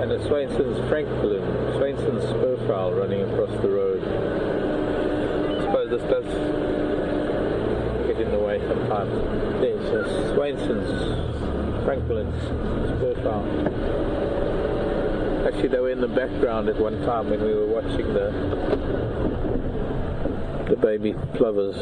And a Swainson's Franklin, Swainson's spurfowl running across the road. I suppose this does get in the way sometimes. There's a Swainson's Franklin's spurfowl. Actually, they were in the background at one time when we were watching the baby plovers.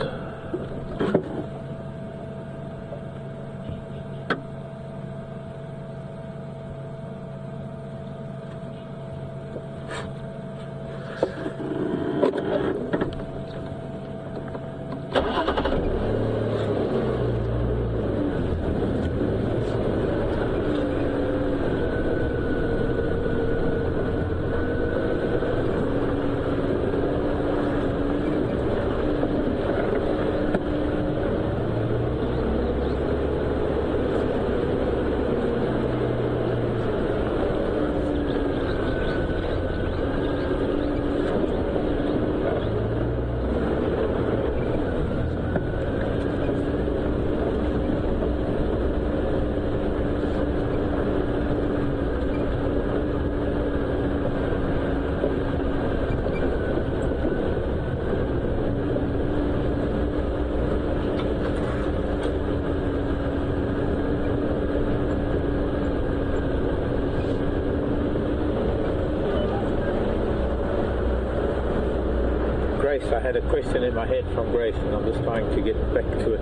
I had a question in my head from Grace and I'm just trying to get back to it.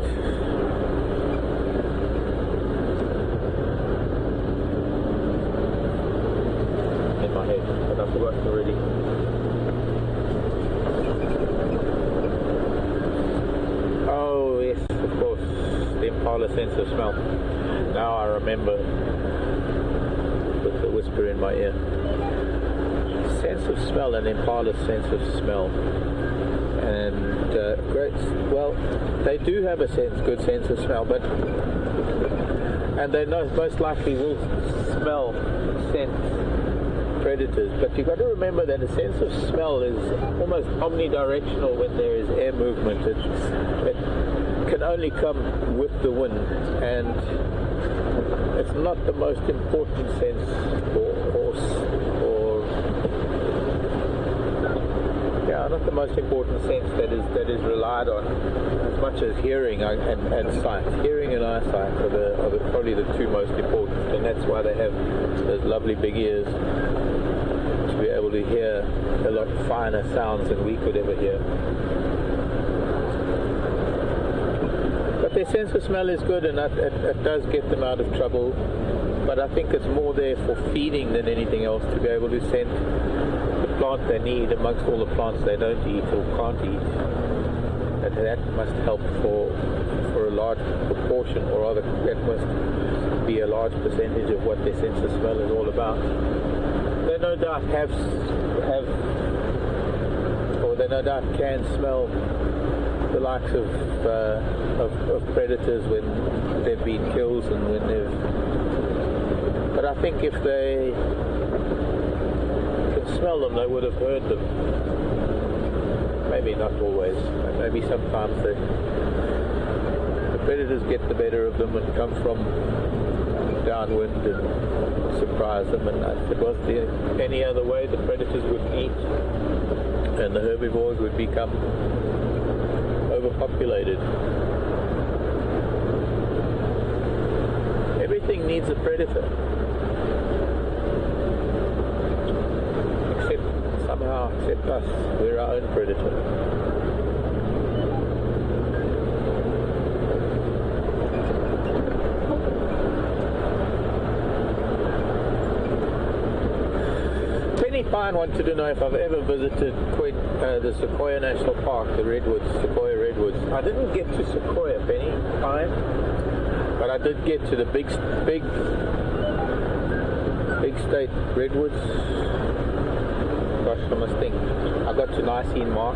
In my head, but I've forgotten already. Oh yes, of course, the Impala sense of smell. Now I remember with the whisper in my ear. Sense of smell and Impala's sense of smell. And great, well, they do have a good sense of smell, but and they most likely will sense predators. But you've got to remember that a sense of smell is almost omnidirectional when there is air movement. It can only come with the wind, and it's not the most important sense not the most important sense that is relied on as much as hearing and sight. Hearing and eyesight are probably the two most important, and that's why they have those lovely big ears to be able to hear a lot finer sounds than we could ever hear. But their sense of smell is good, and it does get them out of trouble, but I think it's more there for feeding than anything else, to be able to scent the plant they need amongst all the plants they don't eat or can't eat. That must help for a large proportion, or rather that must be a large percentage of what their sense of smell is all about. They no doubt they no doubt can smell the likes of predators when they've been killed and when they've. But I think if they can smell them, they would have heard them. Maybe not always. Maybe sometimes the predators get the better of them and come from downwind and surprise them. And if it was any other way, the predators would eat, and the herbivores would become overpopulated. Everything needs a predator, except us. We're our own predator. Penny Pine wanted to know if I've ever visited the Sequoia National Park, the redwoods, Sequoia redwoods. I didn't get to Sequoia, Penny Pine, but I did get to the big state redwoods. Gosh, I must think. I got to Nicene Mark.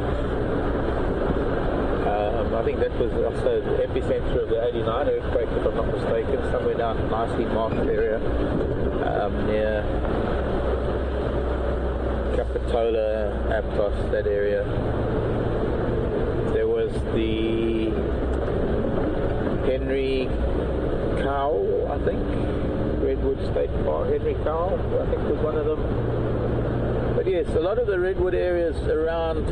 I think that was also the epicenter of the 89 earthquake, if I'm not mistaken, somewhere down in Nicene Mark area, near Capitola, Aptos, that area. There was the Henry Cowell, I think, Redwood State Park. Henry Cowell, I think, was one of them. But yes, a lot of the redwood areas around,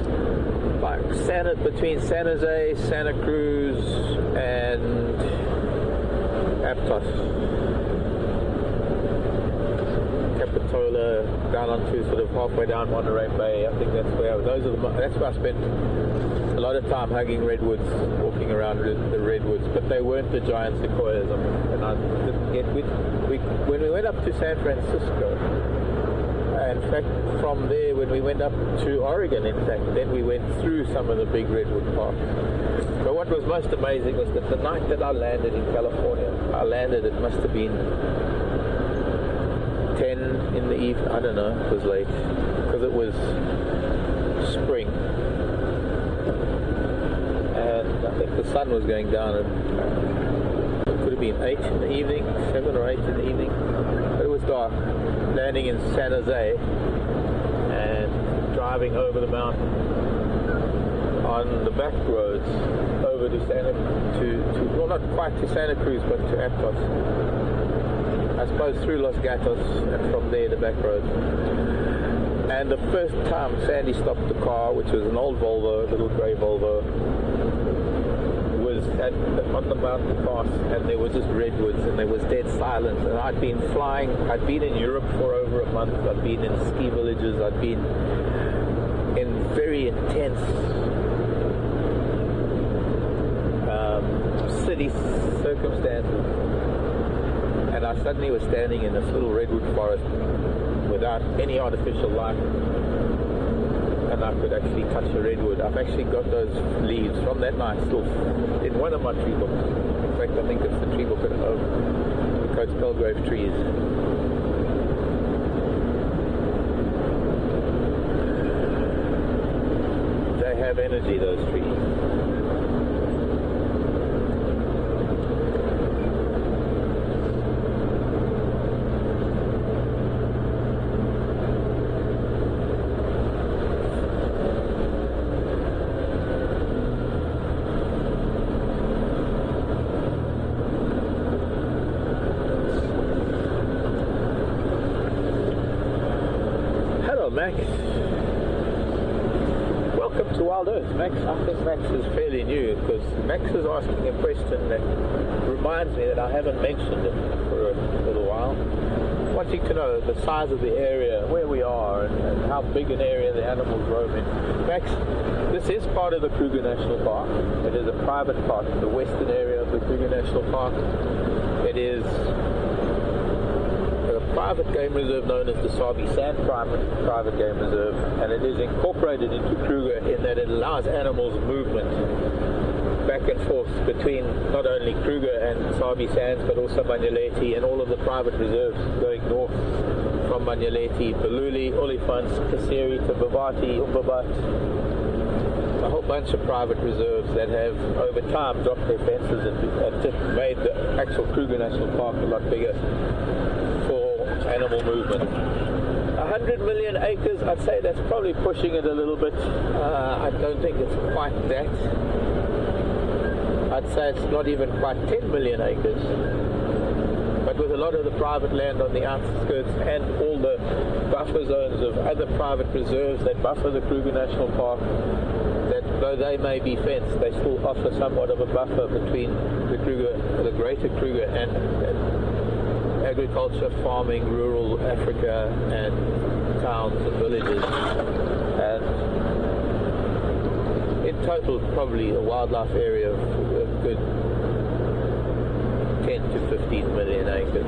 like between San Jose, Santa Cruz, and Aptos. Capitola, down onto sort of halfway down Monterey Bay. I think that's where that's where I spent a lot of time hugging redwoods, walking around the redwoods. But they weren't the giant sequoias, and I didn't get when we went up to San Francisco. In fact, from there, when we went up to Oregon, in fact, then we went through some of the big redwood parks. But what was most amazing was that the night that I landed in California, it must have been 10 in the evening, I don't know, it was late, because it was spring, and I think the sun was going down, and it could have been 8 in the evening, 7 or 8 in the evening, but it was dark. Landing in San Jose and driving over the mountain on the back roads over to well, not quite to Santa Cruz, but to Aptos. I suppose through Los Gatos, and from there the back roads. And the first time Sandy stopped the car, which was an old Volvo, a little grey Volvo, was on the mountain pass, and there were just redwoods, and there was dead silence. And I'd been flying, I'd been in Europe for over a month, I'd been in ski villages, I'd been in very intense city circumstances. And I suddenly was standing in this little redwood forest without any artificial light, and I could actually touch a redwood. I've actually got those leaves from that night still in one of my tree books. In fact, I think it's the tree book at home, the Coates Belgrave trees. They have energy, those trees. Well, Max, welcome to WildEarth. Max, I think Max is fairly new because Max is asking a question that reminds me that I haven't mentioned it for a little while. Wanting to know the size of the area, where we are, and how big an area the animals roam in. Max, this is part of the Kruger National Park. It is a private park, the western area of the Kruger National Park. It is a private game reserve known as the Sabi Sand Private Game Reserve, and it is incorporated into Kruger in that it allows animals movement back and forth between not only Kruger and Sabi Sands, but also Manyeleti and all of the private reserves going north from Manyeleti, Baluli, Olifants, Kaseri to Bavati, Umbabat. A whole bunch of private reserves that have over time dropped their fences and just made the actual Kruger National Park a lot bigger for animal movement. 100 million acres, I'd say that's probably pushing it a little bit. I don't think it's quite that. I'd say it's not even quite 10 million acres. But with a lot of the private land on the outskirts and all the buffer zones of other private reserves that buffer the Kruger National Park, that though they may be fenced, they still offer somewhat of a buffer between the greater Kruger and agriculture, farming, rural Africa, and towns and villages. And in total, probably a wildlife area of a good 10 to 15 million acres.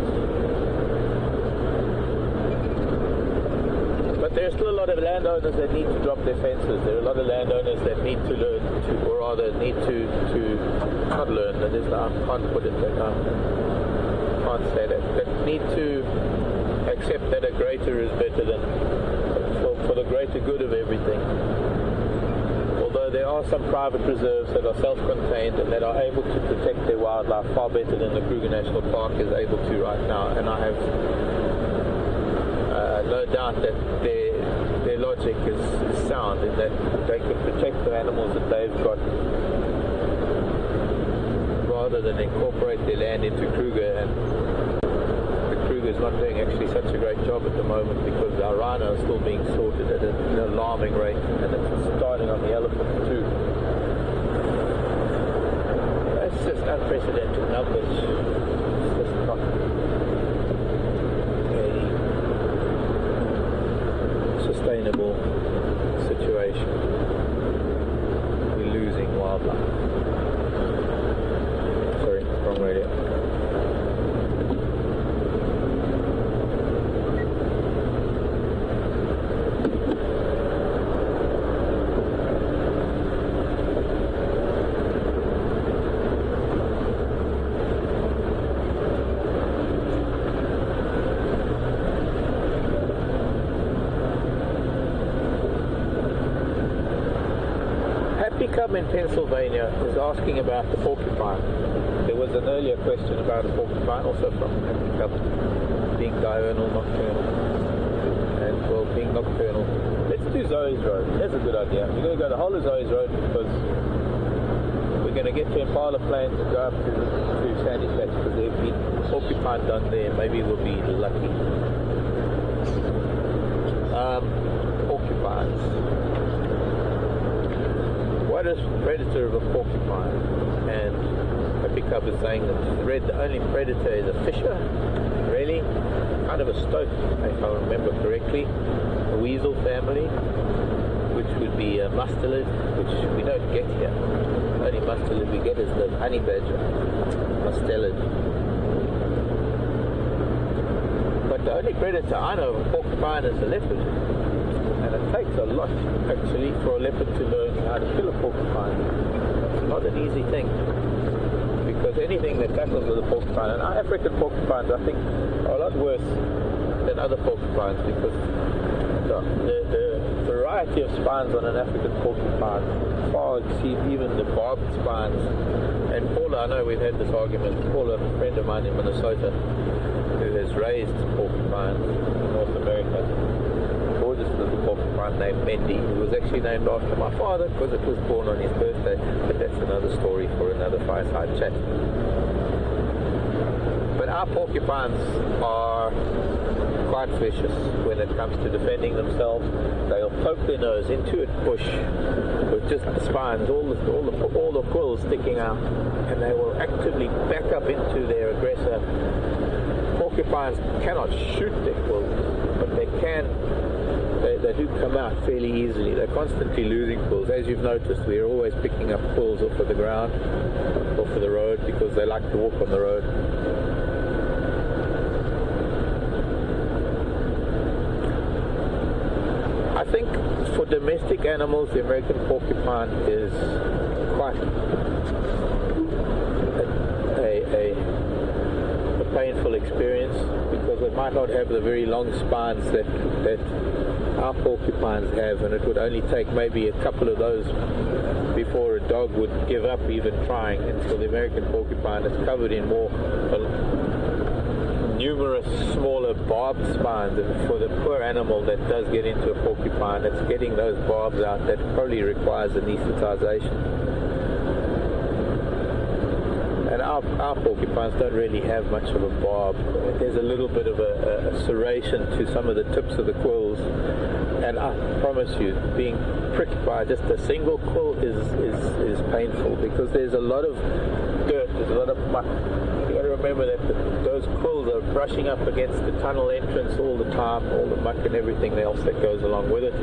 But there are still a lot of landowners that need to drop their fences. There are a lot of landowners that need to learn to, or rather need to not learn, that is, I can't put it that I can't say that need to accept that a greater is better than, for the greater good of everything. Although there are some private reserves that are self-contained and that are able to protect their wildlife far better than the Kruger National Park is able to right now, and I have no doubt that their logic is sound in that they could protect the animals that they've got rather than incorporate their land into Kruger. And the Kruger is not doing actually such a great job at the moment because our rhino is still being slaughtered at an alarming rate, and it's starting on the elephant too. That's just unprecedented numbers. It's just not a sustainable situation. We're losing wildlife. Sorry, wrong radio. In Pennsylvania is asking about the porcupine. There was an earlier question about a porcupine, also from being diurnal, nocturnal, and well, being nocturnal. Let's do Zoe's Road. That's a good idea. We're going to go the whole of Zoe's Road because we're going to get to Impala Plains and go up to Sandy Flats because there'll be porcupine down there. Maybe we'll be lucky. Porcupines. What is the predator of a porcupine? And Happy Cub is saying that the only predator is a fisher. Really? Kind of a stoat, if I remember correctly. A weasel family, which would be a mustelid, which we don't get here. The only mustelid we get is the honey badger, mustelid. But the only predator I know of a porcupine is a leopard. And it takes a lot, actually, for a leopard to learn how to kill a porcupine. It's not an easy thing. Because anything that tackles with a porcupine, and our African porcupines, I think, are a lot worse than other porcupines because the variety of spines on an African porcupine far exceeds even the barbed spines. And Paula, I know we've had this argument, Paula, a friend of mine in Minnesota, who has raised porcupines in North America, gorgeous little porcupine named Mendy, who was actually named after my father because it was born on his birthday, but that's another story for another fireside chat. But our porcupines are quite vicious when it comes to defending themselves. They'll poke their nose into a bush with just the spines, all the quills sticking out, and they will actively back up into their aggressor. Porcupines cannot shoot their quills, but they do come out fairly easily. They're constantly losing quills. As you've noticed, we're always picking up quills off of the ground, off of the road, because they like to walk on the road. I think for domestic animals, the American porcupine is quite a painful experience, because it might not have the very long spines that our porcupines have, and it would only take maybe a couple of those before a dog would give up even trying, until the American porcupine is covered in more numerous smaller barbed spines. And for the poor animal that does get into a porcupine, it's getting those barbs out that probably requires anesthetization. And our porcupines don't really have much of a barb. There's a little bit of a serration to some of the tips of the quills, and I promise you, being pricked by just a single quill is painful, because there's a lot of dirt, there's a lot of muck. You got to remember that those quills are brushing up against the tunnel entrance all the time, all the muck and everything else that goes along with it.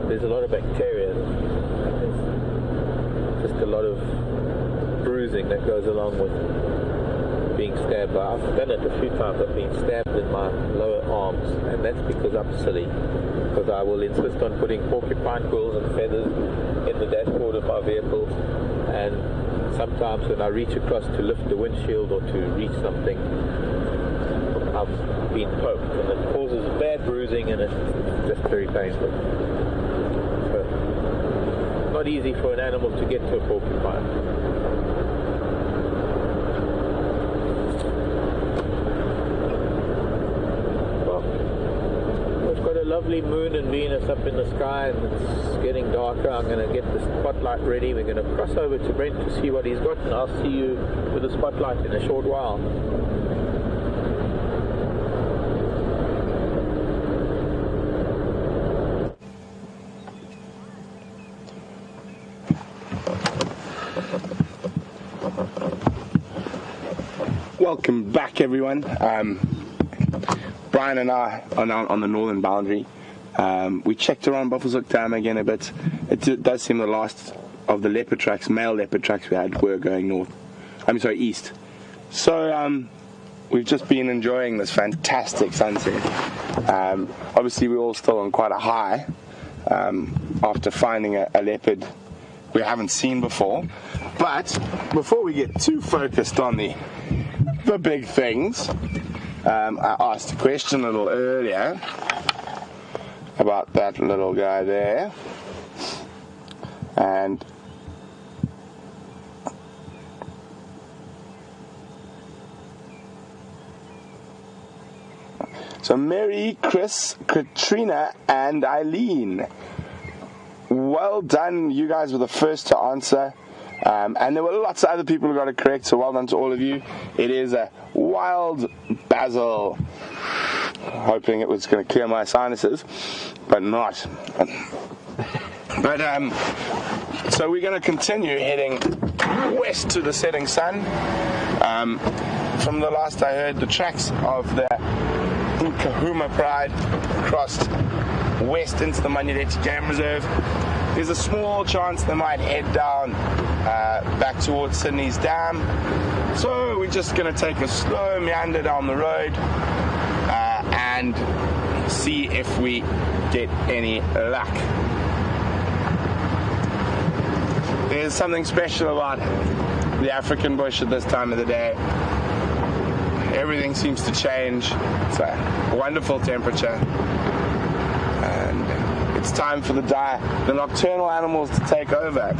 There's a lot of bacteria. Just a lot of bruising that goes along with being stabbed by. I've done it a few times. I've been stabbed in my lower arms, and that's because I'm silly, because I will insist on putting porcupine quills and feathers in the dashboard of my vehicle, and sometimes when I reach across to lift the windshield or to reach something, I've been poked, and it causes bad bruising, and it's just very painful. Not easy for an animal to get to a porcupine. Well, we've got a lovely moon and Venus up in the sky, and it's getting darker. I'm going to get the spotlight ready. We're going to cross over to Brent to see what he's got, and I'll see you with the spotlight in a short while. Welcome back, everyone. Brian and I are now on the northern boundary. We checked around Buffelshoek Dam again a bit. It does seem the last of the leopard tracks, male leopard tracks we had, were going north. East. So we've just been enjoying this fantastic sunset. Obviously we're all still on quite a high after finding a leopard we haven't seen before. But before we get too focused on the big things, I asked a question a little earlier about that little guy there, and so Mary, Chris, Katrina, and Eileen, well done. You guys were the first to answer. And there were lots of other people who got it correct, so well done to all of you. It is a wild basil. Hoping it was going to clear my sinuses, but not. But so we're going to continue heading west to the setting sun. From the last I heard, the tracks of the Inkanyeni Pride crossed west into the Manyeleti Game Reserve. There's a small chance they might head down back towards Sydney's Dam. So we're just going to take a slow meander down the road and see if we get any luck. There's something special about the African bush at this time of the day. Everything seems to change. It's a wonderful temperature. And it's time for the nocturnal animals to take over.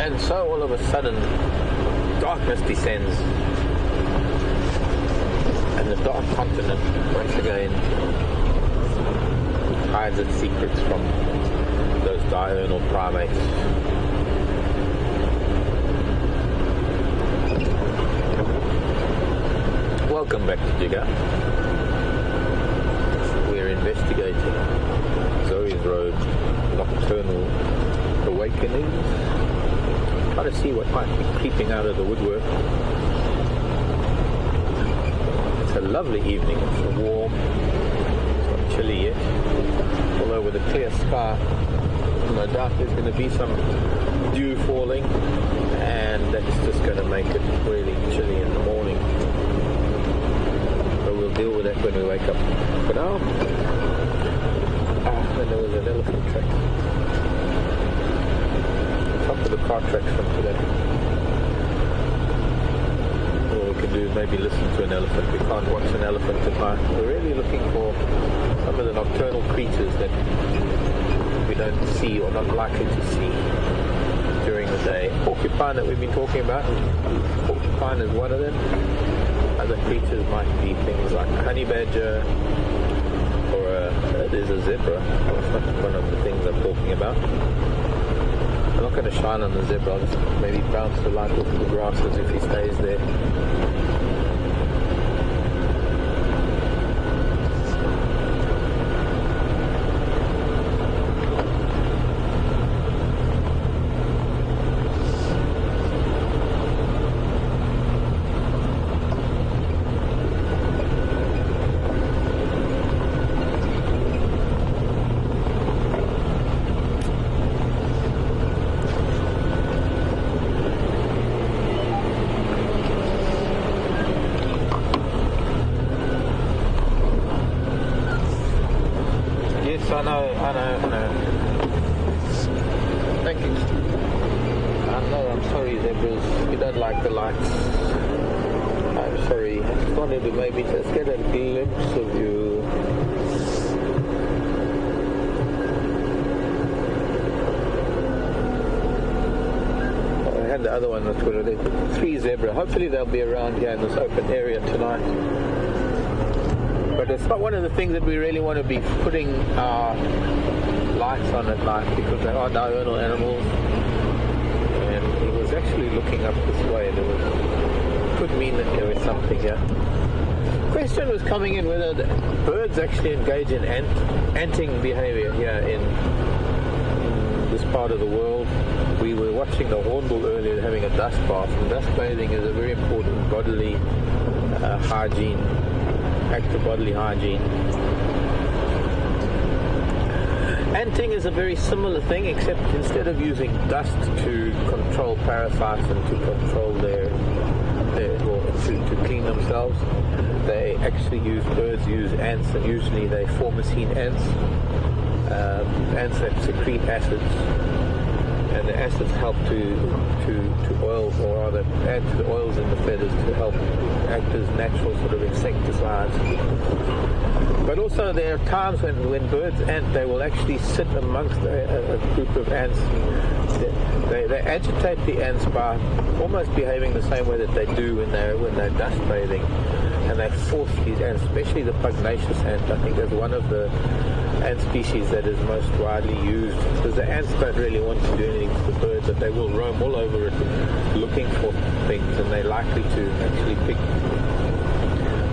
And so all of a sudden, darkness descends. And the dark continent, once again, hides its secrets from those diurnal primates. Welcome back to Jigga. We're investigating Zoe's Road nocturnal awakenings. Try to see what might be creeping out of the woodwork. It's a lovely evening. It's warm. It's not chilly yet. Although with a clear sky, no doubt there's going to be some dew falling, and that's just going to make it really chilly in the morning. But we'll deal with that when we wake up. For now, then there was an elephant track. Top of the car tracks from today. All we can do is maybe listen to an elephant. We can't watch an elephant at night. We're really looking for some of the nocturnal creatures that we don't see or not likely to see during the day. Porcupine that we've been talking about. Porcupine is one of them. Other creatures might be things like a honey badger, or there's a zebra. That's not one of the things I'm talking about. I'm not going to shine on the zebra. I'll just maybe bounce the light off the grasses if he stays there. I know. Thank you. I know, I'm sorry, zebras. You don't like the lights. I'm sorry. I just wanted to maybe just get a glimpse of you. I had the other one on Twitter. There's 3 zebra. Hopefully they'll be around here in this open area tonight. But it's not one of the things that we really want to be putting our lights on at night, because they are diurnal animals. And he was actually looking up this way, and it could mean that there was something here. Question was coming in whether the birds actually engage in anting behavior here in this part of the world. We were watching the hornbill earlier having a dust bath, and dust bathing is a very important bodily hygiene. Active bodily hygiene. Anting is a very similar thing, except instead of using dust to control parasites and to control to clean themselves, they actually birds use ants, and usually they formicine ants, ants that secrete acids, and the acids help to oil, or rather add to the oils in the feathers to help act as natural sort of insecticides. But also there are times when birds ant, they will actually sit amongst a group of ants. They agitate the ants by almost behaving the same way that they do when they're dust bathing, and they force these ants, especially the pugnacious ant. I think that's one of the ant species that is most widely used, because the ants don't really want to do anything to the bird, but they will roam all over it looking for things, and they're likely to actually pick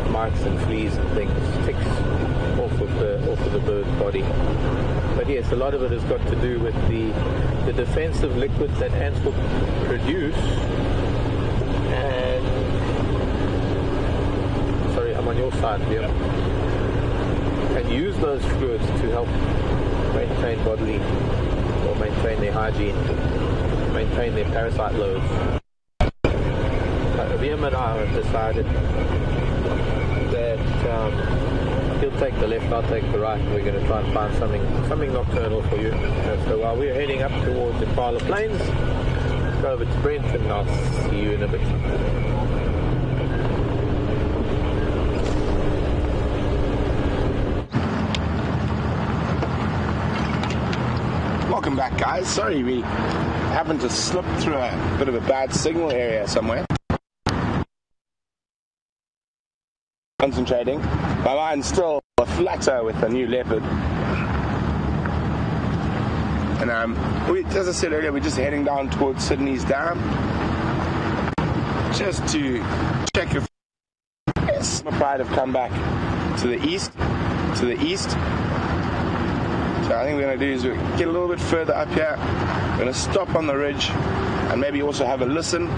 mites and fleas and things, ticks off of the bird's body. But yes, a lot of it has got to do with the defensive liquids that ants will produce. And sorry, I'm on your side here. And use those fluids to help maintain bodily, or maintain their hygiene, maintain their parasite loads. Liam and I have decided that he'll take the left, I'll take the right, and we're going to try and find something nocturnal for you. So while we're heading up towards the Impala Plains, go over to Brent, and I'll see you in a bit. Welcome back, guys. Sorry we happened to slip through a bit of a bad signal area somewhere. Concentrating. My mind's still a flutter with the new leopard. And as I said earlier, we're just heading down towards Sydney's Dam, just to check if my pride have come back to the east. So I think we're going to do is get a little bit further up here. We're going to stop on the ridge and maybe also have a listen.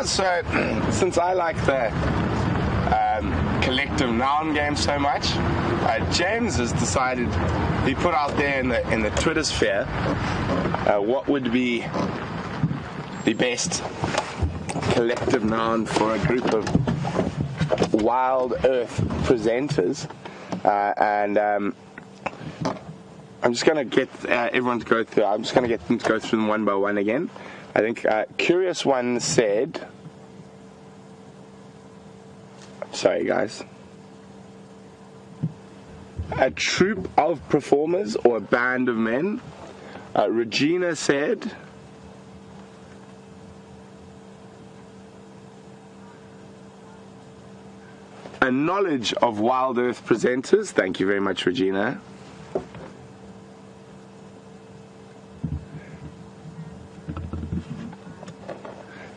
So, since I like the collective noun game so much, James has decided, he put out there in the Twitter sphere, what would be the best collective noun for a group of WildEarth presenters, and I'm just going to get everyone to go through. I'm just going to get them to go through them one by one again. I think Curious One said, sorry guys, a troop of performers or a band of men. Regina said, a knowledge of WildEarth presenters. Thank you very much, Regina.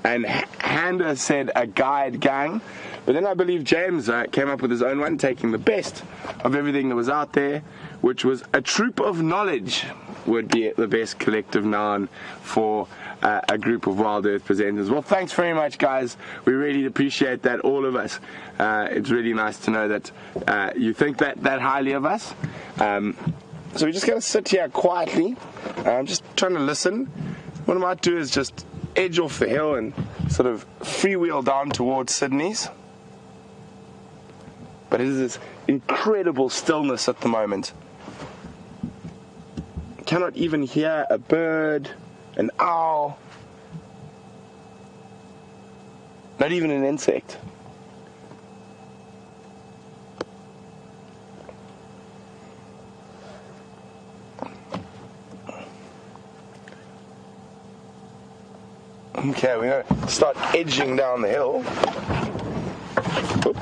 And Handa said a guide gang. But then I believe James came up with his own one, taking the best of everything that was out there, which was a troop of knowledge would be the best collective noun for a group of WildEarth presenters. Well, thanks very much, guys. We really appreciate that, all of us. It's really nice to know that you think that highly of us. So we're just going to sit here quietly. I'm just trying to listen. What I might do is just edge off the hill and sort of freewheel down towards Sydney's. But it is this incredible stillness at the moment. Cannot even hear a bird, an owl, not even an insect. Okay, we're going to start edging down the hill. Oop.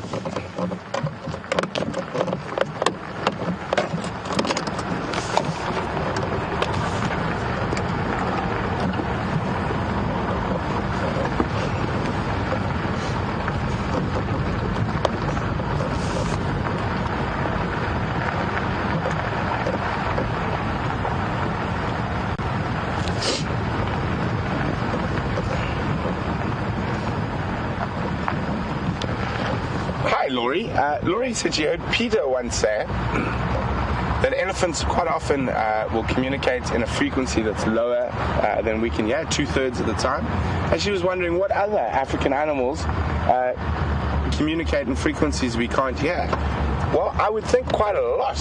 Laurie said she heard Peter once say that elephants quite often will communicate in a frequency that's lower than we can hear, 2/3 of the time. And she was wondering what other African animals communicate in frequencies we can't hear. Well, I would think quite a lot.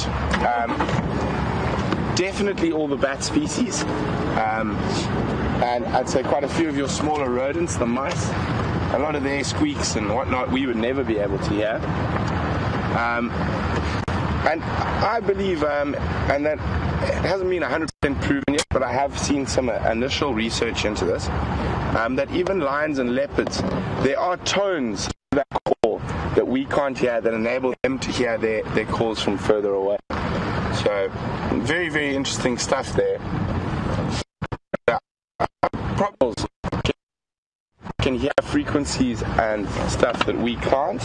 Definitely all the bat species. And I'd say quite a few of your smaller rodents, the mice. A lot of their squeaks and whatnot we would never be able to hear. And I believe, and that it hasn't been 100% proven yet, but I have seen some initial research into this, that even lions and leopards, there are tones to that call that we can't hear that enable them to hear their calls from further away. So, very, very interesting stuff there. Probably can hear frequencies and stuff that we can't.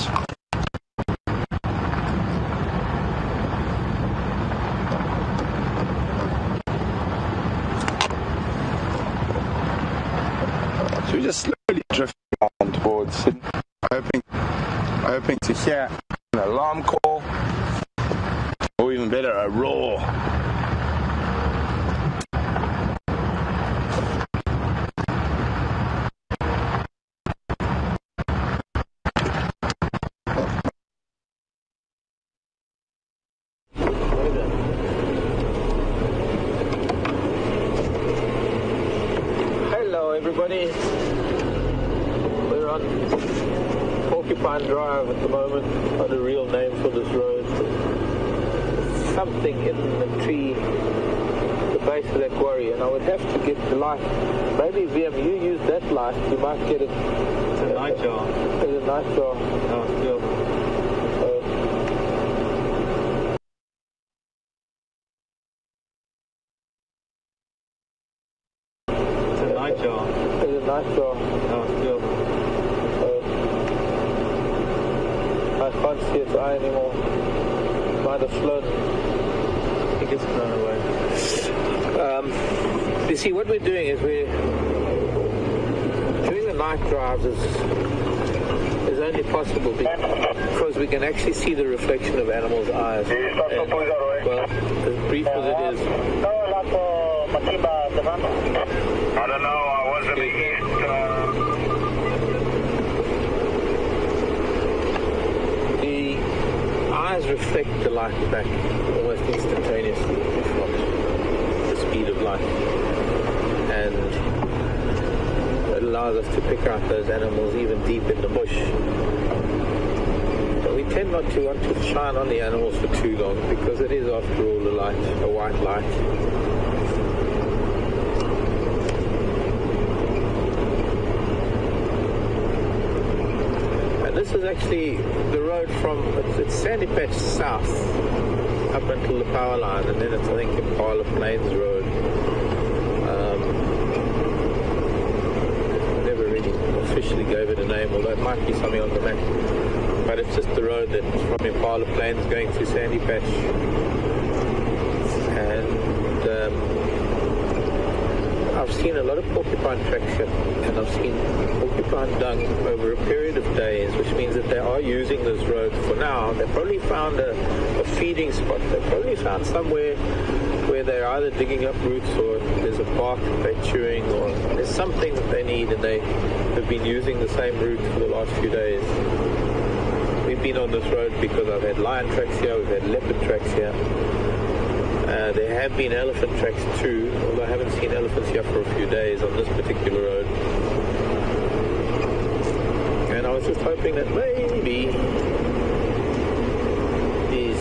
So we just slowly drift on towards Sydney, hoping to hear an alarm call, or even better, a roar. everybody. We're on Porcupine Drive at the moment. Not a real name for this road. Something in the tree, the base of that quarry, and I would have to get the light. Maybe VM, you use that light, you might get it. It's a night jar. It's a night jar. Oh, still. It's a night jar. It's a night jar. Oh, still. I can't see its eye anymore. Might have flown. I think it's flown away. You see, what we're doing is we're doing the night drives is only possible because we can actually see the reflection of animals' eyes. And, well, as brief as it is. I don't know, I was in the east. The eyes reflect the light back almost instantaneously, if not the speed of light. And it allows us to pick out those animals even deep in the bush. But we tend not to want to shine on the animals for too long because it is, after all, a white light. This is actually the road from, it's Sandy Patch South up until the power line, and then it's, I think, Impala Plains Road. Never really officially gave it a name, although it might be something on the map. But it's just the road that's from Impala Plains going to Sandy Patch. And I've seen a lot of porcupine tracks here, and I've seen porcupine dung over a period of days, which means that they are using this road for now. They probably found a feeding spot. They probably found somewhere where they're either digging up roots or there's a bark that they're chewing or there's something that they need, and they have been using the same route for the last few days. We've been on this road because I've had lion tracks here, we've had leopard tracks here. There have been elephant tracks too, although I haven't seen elephants here for a few days on this particular road. And I was just hoping that maybe these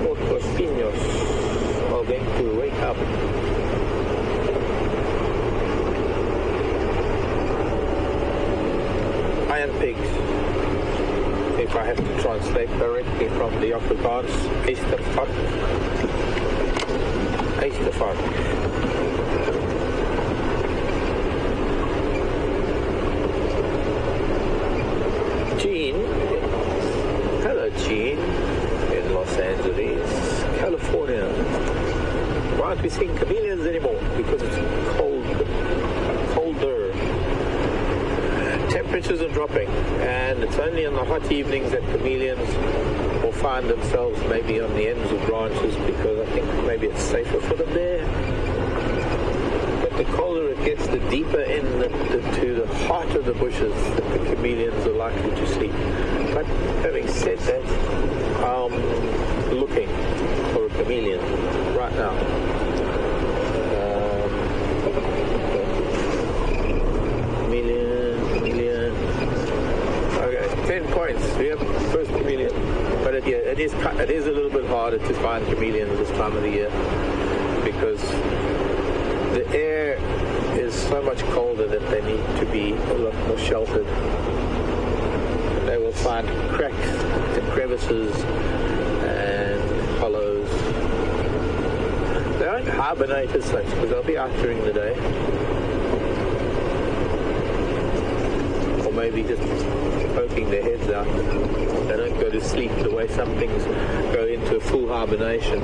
porcospinos are going to wake up. Iron pigs, if I have to translate directly from the Afrikaans, Eastervat. Gene, hello Gene, in Los Angeles, California. Why aren't we seeing chameleons anymore? Because it's colder. Temperatures are dropping, and it's only in the hot evenings that chameleons will find themselves maybe on the ends of branches, because I think maybe it's safer for them there. But the colder it gets, the deeper in to the heart of the bushes that the chameleons are likely to sleep. But having said that, I'm looking for a chameleon right now. Chameleon. Okay, 10 points. We have first chameleon. But it is a little bit harder to find chameleons this time of the year because the air is so much colder that they need to be a lot more sheltered. They will find cracks and crevices and hollows. They don't hibernate as such because they'll be out during the day. Or maybe just poking their heads out. They don't go to sleep the way some things go into full hibernation.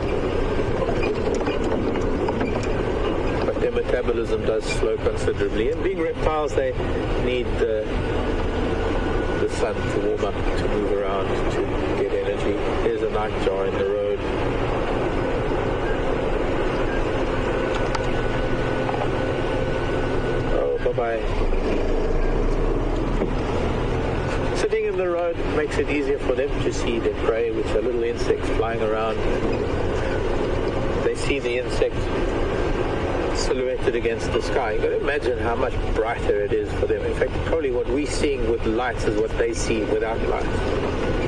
But their metabolism does slow considerably. And being reptiles, they need the sun to warm up, to move around, to get energy. There's a nightjar in the road. Oh, bye-bye. Sitting in the road makes it easier for them to see their prey, which are little insects flying around. They see the insect silhouetted against the sky. You've got to imagine how much brighter it is for them. In fact, probably what we're seeing with lights is what they see without light,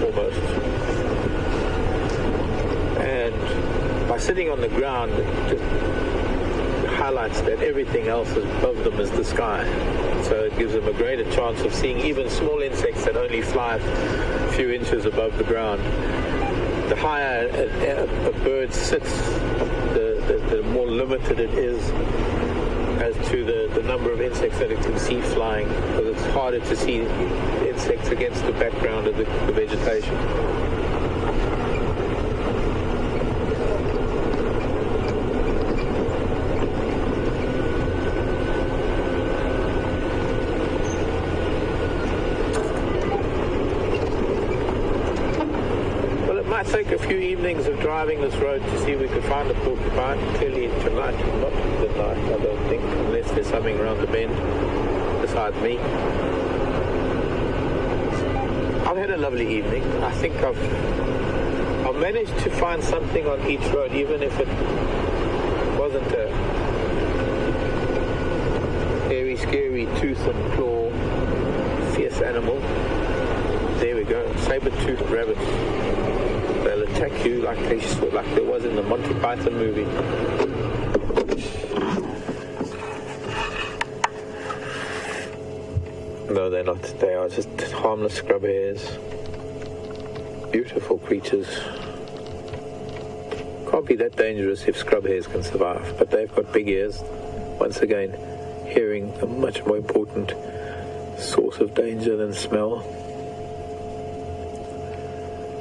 almost. And by sitting on the ground, it just highlights that everything else above them is the sky. So it gives them a greater chance of seeing even small insects that only fly a few inches above the ground. The higher a bird sits, the more limited it is as to the number of insects that it can see flying, because it's harder to see insects against the background of the vegetation. Take a few evenings of driving this road to see if we could find a porcupine. Clearly tonight, not tonight, I don't think, unless there's something around the bend beside me. I've had a lovely evening. I think I've managed to find something on each road, even if it wasn't a hairy, scary tooth and claw fierce animal. There we go, saber-toothed rabbits. They'll attack you like there was in the Monty Python movie. No, they're not. They are just harmless scrub hares. Beautiful creatures. Can't be that dangerous if scrub hares can survive, but they've got big ears. Once again, hearing a much more important source of danger than smell.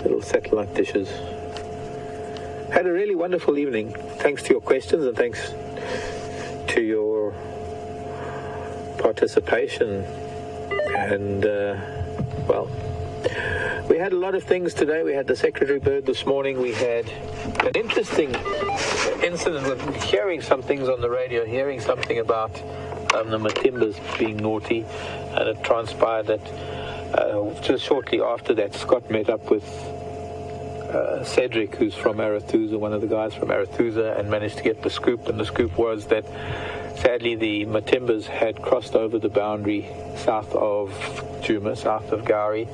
Little satellite dishes. Had a really wonderful evening. Thanks to your questions and thanks to your participation. And, well, we had a lot of things today. We had the secretary bird this morning. We had an interesting incident with hearing some things on the radio, hearing something about the Matimbas being naughty. And it transpired that just shortly after that, Scott met up with Cedric, who's from Arathusa, one of the guys from Arathusa, and managed to get the scoop. And the scoop was that sadly the Matimbas had crossed over the boundary south of Djuma, south of Gowrie,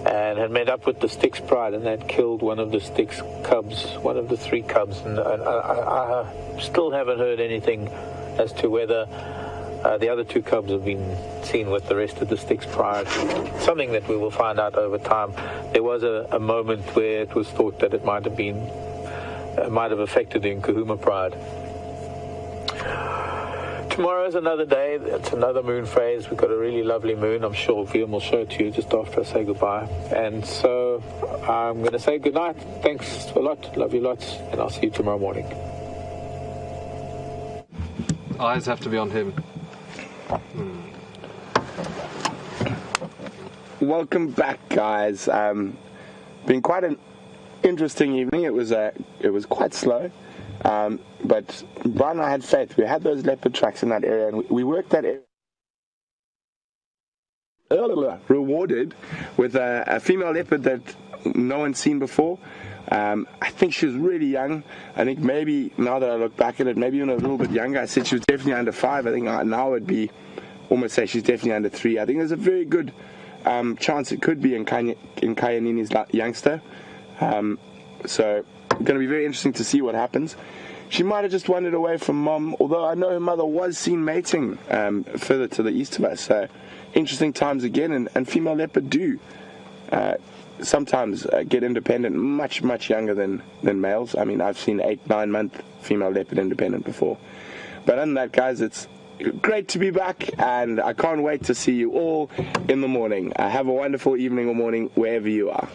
and had met up with the Styx Pride, and they'd killed one of the Styx cubs, one of the 3 cubs. And I still haven't heard anything as to whether the other 2 cubs have been seen with the rest of the Styx Pride. Something that we will find out over time. There was a moment where it was thought that it might have affected the Nkahuma Pride. Tomorrow is another day. It's another moon phase. We've got a really lovely moon. I'm sure Viam will show it to you just after I say goodbye. And so I'm going to say goodnight. Thanks a lot. Love you lots. And I'll see you tomorrow morning. Eyes have to be on him. Welcome back, guys. Been quite an interesting evening. It was quite slow, but Brian and I had faith. We had those leopard tracks in that area, and we worked that area. Rewarded with a female leopard that no one's seen before. I think she was really young. I think maybe, now that I look back at it, maybe even a little bit younger. I said she was definitely under 5. I think now it'd be almost say she's definitely under 3. I think there's a very good chance it could be Inkanyeni's youngster. So it's going to be very interesting to see what happens. She might have just wandered away from mom, although I know her mother was seen mating further to the east of us. So interesting times again, and female leopard do sometimes get independent much younger than males. I mean, I've seen 8-9 month female leopard independent before. But other than that, guys, it's great to be back, and I can't wait to see you all in the morning. Have a wonderful evening or morning wherever you are.